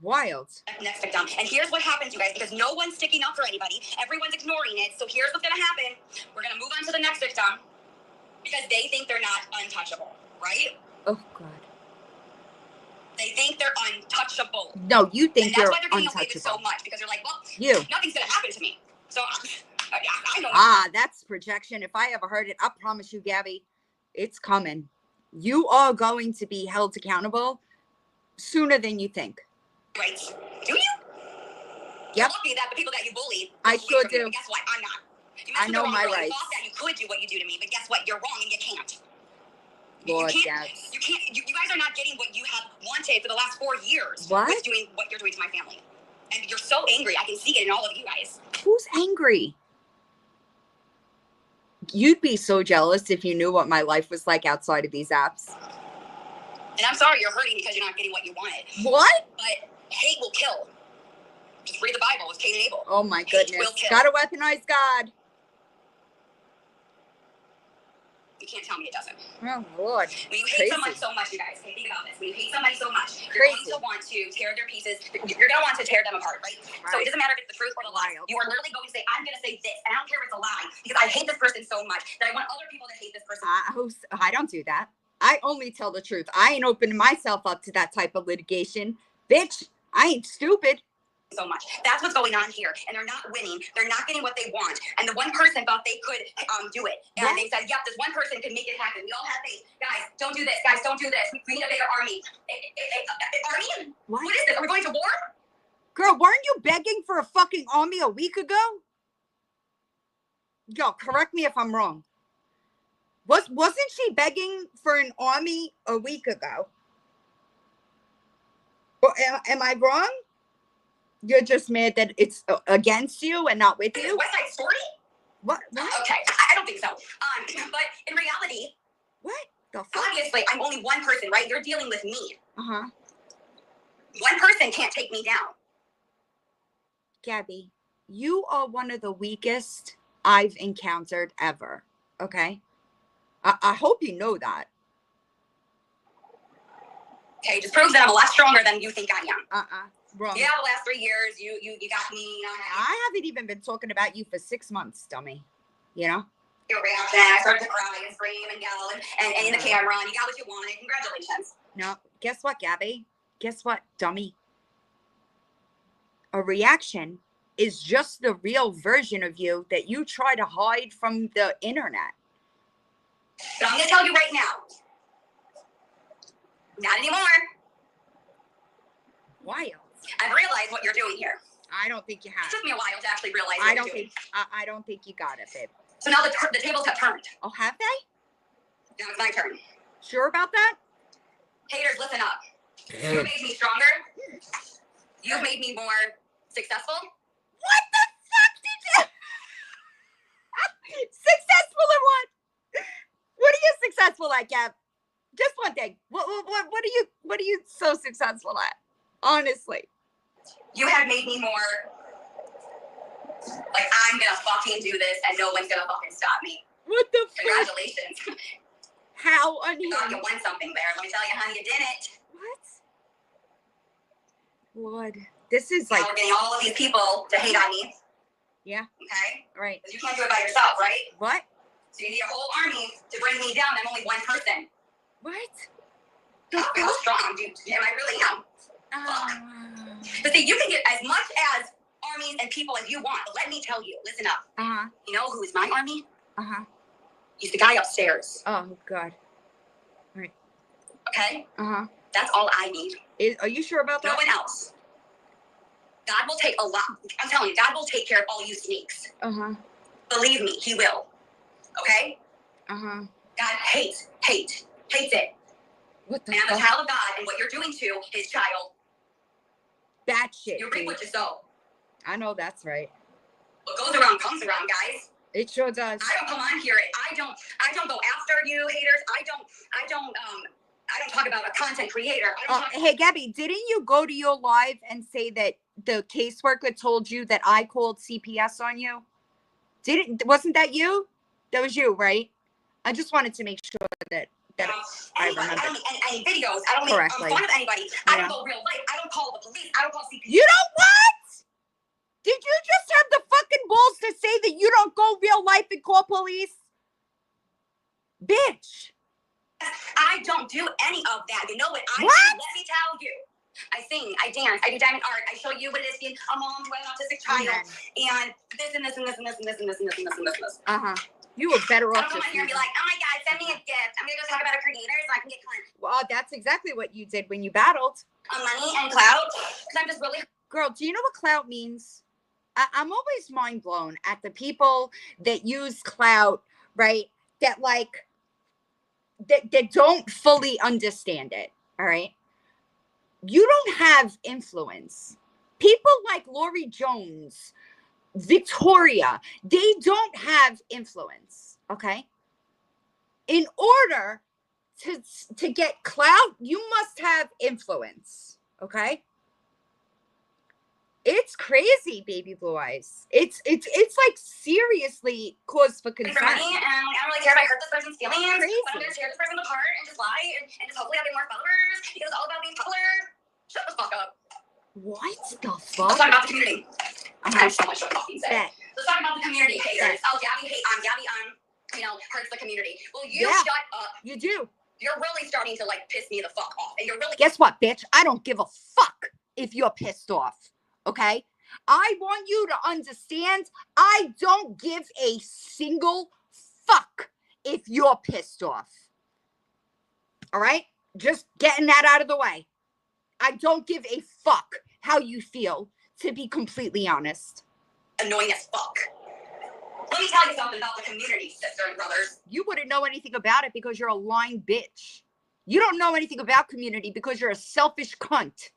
Wild. Next victim. And here's what happens, you guys, because no one's sticking up for anybody. Everyone's ignoring it. So here's what's going to happen. We're going to move on to the next victim because they think they're not untouchable, right? Oh, God. They think they're untouchable. No, you think you're untouchable. That's why they're getting away with so much because they're like, well, nothing's going to happen to me. So I know. That's projection. If I ever heard it, I promise you, Gabby, it's coming. You are going to be held accountable sooner than you think. Right. Do you? Yep. You're lucky that the people that you bullied. I sure do. But guess what? I'm not. I know my rights. You thought that you could do what you do to me, but guess what? You're wrong and you can't. Lord, you can't. You guys are not getting what you have wanted for the last 4 years. What? With doing what you're doing to my family. And you're so angry. I can see it in all of you guys. Who's angry? You'd be so jealous if you knew what my life was like outside of these apps. And I'm sorry you're hurting because you're not getting what you wanted. What? But hate will kill. Just read the Bible with Cain and Abel. Oh my goodness. Gotta weaponize God. You can't tell me it doesn't. Oh, Lord. When you hate someone so much, you guys, think about this. When you hate somebody so much, you're going to want to tear their pieces. You're going to want to tear them apart, right? So it doesn't matter if it's the truth or the lie. You are literally going to say, I'm going to say this. And I don't care if it's a lie because I hate this person so much that I want other people to hate this person. I don't do that. I only tell the truth. I ain't opening myself up to that type of litigation. Bitch, I ain't stupid. So much. That's what's going on here. And they're not winning. They're not getting what they want. And the one person thought they could do it. And they said, yep, this one person can make it happen. We all have faith. Guys, don't do this. Guys, don't do this. We need a bigger army. Army? What is this? Are we going to war? Girl, weren't you begging for a fucking army a week ago? Yo, correct me if I'm wrong. Wasn't she begging for an army a week ago? Or am I wrong? You're just mad that it's against you and not with you? West Side Story? What? Okay, I don't think so. But in reality, what the fuck? Obviously, I'm only one person, right? You're dealing with me. Uh-huh. One person can't take me down. Gabby, you are one of the weakest I've encountered ever, okay? I hope you know that. Okay, just proves that I'm a lot stronger than you think I am. Wrong. Yeah, the last 3 years, you got me. You know, I haven't even been talking about you for 6 months, dummy. You know? Your reaction, I started to cry and scream and yell and in the camera, and you got what you wanted. Congratulations. No, guess what, Gabby? Guess what, dummy? A reaction is just the real version of you that you try to hide from the internet. But I'm going to tell you right now. Not anymore. Wild. I've realized what you're doing here. I don't think you have. It took me a while to actually realize what you're doing. I don't think you got it, babe. So now the tables have turned. Oh, have they? Now it's my turn. Sure about that? Haters, listen up. You made me stronger. You've made me more successful. What the fuck did you... Successful at what? What are you successful at, Gab? Just one thing. What are you so successful at? Honestly. You have made me more like I'm gonna fucking do this and no one's gonna fucking stop me. What the fuck? Congratulations. How unhinged. You won something there. Let me tell you, honey, you didn't. What? Lord. This is like... Now we're getting all of these people to hate on me. Yeah. Okay? Right. Because you can't do it by yourself, right? What? So you need a whole army to bring me down. I'm only one person. What? How strong, dude? Am I really am? But see, you can get as much as armies and people as you want. But let me tell you, listen up. Uh-huh. You know who is my army? Uh-huh. He's the guy upstairs. Oh, God. All right. Okay? Uh-huh. That's all I need. Are you sure about that? No one else. God will take a lot. I'm telling you, God will take care of all you sneaks. Uh-huh. Believe me, he will. Okay? Uh-huh. God hates it. What the fuck? And I'm a fuck? child of God, and what you're doing to his child. That shit. You reap what you sow. I know that's right. What goes around comes around, guys. It sure does. I don't come on here. I don't go after you haters. I don't talk about a content creator. Hey, Gabby, didn't you go to your live and say that the caseworker told you that I called CPS on you? Wasn't that you? That was you, right? I just wanted to make sure that I remember. I don't make any videos. I don't make fun of anybody. I don't go real life. I don't call the police. I don't call CPS. You don't what? Did you just have the fucking balls to say that you don't go real life and call police? Bitch. I don't do any of that. You know what I do? Let me tell you. I sing, I dance, I do diamond art, I show you what it is being a mom to an autistic child, and this and this and this and this and this and this and this and this and this. Uh-huh. You were better off. I don't come on here and be like, oh my God, send me a gift. I'm going to go talk about a creator so I can get clients. Well, that's exactly what you did when you battled. Money and clout, because I'm just really... Girl, do you know what clout means? I'm always mind blown at the people that use clout, right? That like, that don't fully understand it, all right? You don't have influence. People like Lori Jones, Victoria, they don't have influence, okay? In order to get clout, you must have influence, okay? It's crazy, baby blue eyes. It's like seriously cause for concern. For money, and I don't really care if I hurt this person's feelings. Crazy. But I'm gonna tear this person apart and just lie and just hopefully I'll get more followers because it's all about being popular. Shut the fuck up. What the Let's fuck? talk about the community. I have so much to fucking say. Bet. Let's talk about the community haters. Oh, Gabby hate Gabby hurts the community. Well, you shut up. You do. You're really starting to like piss me the fuck off. And you're really. Guess what, bitch? I don't give a fuck if you're pissed off. Okay? I want you to understand I don't give a single fuck if you're pissed off. All right? Just getting that out of the way. I don't give a fuck how you feel, to be completely honest. Annoying as fuck. Let me tell you something about the community, sister and brothers. You wouldn't know anything about it because you're a lying bitch. You don't know anything about community because you're a selfish cunt.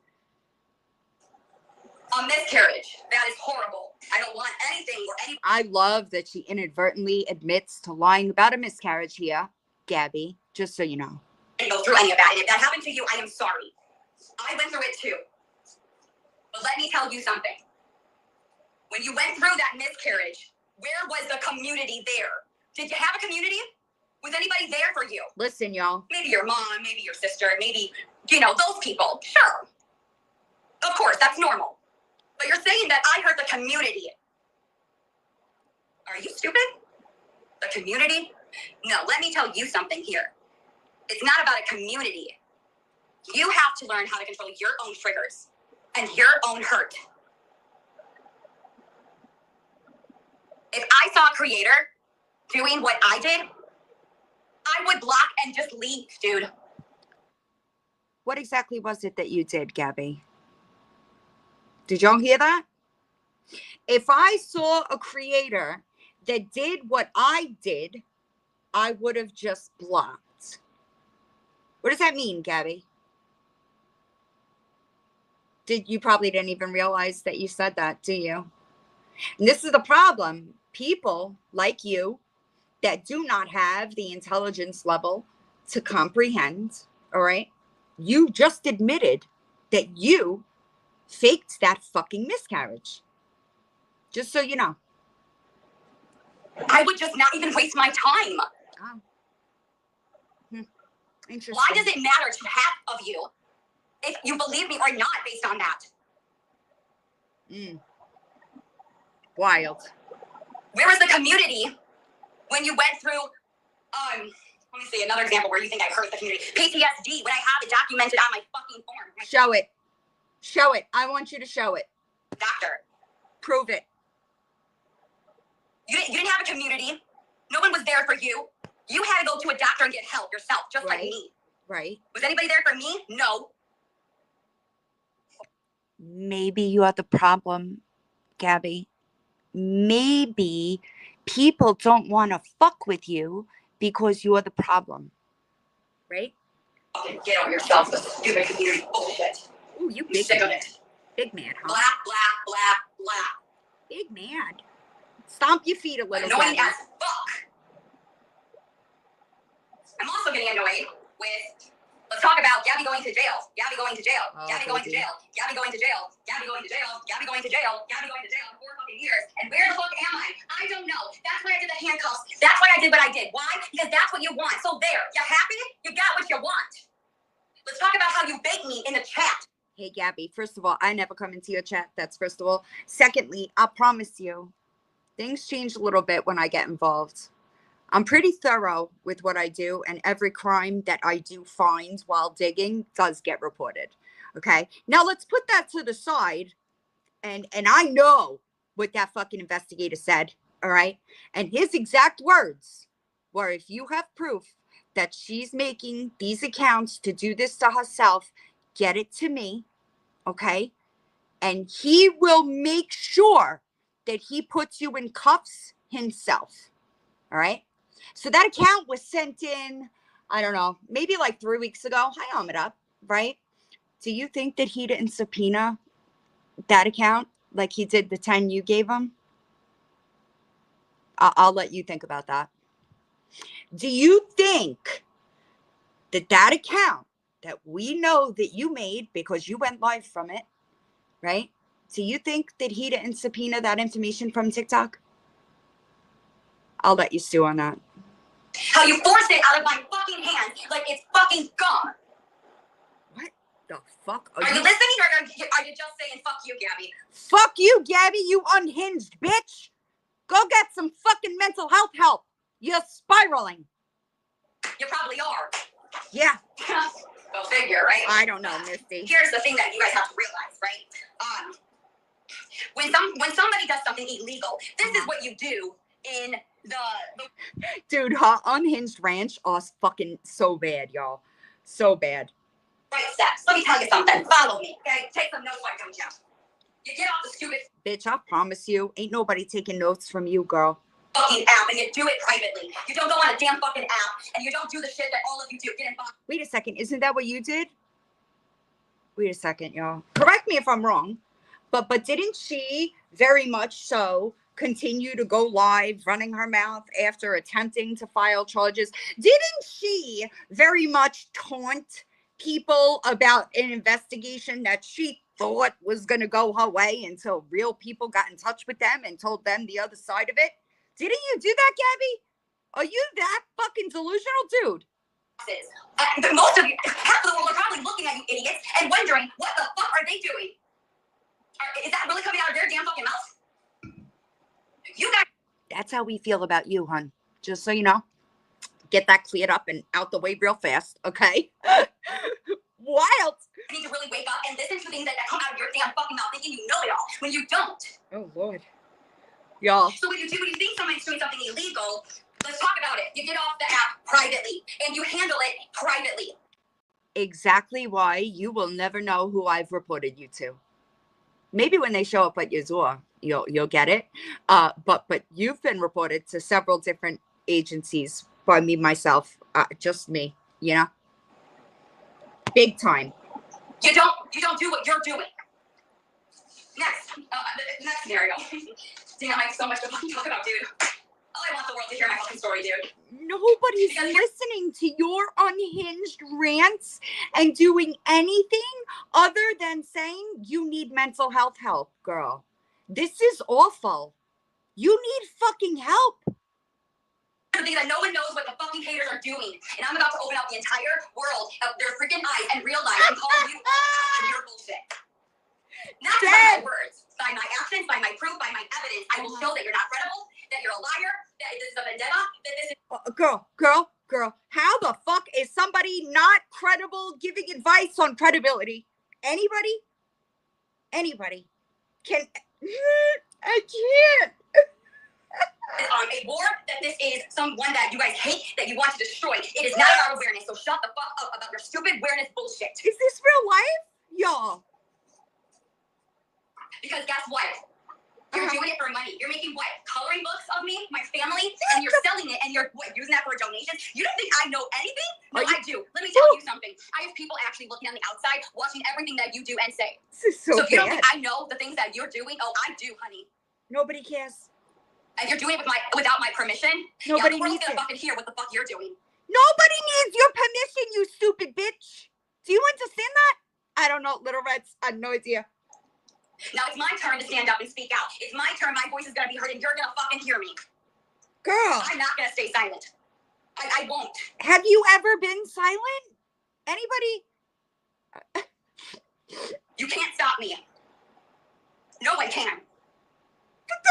A miscarriage. That is horrible. I don't want anything or any. I love that she inadvertently admits to lying about a miscarriage here, Gabby, just so you know. I didn't go through any of that. And if that happened to you, I am sorry. I went through it too. But let me tell you something. When you went through that miscarriage, where was the community there? Did you have a community? Was anybody there for you? Listen, y'all. Maybe your mom, maybe your sister, maybe, those people. Sure. Of course, that's normal. But you're saying that I hurt the community. Are you stupid? The community? No, let me tell you something here. It's not about a community. You have to learn how to control your own triggers and your own hurt. If I saw a creator doing what I did, I would block and just leave, dude. What exactly was it that you did, Gabby? Did y'all hear that? If I saw a creator that did what I did, I would have just blocked. What does that mean, Gabby? You probably didn't even realize that you said that, do you? And this is the problem. People like you that do not have the intelligence level to comprehend, all right? You just admitted that you faked that fucking miscarriage. Just so you know. I would just not even waste my time. Oh. Interesting. Why does it matter to half of you if you believe me or not based on that? Wild. Where was the community when you went through, let me see, another example where you think I hurt the community. PTSD, when I have it documented on my fucking form. Show it. Show it. I want you to show it. Doctor. Prove it. You didn't have a community. No one was there for you. You had to go to a doctor and get help yourself, just like me. Right. Was anybody there for me? No. Maybe you are the problem, Gabby. Maybe people don't want to fuck with you because you're the problem. Right? Okay, get on yourself with stupid community bullshit. Ooh, you I'm big sick man. of it. Big man, huh? Blah, blah, blah, blah. Big man. Stomp your feet a little. Annoying Gabby. as fuck. I'm also getting annoyed with, let's talk about Gabby going to jail. Gabby going to jail. Oh, Gabby going to jail. Gabby going to jail. Gabby going to jail. Gabby going to jail. Gabby going to jail for 4 fucking years. And where the fuck am I? I don't know. That's why I did the handcuffs. That's why I did what I did. Why? Because that's what you want. So there. You happy? You got what you want. Let's talk about how you begged me in the chat. Hey, Gabby, first of all, I never come into your chat. That's first of all. Secondly, I promise you, things change a little bit when I get involved. I'm pretty thorough with what I do, and every crime that I do find while digging does get reported. Okay? Now, let's put that to the side, and I know what that fucking investigator said, all right? And his exact words were, if you have proof that she's making these accounts to do this to herself, get it to me, okay? And he will make sure that he puts you in cuffs himself, all right? So that account was sent in, I don't know, maybe like 3 weeks ago. Hi, Amida, right? Do you think that he didn't subpoena that account like he did the 10 you gave him? I'll let you think about that. Do you think that that account that we know that you made because you went live from it, right? Do you think that he didn't subpoena that information from TikTok? I'll let you stew on that. How you forced it out of my fucking hands like it's fucking gone. What the fuck? Are you listening or are you just saying fuck you, Gabby? Fuck you, Gabby, you unhinged bitch. Go get some fucking mental health help. You're spiraling. You probably are. Yeah. Go figure, right? I don't know, Misty. Here's the thing that you guys have to realize, right? When somebody does something illegal, this is what you do in the Dude, her unhinged ranch are fucking so bad, y'all. So bad. right steps. Let me tell you something. Follow me, okay? Take some notes, why don't you? You get off the stupid Bitch, I promise you, ain't nobody taking notes from you, girl. fucking app and you do it privately. You don't go on a damn fucking app and you don't do the shit that all of you do. Get in box. Wait a second, isn't that what you did? Wait a second, y'all. Correct me if I'm wrong, but didn't she very much so continue to go live running her mouth after attempting to file charges? Didn't she very much taunt people about an investigation that she thought was going to go her way until real people got in touch with them and told them the other side of it? Didn't you do that, Gabby? Are you that fucking delusional, dude? Most of you, half of the world are probably looking at you idiots and wondering what the fuck are they doing? Is that really coming out of their damn fucking mouth? You guys. That's how we feel about you, hun. Just so you know. Get that cleared up and out the way real fast, okay? Wild. You need to really wake up and listen to things that come out of your damn fucking mouth thinking you know it all when you don't. Oh, Lord. Y'all. So when you think someone's doing something illegal, let's talk about it. You get off the app privately and you handle it privately. Exactly why you will never know who I've reported you to. Maybe when they show up at your door, you'll get it. But you've been reported to several different agencies by me, myself, just me, you know? Big time. You don't do what you're doing. Next scenario. Damn, I have so much to fucking talk about, dude. I want the world to hear my fucking story, dude. Nobody's listening to your unhinged rants and doing anything other than saying you need mental health help, girl. This is awful. You need fucking help. The thing that no one knows what the fucking haters are doing. And I'm about to open up the entire world of their freaking eyes and realize and call you on your bullshit. Not by my words, by my actions, by my proof, by my evidence. I will show that you're not credible, that you're a liar, that this is a vendetta, that this is... Girl, how the fuck is somebody not credible giving advice on credibility? Anybody? Can... I can't. A war, that this is someone that you guys hate, that you want to destroy. It is not about awareness, so shut the fuck up about your stupid awareness bullshit. Is this real life? Y'all. Because guess what? You're doing it for money. You're making what? Coloring books of me, my family, and you're selling it, and you're using that for a donation? You don't think I know anything? No, I do. Let me tell you something. I have people actually looking on the outside, watching everything that you do and say. This is so if you don't think I know the things that you're doing, oh, I do, honey. Nobody cares. And you're doing it without my permission? Nobody the world's needs gonna it. fucking hear what the fuck you're doing. Nobody needs your permission, you stupid bitch. Do you understand that? I don't know, Little Reds. I have no idea. Now it's my turn to stand up and speak out. It's my turn. My voice is gonna be heard, and you're gonna fucking hear me. Girl. I'm not gonna stay silent. I won't. Have you ever been silent? Anybody? You can't stop me. No one can.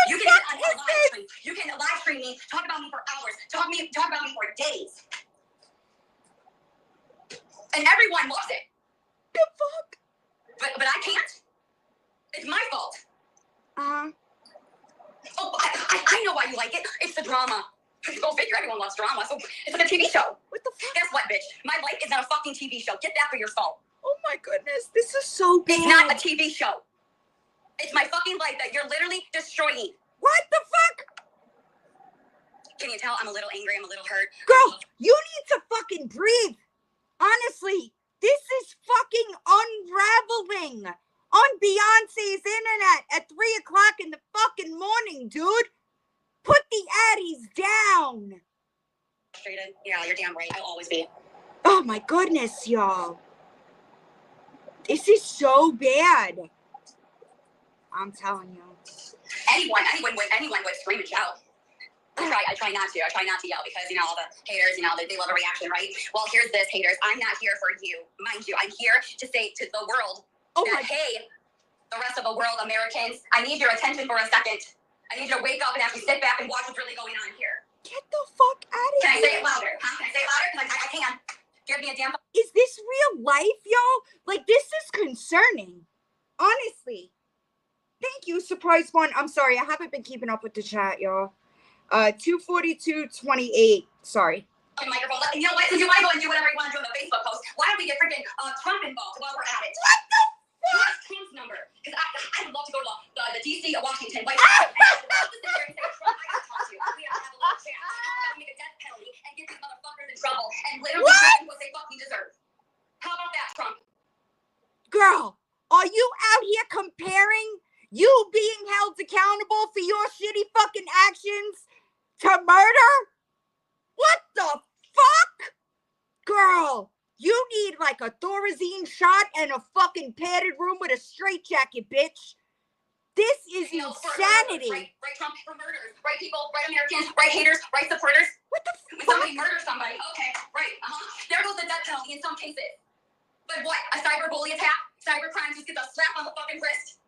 You can live stream. You can live stream me, talk about me for hours, talk about me for days. And everyone loves it. The fuck? But I can't. It's my fault. Uh-huh. Oh, I know why you like it. It's the drama. Go figure, everyone loves drama. So it's like a TV show. What the fuck? Guess what, bitch? My life is not a fucking TV show. Get that for yourself. Oh my goodness, this is so bad. It's not a TV show. It's my fucking life that you're literally destroying. What the fuck? Can you tell I'm a little angry? I'm a little hurt. Girl, you need to fucking breathe. Honestly, this is fucking unraveling on Beyonce's internet at 3 o'clock in the fucking morning, dude. Put the addies down. Frustrated. Yeah, you're damn right. I'll always be. Oh my goodness, y'all. This is so bad. I'm telling you. Anyone would scream and shout. I try not to. I try not to yell because, all the haters, they love a reaction, right? Well, here's this, haters. I'm not here for you. Mind you, I'm here to say to the world hey, the rest of the world, Americans, I need your attention for a second. I need you to wake up and actually sit back and watch what's really going on here. Get the fuck out of here. Can I say it louder? Huh? Can I say it louder? Because I can. Give me a damn. Is this real life, y'all? Like, this is concerning. Honestly. Thank you, surprise one. I'm sorry, I haven't been keeping up with the chat, y'all. 24228. Sorry. Microphone. You know what? Since you want to go and do whatever you want to do on the Facebook post, why don't we get freaking Trump involved while we're at it? What the fuck? Trump's number. Because I would love to go to the DC, Washington, White House, and sit there and say, Trump, I gotta talk to you. We have to have a little chat. I'm gonna make a death penalty and get these motherfuckers in trouble and literally give them what they fucking deserve. How about that, Trump? Girl, are you out here comparing you being held accountable for your shitty fucking actions to murder? What the fuck? Girl, you need like a Thorazine shot and a fucking padded room with a straitjacket, bitch. This is insanity. Right Trump for murderers. Right people, right Americans, right haters, right supporters. What the fuck? When somebody murders somebody, okay, right, there goes the death penalty in some cases. But what, a cyber bully attack? Cyber crime just gets a slap on the fucking wrist?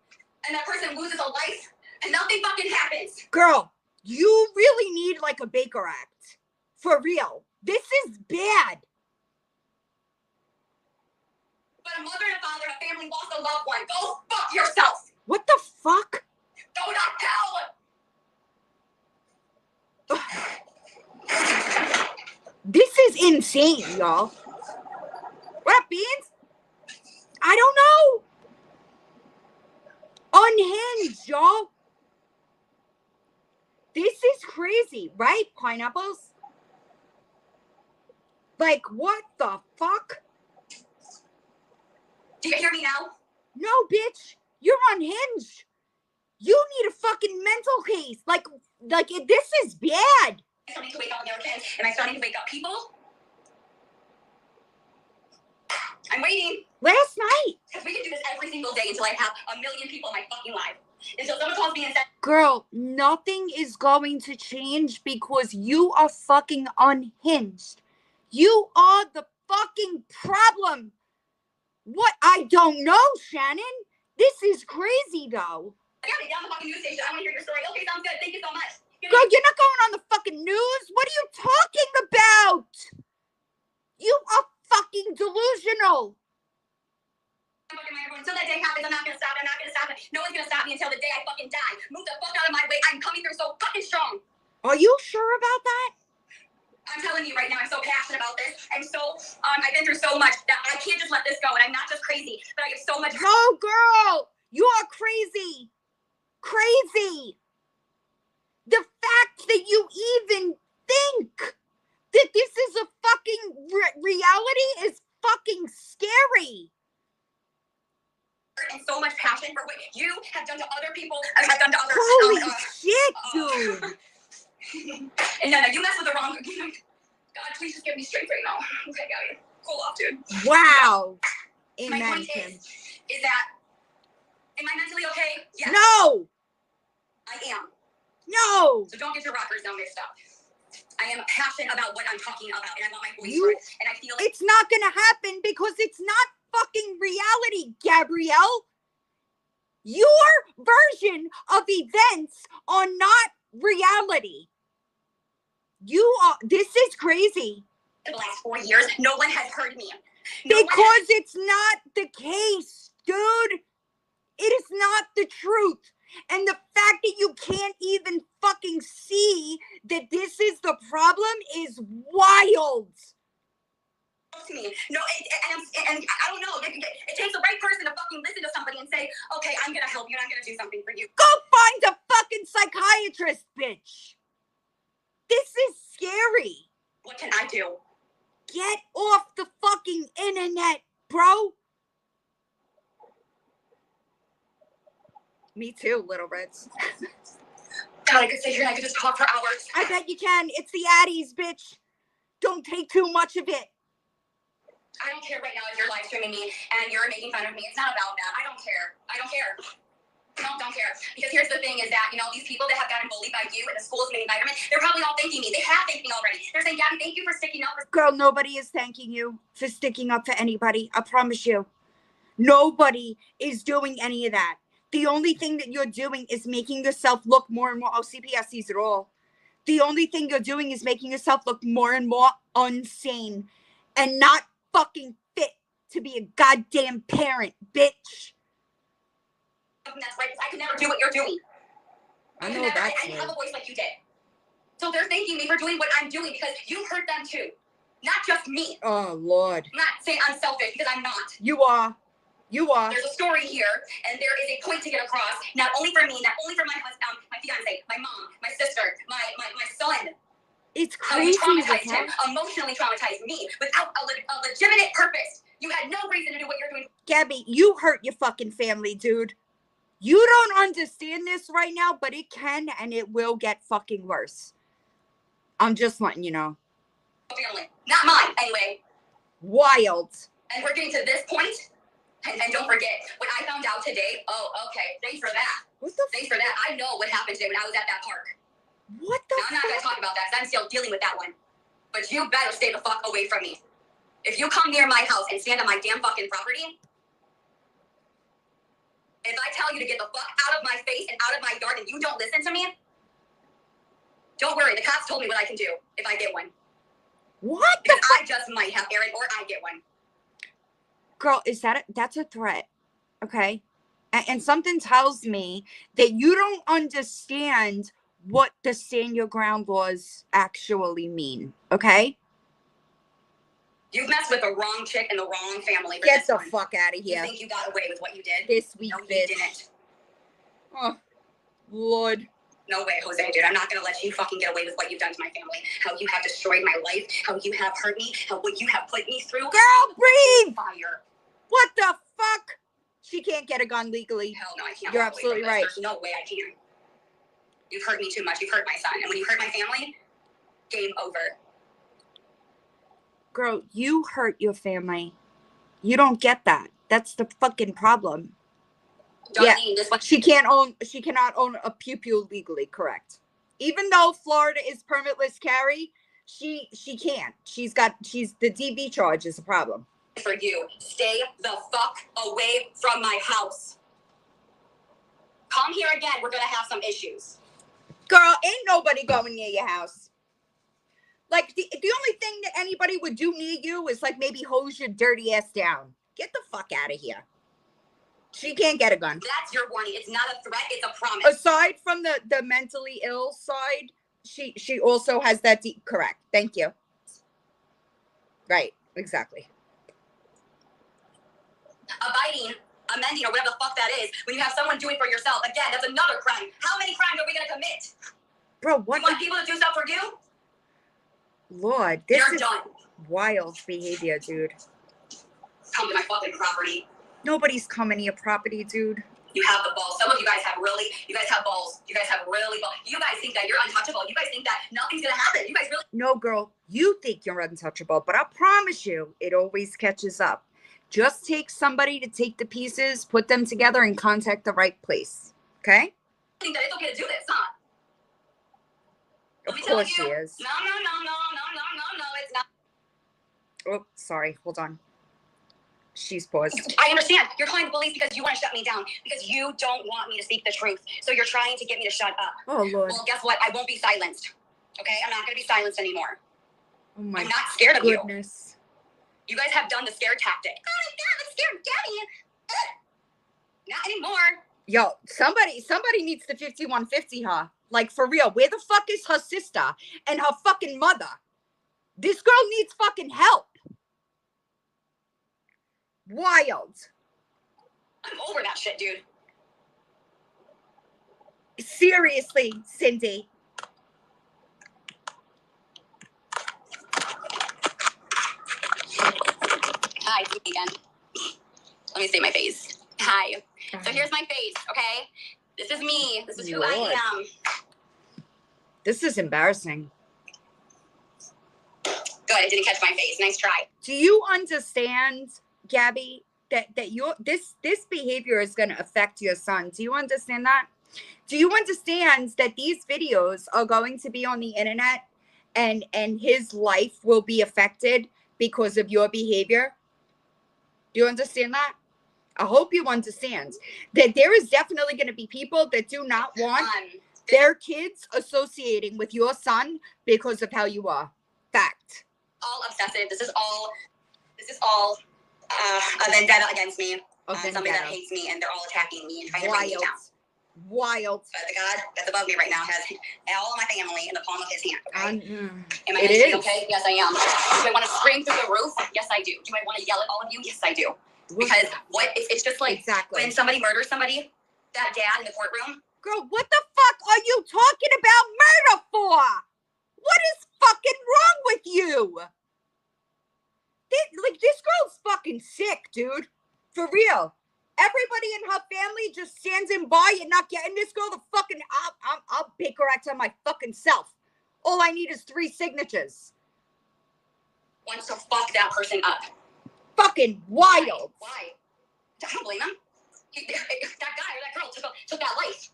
And that person loses a life? And nothing fucking happens? Girl, you really need like a Baker Act. For real. This is bad. But a mother and a father and a family lost a loved one. Go fuck yourself. What the fuck? Go to hell. This is insane, y'all. What up, Beans? I don't know. Unhinged, y'all. This is crazy, right? Pineapples? Like, what the fuck? Do you hear me now? No, bitch. You're unhinged. You need a fucking mental case. Like this is bad. I'm starting to wake up Americans. Am I starting to wake up people? I'm waiting. Last night. Because we can do this every single day until I have 1 million people in my fucking life. Until someone calls me and says, girl, nothing is going to change because you are fucking unhinged. You are the fucking problem. What? I don't know, Shannon. This is crazy, though. I got it down the fucking news station. I want to hear your story. Okay, sounds good. Thank you so much. Girl, you're not going on the fucking news. What are you talking about? You are fucking delusional. Until that day happens, I'm not gonna stop. I'm not gonna stop. No one's gonna stop me until the day I fucking die. Move the fuck out of my way. I'm coming through so fucking strong. Are you sure about that? I'm telling you right now, I'm so passionate about this. I'm so, I've been through so much that I can't just let this go. And I'm not just crazy, but I have so much. No, girl, you are crazy. Crazy. The fact that you even think that this is a fucking reality is fucking scary. And so much passion for what you have done to other people. I've done to others. Holy shit, dude. And no, you mess with the wrong. God, please just get me straight right now. Okay, Gabby. Cool off, dude. Wow. My point is that, am I mentally okay? Yes. No. I am. No. So don't get your rockers down mixed up. I am passionate about what I'm talking about, and I want my voice You, heard. And I feel like it's not gonna happen because it's not fucking reality, Gabrielle. Your version of events are not reality. You are. This is crazy. in the last 4 years, no one has heard me. Because it's not the case, dude. It is not the truth. And the fact that you can't even fucking see that this is the problem is wild. To me. No, and I don't know. It takes the right person to fucking listen to somebody and say, okay, I'm going to help you and I'm going to do something for you. Go find a fucking psychiatrist, bitch. This is scary. What can I do? Get off the fucking internet, bro. Me too, Little Reds. God, I could sit here and I could just talk for hours. I bet you can. It's the Addies, bitch. Don't take too much of it. I don't care right now if you're live streaming me and you're making fun of me. It's not about that. I don't care. I don't care. No, don't care. Because here's the thing is that, you know, these people that have gotten bullied by you in the schools and the environment, they're probably all thanking me. They have thanked me already. They're saying, Gabby, thank you for sticking up. Girl, nobody is thanking you for sticking up for anybody. I promise you. Nobody is doing any of that. The only thing that you're doing is making yourself look more and more. Oh, CPS sees it all. The only thing you're doing is making yourself look more and more insane. and not fucking fit to be a goddamn parent, bitch. That's right, because I could never do what you're doing. I know that's I didn't have a voice like you did. So they're thanking me for doing what I'm doing because you hurt them too. Not just me. Oh, Lord. I'm not saying I'm selfish because I'm not. You are. You are. There's a story here, and there is a point to get across. Not only for me, not only for my husband, my fiance, my mom, my sister, my son. It's crazy. You traumatized him, emotionally traumatized me without a legitimate purpose. You had no reason to do what you're doing. Gabby, you hurt your fucking family, dude. You don't understand this right now, but it can and it will get fucking worse. I'm just letting you know. Family, not mine, anyway. Wild. And we're getting to this point, and don't forget, what I found out today, oh, okay, thanks for that. What the Thanks for that. I know what happened today when I was at that park. What the Now, I'm not going to talk about that, because I'm still dealing with that one. But you better stay the fuck away from me. If you come near my house and stand on my damn fucking property, if I tell you to get the fuck out of my face and out of my yard and you don't listen to me, don't worry, the cops told me what I can do if I get one. What? Because I just might have Aaron, or I get one. Girl, that's a threat, okay? And something tells me that you don't understand what the stand your ground laws actually mean, okay? You've messed with the wrong chick and the wrong family. Get the fuck out of here. You think you got away with what you did? This week, no, bitch. You didn't. Oh, Lord. No way, Jose, dude. I'm not going to let you fucking get away with what you've done to my family. How you have destroyed my life. How you have hurt me. How what you have put me through. Girl, breathe! Fire. What the fuck? She can't get a gun legally. Hell no, I can't. You're absolutely right. There's no way I can. You've hurt me too much. You've hurt my son. And when you hurt my family, game over. Girl, you hurt your family. You don't get that. That's the fucking problem. Darlene, this one. She cannot own a pew-pew legally, correct? Even though Florida is permitless carry, she can't. She's the DV charge is a problem. For you, stay the fuck away from my house. Come here again, we're gonna have some issues. Girl, ain't nobody going near your house. Like, the only thing that anybody would do near you is, like, maybe hose your dirty ass down. Get the fuck out of here. She can't get a gun. That's your warning. It's not a threat, it's a promise. Aside from the mentally ill side, she also has that correct. Thank you. Right, exactly. Abiding, amending, or whatever the fuck that is, when you have someone do it for yourself, again, that's another crime. How many crimes are we gonna commit? Bro, what? You want people to do stuff for you? Lord, this You're is done. Wild behavior, dude. Come to my fucking property. Nobody's coming to your property, dude. You have the balls. Some of you guys have balls. You guys have really balls. You guys think that you're untouchable. You guys think that nothing's gonna happen. You guys really. No, girl, you think you're untouchable, but I promise you, it always catches up. Just take somebody to take the pieces, put them together, and contact the right place. Okay? I think that it's okay to do this, huh? Of course she is. No, it's not. Oh, sorry. Hold on. She's paused. I understand. You're calling the police because you want to shut me down, because you don't want me to speak the truth. So you're trying to get me to shut up. Oh, Lord. Well, guess what? I won't be silenced. Okay? I'm not going to be silenced anymore. Oh, my I'm not scared of goodness. You guys have done the scare tactic. Oh, my God, I'm scared of Daddy. Not anymore. Yo, somebody needs the 5150, huh? Like, for real. Where the fuck is her sister and her fucking mother? This girl needs fucking help. Wild. I'm over that shit, dude. Seriously, Cindy. Hi, it's me again. Let me see my face. Hi. So here's my face, okay? This is me. This is who I am. This is embarrassing. Good, I didn't catch my face. Nice try. Do you understand, Gabby, that this behavior is going to affect your son? Do you understand that? Do you understand that these videos are going to be on the internet and his life will be affected because of your behavior? Do you understand that? I hope you understand that there is definitely going to be people that do not want their kids associating with your son because of how you are. Fact. all obsessive. This is all a vendetta against me. Somebody that hates me, and they're all attacking me and trying to bring me down. Wild. But the God that's above me right now has all of my family in the palm of his hand. Okay? Am I It is. okay? Yes, I am. Do I want to scream through the roof? Yes, I do. Do I want to yell at all of you? Yes, I do. Because it's just like when somebody murders somebody, that dad in the courtroom. Girl, what the fuck are you talking about murder for? What is fucking wrong with you? This girl's fucking sick, dude. For real. Everybody in her family just stands in by and not getting this girl the fucking... I'll pick her out to my fucking self. All I need is 3 signatures. Wants to fuck that person up. Fucking wild. Why? I don't blame him. That guy or that girl took that life.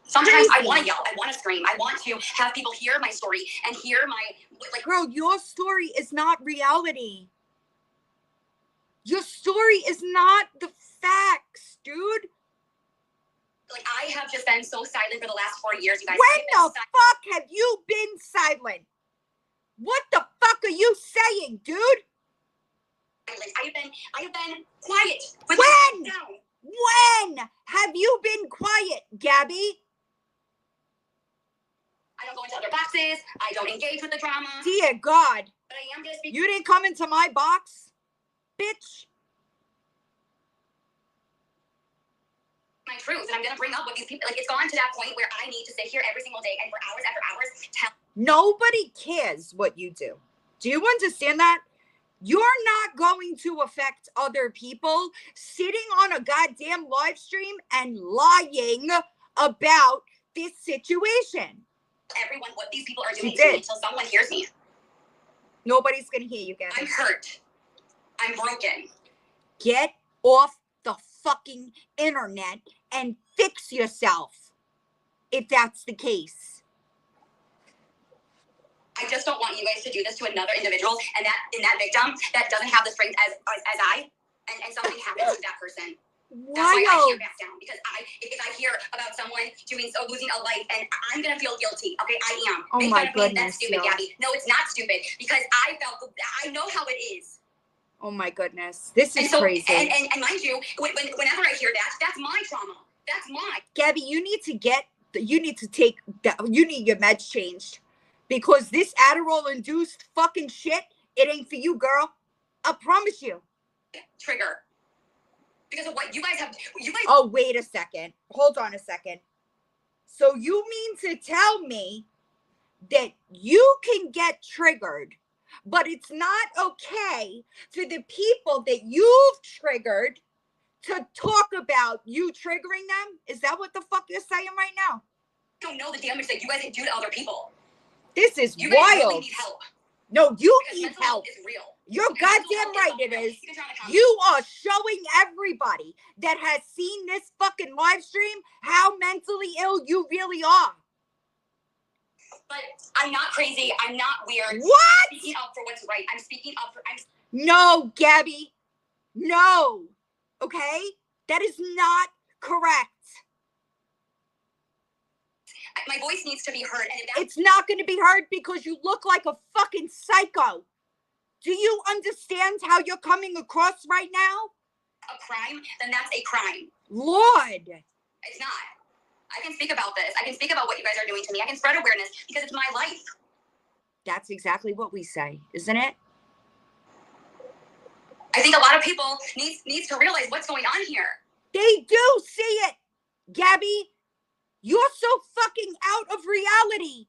Sometimes I want to yell. I want to scream. I want to have people hear my story and hear my... Girl, your story is not reality. Your story is not the facts, dude. Like, I have just been so silent for the last 4 years, you guys. When the fuck have you been silent? What the fuck are you saying, dude? I have been quiet. When have you been quiet, Gabby? I don't go into other boxes. I don't engage with the drama. Dear God. But I am going to speak. You didn't come into my box, bitch. My truth, and I'm going to bring up what these people, like, it's gone to that point where I need to sit here every single day and for hours after hours tell. Nobody cares what you do. Do you understand that? You're not going to affect other people sitting on a goddamn live stream and lying about this situation. Everyone, what these people are doing to me until someone hears me. Nobody's going to hear you, Gabby. I'm hurt. I'm broken. Get off the fucking internet and fix yourself, if that's the case. I just don't want you guys to do this to another individual, and that victim that doesn't have the strength as I, and something happens to that person. That's why I can't back down, because if I hear about someone losing a life, and I'm gonna feel guilty. Okay, I am. Oh my goodness, that's stupid, Gabby. No, it's not stupid, because I know how it is. Oh my goodness, this is crazy. And mind you, whenever I hear that, that's my trauma. That's mine. Gabby, you need your meds changed, because this Adderall-induced fucking shit, it ain't for you, girl. I promise you. Trigger. Because of what you guys have, Oh, wait a second. Hold on a second. So you mean to tell me that you can get triggered, but it's not okay for the people that you've triggered to talk about you triggering them? Is that what the fuck you're saying right now? I don't know the damage that you guys can do to other people. This is you wild. You really need help. No, you because need help. Is real. You're goddamn right it is. You are showing everybody that has seen this fucking live stream how mentally ill you really are. But I'm not crazy. I'm not weird. What? I'm speaking up for what's right. I'm speaking up for... No, Gabby. No. Okay? That is not correct. My voice needs to be heard. And it's not going to be heard because you look like a fucking psycho. Do you understand how you're coming across right now? A crime? Then that's a crime. Lord. It's not. I can speak about this. I can speak about what you guys are doing to me. I can spread awareness because it's my life. That's exactly what we say, isn't it? I think a lot of people needs to realize what's going on here. They do see it, Gabby. You're so fucking out of reality.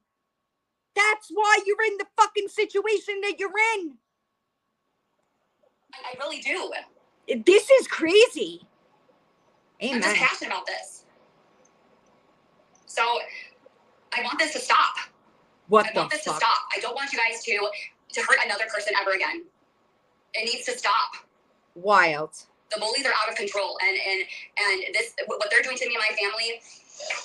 That's why you're in the fucking situation that you're in. I really do. This is crazy. Amen. I'm just passionate about this. So, I want this to stop. I want this to stop. I don't want you guys to hurt another person ever again. It needs to stop. Wild. The bullies are out of control, and this, what they're doing to me and my family,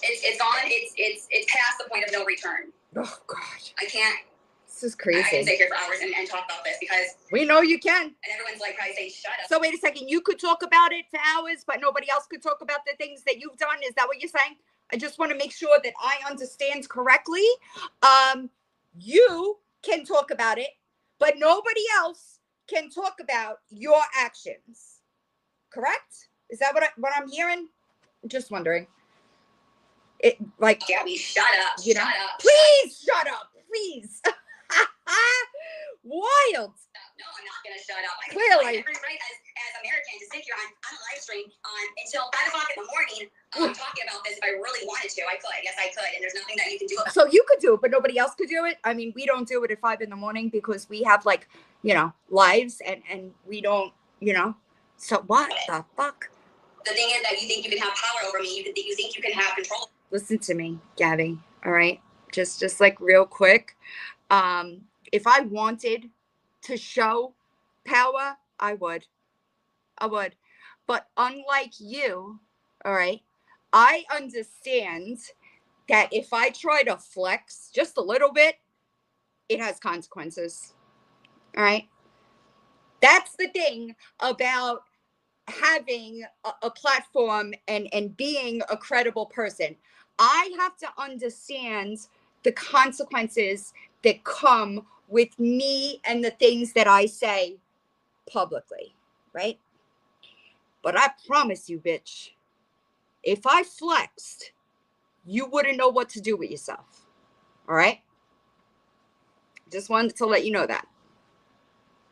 it's gone. It's past the point of no return. Oh God. I can't. This is crazy. I can sit here for hours and talk about this because we know you can. And everyone's like probably saying, "Shut up." So wait a second. You could talk about it for hours, but nobody else could talk about the things that you've done. Is that what you're saying? I just want to make sure that I understand correctly. You can talk about it, but nobody else can talk about your actions. Correct? Is that what I'm hearing? Just wondering. It like Gabby, shut up. You know, shut up. please shut up, please. Wild. No, I'm not gonna shut up. I Clearly. every right as American to sit here on a live stream until 5 o'clock in the morning talking about this. If I really wanted to, I could. Yes, I could. And there's nothing that you can do about it. So you could do it, but nobody else could do it. I mean, we don't do it at 5 a.m. because we have like, lives and we don't, So what the fuck? The thing is that you think you can have power over me. You think you can have control. Listen to me, Gabby. All right, just like real quick. If I wanted to show power, I would. But unlike you, all right, I understand that if I try to flex just a little bit, it has consequences. All right. That's the thing about having a platform and being a credible person. I have to understand the consequences that come with me and the things that I say publicly, right? But I promise you, bitch, if I flexed, you wouldn't know what to do with yourself. All right? Just wanted to let you know that.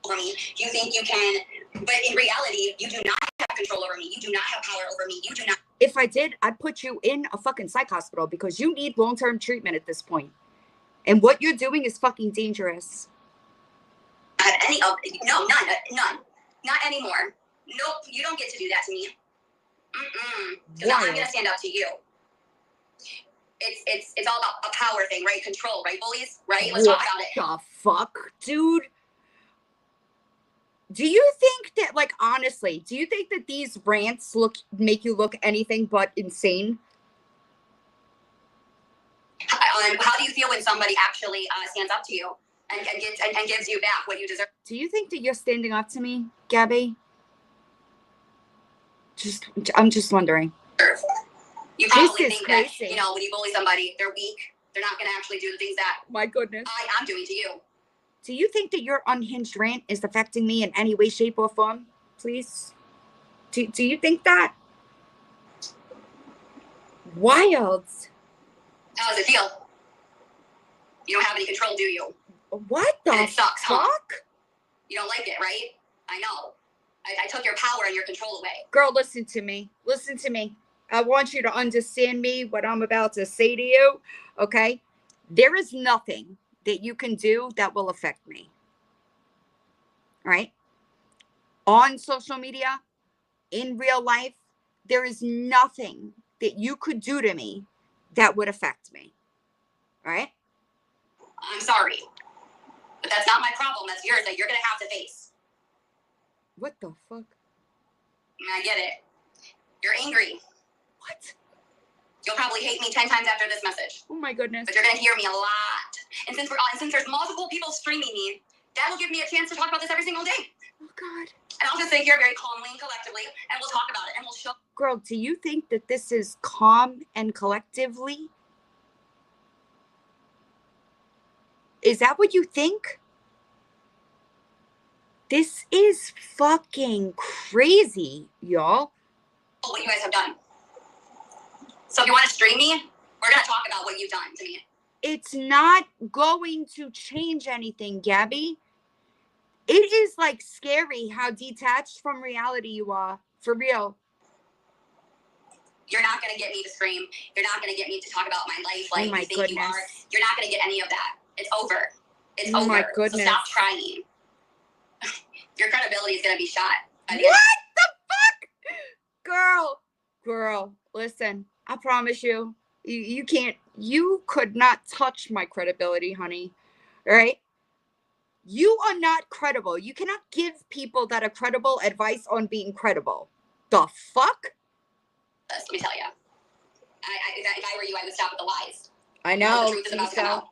Over me. You think you can, but in reality, you do not have control over me. You do not have power over me. You do not. If I did, I'd put you in a fucking psych hospital because you need long-term treatment at this point. And what you're doing is fucking dangerous. No, none. Not anymore. Nope, you don't get to do that to me. Because I'm gonna stand up to you. It's all about a power thing, right? Control, right, bullies? Right? Let's talk about it. What the fuck, dude? Do you think that, like, honestly, do you think that these rants make you look anything but insane? How do you feel when somebody actually stands up to you and gives you back what you deserve? Do you think that you're standing up to me, Gabby? I'm just wondering. You probably think that, when you bully somebody, they're weak. They're not going to actually do the things that my goodness I'm doing to you. Do you think that your unhinged rant is affecting me in any way, shape, or form? Please. Do you think that? Wild. How does it feel? You don't have any control, do you? What the it sucks, fuck? Huh? You don't like it, right? I know. I took your power and your control away. Girl, listen to me. Listen to me. I want you to understand me, what I'm about to say to you, okay? There is nothing that you can do that will affect me. All right? On social media, in real life, there is nothing that you could do to me that would affect me. All right? I'm sorry. But that's not my problem. That's yours that you're going to have to face. What the fuck? I get it. You're angry. What? You'll probably hate me 10 times after this message. Oh my goodness. But you're going to hear me a lot. And since there's multiple people streaming me, that'll give me a chance to talk about this every single day. Oh God. And I'll just sit here very calmly and collectively, and we'll talk about it, and we'll show. Girl, do you think that this is calm and collectively? Is that what you think? This is fucking crazy, y'all. What you guys have done. So if you want to stream me, we're going to talk about what you've done to me. It's not going to change anything, Gabby. It is like scary how detached from reality you are. For real. You're not going to get me to stream. You're not going to get me to talk about my life like my you think goodness. you are. You're not going to get any of that. It's over. It's oh over. My goodness. So stop trying. Your credibility is going to be shot. What the fuck? Girl, listen. I promise you, you could not touch my credibility, honey. All right? You are not credible. You cannot give people that are credible advice on being credible. The fuck? Let me tell you. If I were you, I would stop with the lies. I know. The truth is about to come out.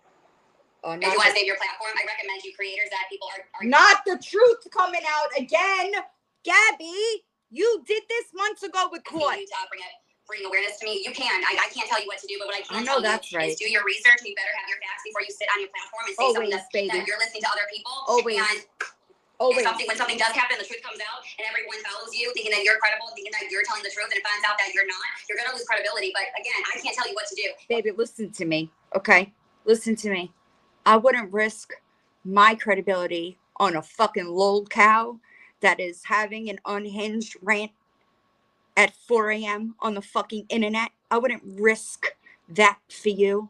Oh, if you want to save your platform, I recommend you creators that people are not the truth coming out again. Gabby, you did this months ago with court. You to bring it bring awareness to me. You can. I can't tell you what to do, but what I can tell that's you right. is do your research, and you better have your facts before you sit on your platform and say something that you're listening to other people. Always. And when something does happen, the truth comes out, and everyone follows you, thinking that you're credible, thinking that you're telling the truth, and it finds out that you're not, you're going to lose credibility. But again, I can't tell you what to do. Baby, listen to me, okay? Listen to me. I wouldn't risk my credibility on a fucking lol cow that is having an unhinged rant at 4 a.m. on the fucking internet. I wouldn't risk that for you.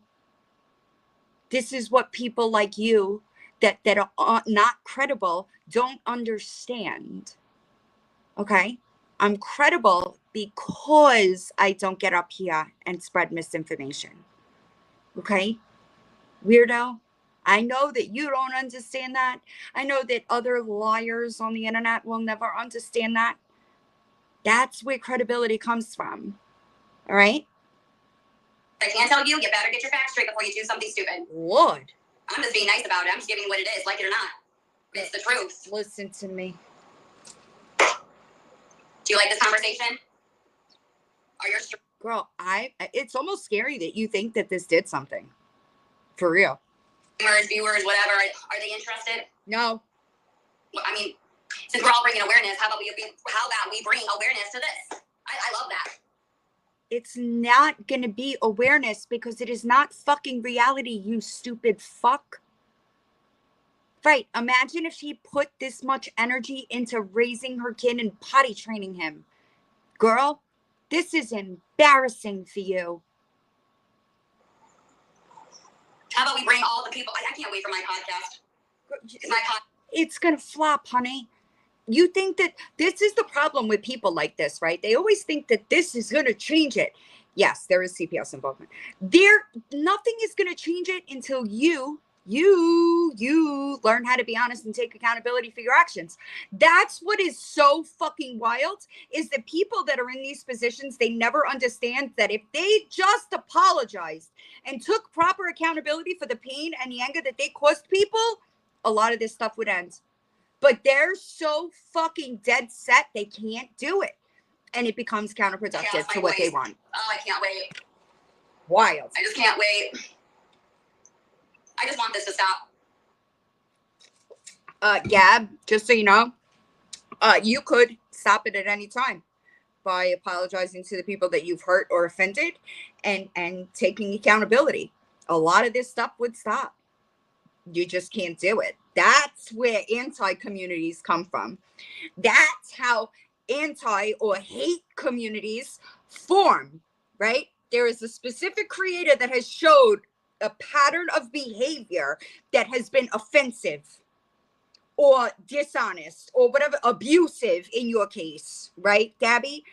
This is what people like you that are not credible don't understand. Okay? I'm credible because I don't get up here and spread misinformation. Okay? Weirdo. I know that you don't understand that. I know that other liars on the internet will never understand that. That's where credibility comes from. All right? I can't tell you, you better get your facts straight before you do something stupid. Lord. I'm just being nice about it. I'm just giving you what it is, like it or not. It's the truth. Listen to me. Do you like this conversation? Are you Girl, it's almost scary that you think that this did something. For real. Viewers, whatever, are they interested? No. Well, I mean, since we're all bringing awareness, how about we bring awareness to this? I love that. It's not going to be awareness because it is not fucking reality, you stupid fuck. Right. Imagine if she put this much energy into raising her kid and potty training him. Girl, this is embarrassing for you. How about we bring all the people? I can't wait for my podcast. It's going to flop, honey. You think that this is the problem with people like this, right? They always think that this is going to change it. Yes, there is CPS involvement. Nothing is going to change it until you learn how to be honest and take accountability for your actions. That's what is so fucking wild, is that people that are in these positions, they never understand that if they just apologized and took proper accountability for the pain and the anger that they caused people, a lot of this stuff would end. But they're so fucking dead set, they can't do it. And it becomes counterproductive to what they want. Oh, I can't wait. Wild. I just can't wait. I just want this to stop. Gab, just so you know, you could stop it at any time by apologizing to the people that you've hurt or offended and taking accountability. A lot of this stuff would stop. You just can't do it. That's where anti-communities come from. That's how anti or hate communities form, right? There is a specific creator that has showed a pattern of behavior that has been offensive or dishonest or whatever, abusive in your case, right, Gabby?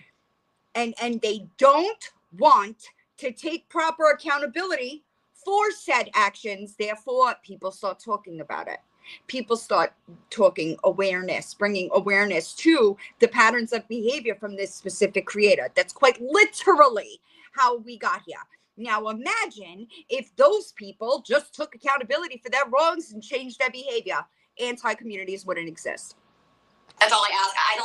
And they don't want to take proper accountability for said actions. Therefore, people start talking about it. People start talking awareness, bringing awareness to the patterns of behavior from this specific creator. That's quite literally how we got here. Now, imagine if those people just took accountability for their wrongs and changed their behavior. Anti-communities wouldn't exist. That's all I ask. I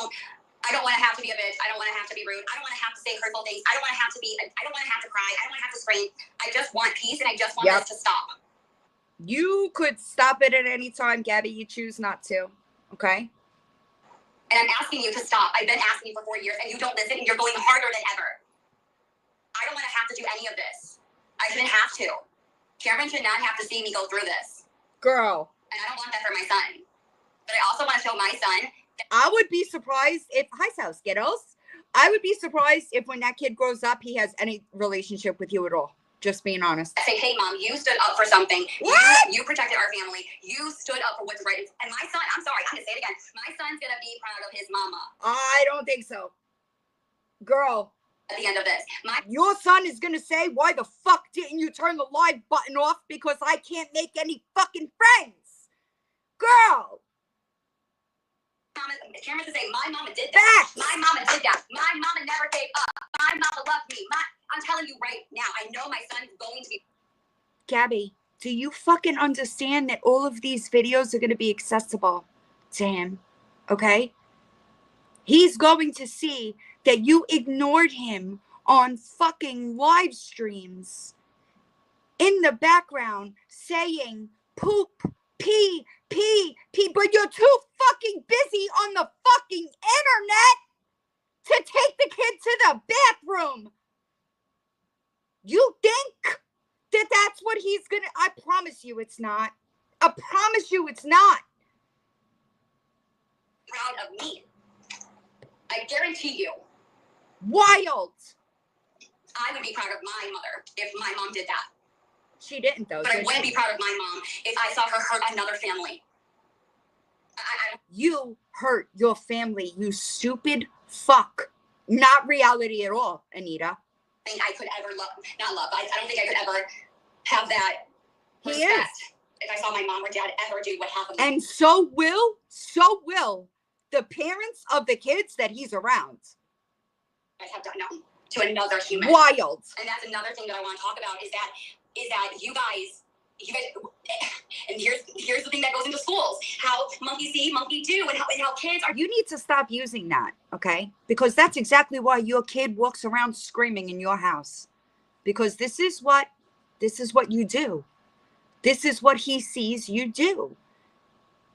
don't want to have to be a bitch. I don't want to have to be rude. I don't want to have to say hurtful things. I don't want to have to cry. I don't want to have to scream. I just want peace, and I just want this to stop. You could stop it at any time, Gabby. You choose not to. Okay? And I'm asking you to stop. I've been asking you for 4 years, and you don't listen, and you're going harder than ever. I don't want to have to do any of this. I shouldn't have to. Cameron should not have to see me go through this. Girl. And I don't want that for my son. But I also want to show my son. I would be surprised if, hi, South Skittles. I would be surprised if when that kid grows up, he has any relationship with you at all. Just being honest. I say, hey, Mom, you stood up for something. What? You protected our family. You stood up for what's right. And my son, I'm sorry, I'm going to say it again. My son's going to be proud of his mama. I don't think so. Girl. At the end of this. Your son is going to say, why the fuck didn't you turn the live button off? Because I can't make any fucking friends. Girl. Cameron's going to say, my mama did that. My mama did that. My mama never gave up. My mama loved me. I'm telling you right now, I know my son is going to be. Gabby, do you fucking understand that all of these videos are going to be accessible to him? Okay? He's going to see that you ignored him on fucking live streams in the background saying poop, pee, pee, pee, but you're too fucking busy on the fucking internet to take the kid to the bathroom. You think that that's what he's gonna, I promise you it's not. I promise you it's not. Proud of me. I guarantee you. Wild. I would be proud of my mother if my mom did that. She didn't though. But I wouldn't be proud of my mom if I saw her hurt another family. You hurt your family, you stupid fuck. Not reality at all, Anita. I think I could ever I don't think I could ever have that respect if I saw my mom or dad ever do what happened. And so will the parents of the kids that he's around. I have done to another human. Wild. And that's another thing that I want to talk about is that you guys, and here's the thing that goes into schools, how monkey see, monkey do, and how kids are. You need to stop using that, okay? Because that's exactly why your kid walks around screaming in your house. Because this is what you do. This is what he sees you do.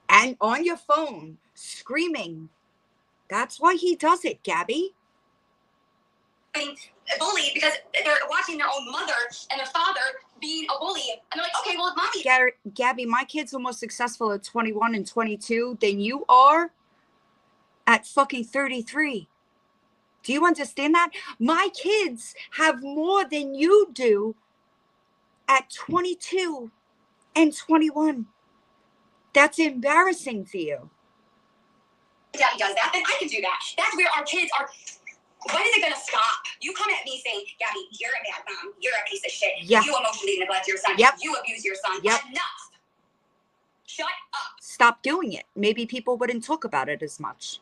And on your phone, screaming. That's why he does it, Gabby. Bullied because they're watching their own mother and their father being a bully. And they're like, okay, well, mommy. Gabby, my kids are more successful at 21 and 22 than you are at fucking 33. Do you understand that? My kids have more than you do at 22 and 21. That's embarrassing for you. Daddy does that, then I can do that. That's where our kids are. When is it going to stop? You come at me saying, Gabby, you're a bad mom. You're a piece of shit. Yeah. You emotionally neglect your son. Yep. You abuse your son. Yep. Enough. Shut up. Stop doing it. Maybe people wouldn't talk about it as much.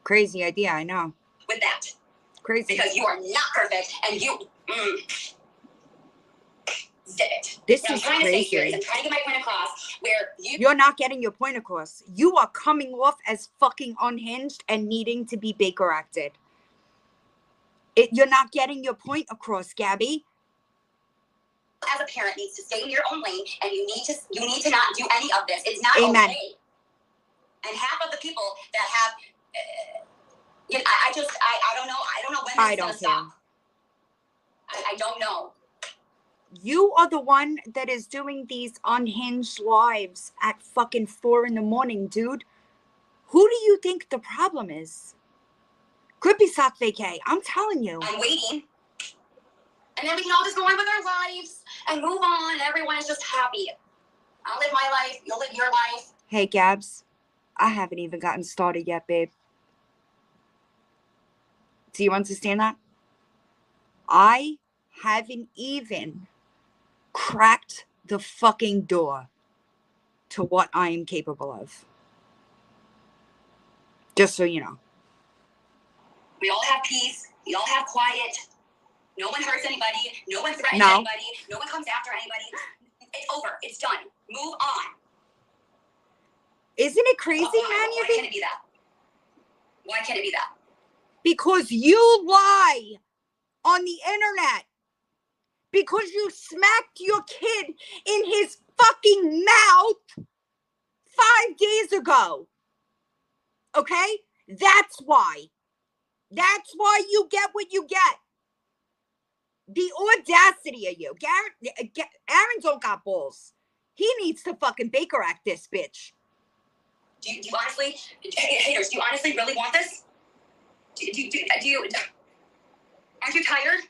Crazy idea, I know. With that. Crazy. Because you are not perfect and you... Zip it. This what is I'm trying crazy. To say here is I'm trying to get my point across where You're not getting your point across. You are coming off as fucking unhinged and needing to be Baker acted. You're not getting your point across, Gabby. As a parent needs to stay in your own lane, and you need to not do any of this. It's not Amen. Okay. And half of the people that have, I don't know. I don't know when this is gonna stop. I don't know. You are the one that is doing these unhinged lives at fucking 4 a.m, dude. Who do you think the problem is? Could be sock vacay. I'm telling you. I'm waiting. And then we can all just go on with our lives and move on. Everyone is just happy. I'll live my life. You'll live your life. Hey, Gabs. I haven't even gotten started yet, babe. Do you understand that? I haven't even cracked the fucking door to what I am capable of. Just so you know. We all have peace. We all have quiet. No one hurts anybody. No one threatens anybody. No one comes after anybody. It's over. It's done. Move on. Isn't it crazy, man? Why can't it be that? Why can't it be that? Because you lie on the internet. Because you smacked your kid in his fucking mouth 5 days ago. Okay? That's why. That's why you get what you get. The audacity of you. Aaron don't got balls. He needs to fucking Baker act this bitch. Do you honestly, haters, do you honestly really want this? Do you, aren't you tired?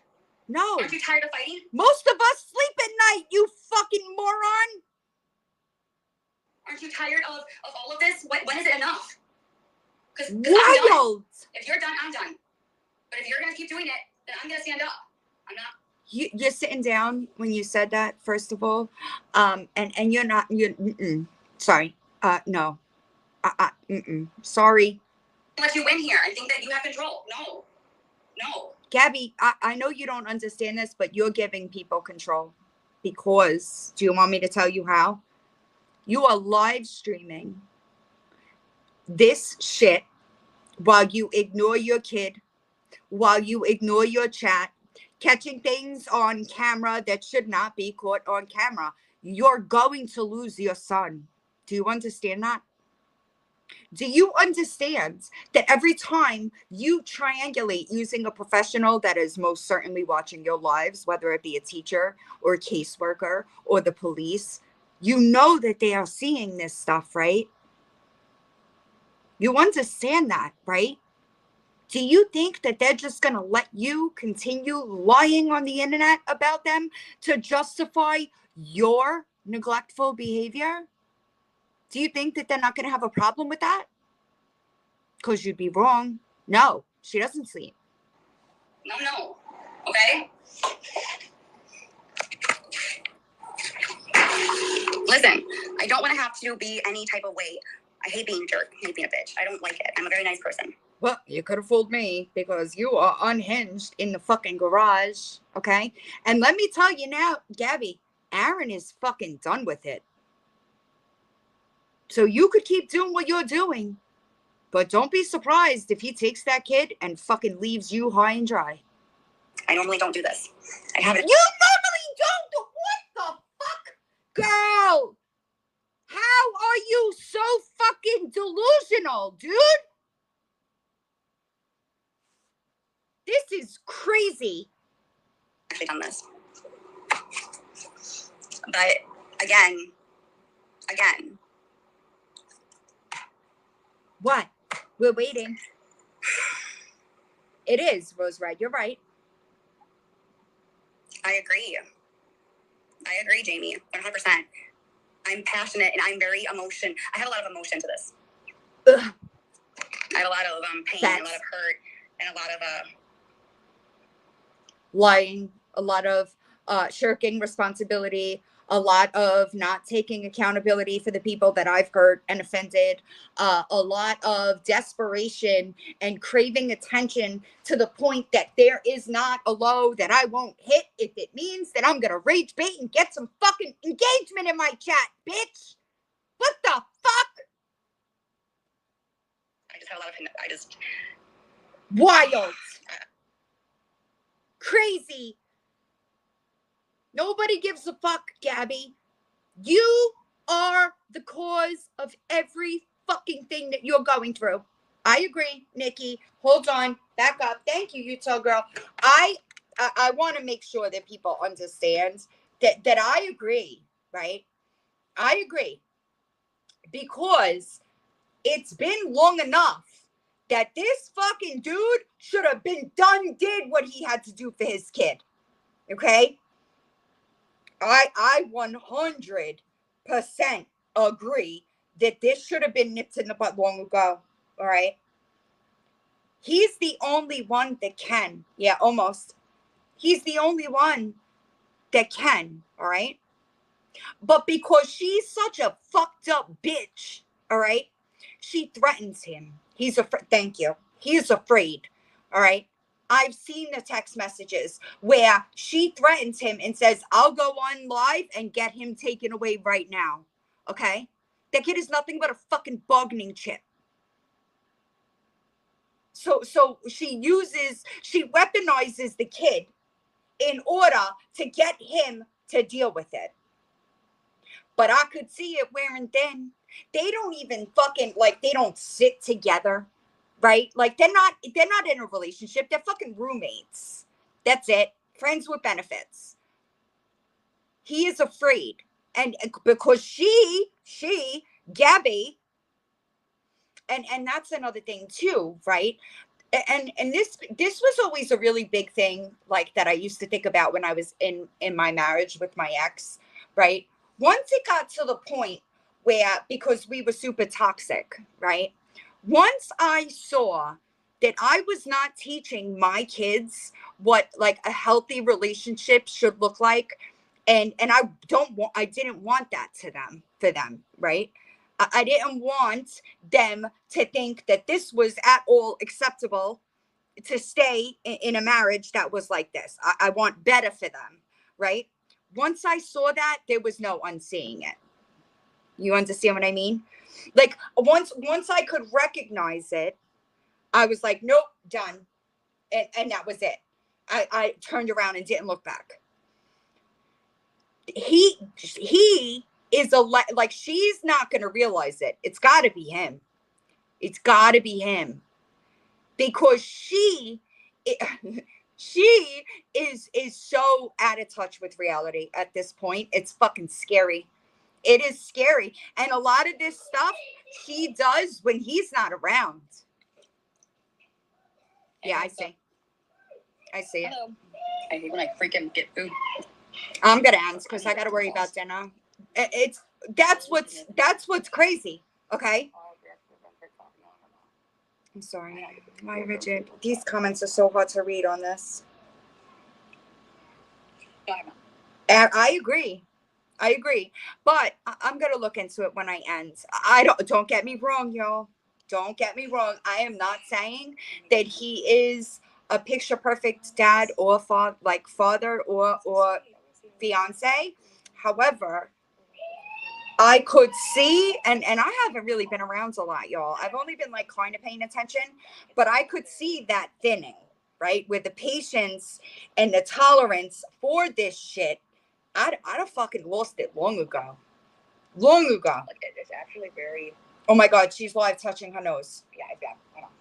No. Aren't you tired of fighting? Most of us sleep at night, you fucking moron. Aren't you tired of all of this? When is it enough? Because Wild. If you're done, I'm done. But if you're going to keep doing it, then I'm going to stand up. I'm not. You're sitting down when you said that, first of all. And you're not, sorry. No. Sorry. Let you win here and think that you have control. No. Gabby, I know you don't understand this, but you're giving people control. Because, do you want me to tell you how? You are live streaming this shit while you ignore your kid, while you ignore your chat, catching things on camera that should not be caught on camera. You're going to lose your son. Do you understand that? Do you understand that every time you triangulate using a professional that is most certainly watching your lives, whether it be a teacher or a caseworker or the police, you know that they are seeing this stuff, right? You understand that, right? Do you think that they're just going to let you continue lying on the internet about them to justify your neglectful behavior? Do you think that they're not going to have a problem with that? Because you'd be wrong. No, she doesn't sleep. No. Okay? Listen, I don't want to have to be any type of way. I hate being a jerk. I hate being a bitch. I don't like it. I'm a very nice person. Well, you could have fooled me because you are unhinged in the fucking garage, okay? And let me tell you now, Gabby, Aaron is fucking done with it. So you could keep doing what you're doing, but don't be surprised if he takes that kid and fucking leaves you high and dry. I normally don't do this. I haven't. You normally don't? What the fuck? Girl, how are you so fucking delusional, dude? This is crazy. Actually done this. But again. What? We're waiting. It is, Rose Red. You're right. I agree, Jamie. 100%. I'm passionate and I'm very I have a lot of emotion to this. Ugh. I have a lot of pain, and a lot of hurt, and a lot of lying, a lot of shirking responsibility, a lot of not taking accountability for the people that I've hurt and offended, a lot of desperation and craving attention to the point that there is not a low that I won't hit if it means that I'm gonna rage bait and get some fucking engagement in my chat, bitch. What the fuck? I just have a lot of wild, crazy. Nobody gives a fuck, Gabby. You are the cause of every fucking thing that you're going through. I agree, Nikki. Hold on. Back up. Thank you, Utah girl. I want to make sure that people understand that I agree, right? I agree. Because it's been long enough that this fucking dude should have been did what he had to do for his kid. Okay? I 100% agree that this should have been nipped in the butt long ago. All right. He's the only one that can. Yeah, almost. He's the only one that can. All right. But because she's such a fucked up bitch, all right, she threatens him. He's afraid. Thank you. He's afraid. All right. I've seen the text messages where she threatens him and says, I'll go on live and get him taken away right now. Okay? That kid is nothing but a fucking bargaining chip. So she weaponizes the kid in order to get him to deal with it. But I could see it wearing thin. They don't even fucking, they don't sit together. Right? They're not in a relationship. They're fucking roommates. That's it. Friends with benefits. He is afraid. And because she, Gabby, and that's another thing too, right? And this was always a really big thing, that I used to think about when I was in my marriage with my ex, right? Once it got to the point where, because we were super toxic, right? Once I saw that I was not teaching my kids what a healthy relationship should look like, and I didn't want that for them, right? I didn't want them to think that this was at all acceptable to stay in a marriage that was like this. I want better for them, right? Once I saw that, there was no unseeing it. You understand what I mean? Once I could recognize it, I was like, nope, done. And that was it. I turned around and didn't look back. He is like, she's not going to realize it. It's got to be him. It's got to be him. Because she is so out of touch with reality at this point. It's fucking scary. It is scary. And a lot of this stuff she does when he's not around. Yeah, I see. I see it. Hello. I hate when I freaking get food. I'm gonna end because I gotta worry about dinner. That's what's crazy. Okay. I'm sorry. Why, Richard? These comments are so hard to read on this. And I agree. But I'm gonna look into it when I end. Don't get me wrong, y'all. Don't get me wrong. I am not saying that he is a picture perfect dad or father or fiance. However, I could see, and I haven't really been around a lot, y'all. I've only been like kind of paying attention, but I could see that thinning, right? With the patience and the tolerance for this shit. I'd have fucking lost it long ago. It's actually very. Oh my God, she's live touching her nose. Yeah. Hold on.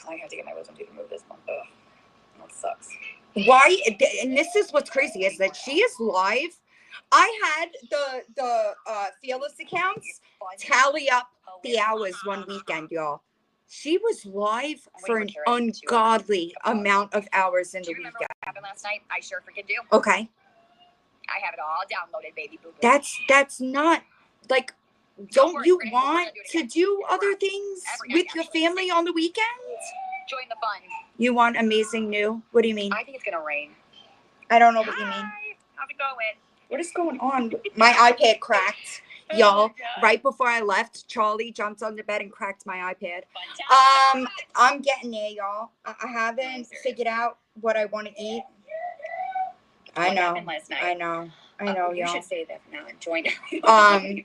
I have to get my wisdom teeth removed this month. Ugh, that sucks. Why? And this is what's crazy is that she is live. I had the Fearless accounts tally up the hours one weekend, y'all. She was live for an ungodly amount of hours in the weekend. What happened last night? I sure freaking do. Okay. I have it all downloaded, baby boo. That's not like. Don't you want to do other things with your family on the weekends? Join the fun. You want amazing new? What do you mean? I think it's gonna rain. I don't know what you mean. How's it going? What is going on? My iPad cracked, y'all. Right before I left, Charlie jumped on the bed and cracked my iPad. I'm getting there, y'all. I haven't figured out what I want to eat. I know, You y'all. should say that now and join.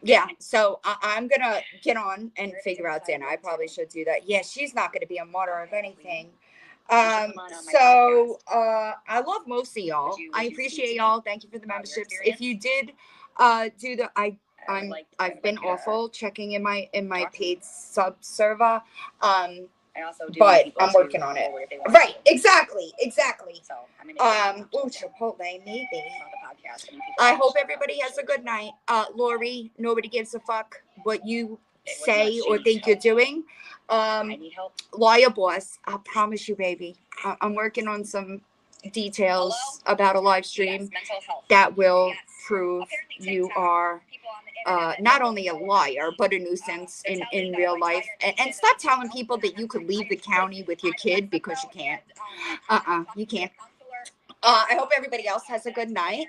Yeah. So I'm gonna get on and figure out dinner. I probably should do that. Yeah, she's not gonna be a martyr of anything. I love most of y'all. I appreciate y'all. Thank you for the memberships. If you did do the I've been awful checking in my paid sub server. But I'm working on it. Right, exactly. So, Chipotle, maybe. I hope everybody has a good night. Lori, nobody gives a fuck what you say or think you're doing. I need help. Lawyer boss, I promise you, baby. I'm working on some details about a live stream that will prove you are not only a liar, but a nuisance in real life. And stop telling people that you could leave the county with your kid because you can't. You can't. I hope everybody else has a good night.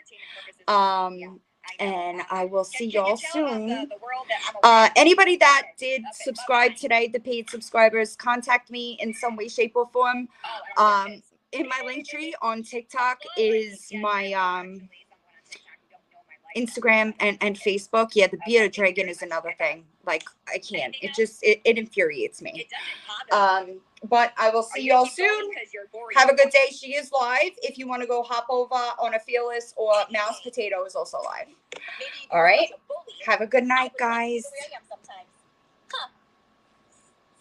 And I will see y'all soon. Anybody that did subscribe today, the paid subscribers, contact me in some way, shape, or form. In my link tree on TikTok is my Instagram and Facebook. Yeah, the bearded dragon is another thing. Like, I can't. It infuriates me. But I will see y'all soon. Have a good day. She is live. If you want to go hop over on a Fearless, or Mouse Potato is also live. All right. Have a good night, guys.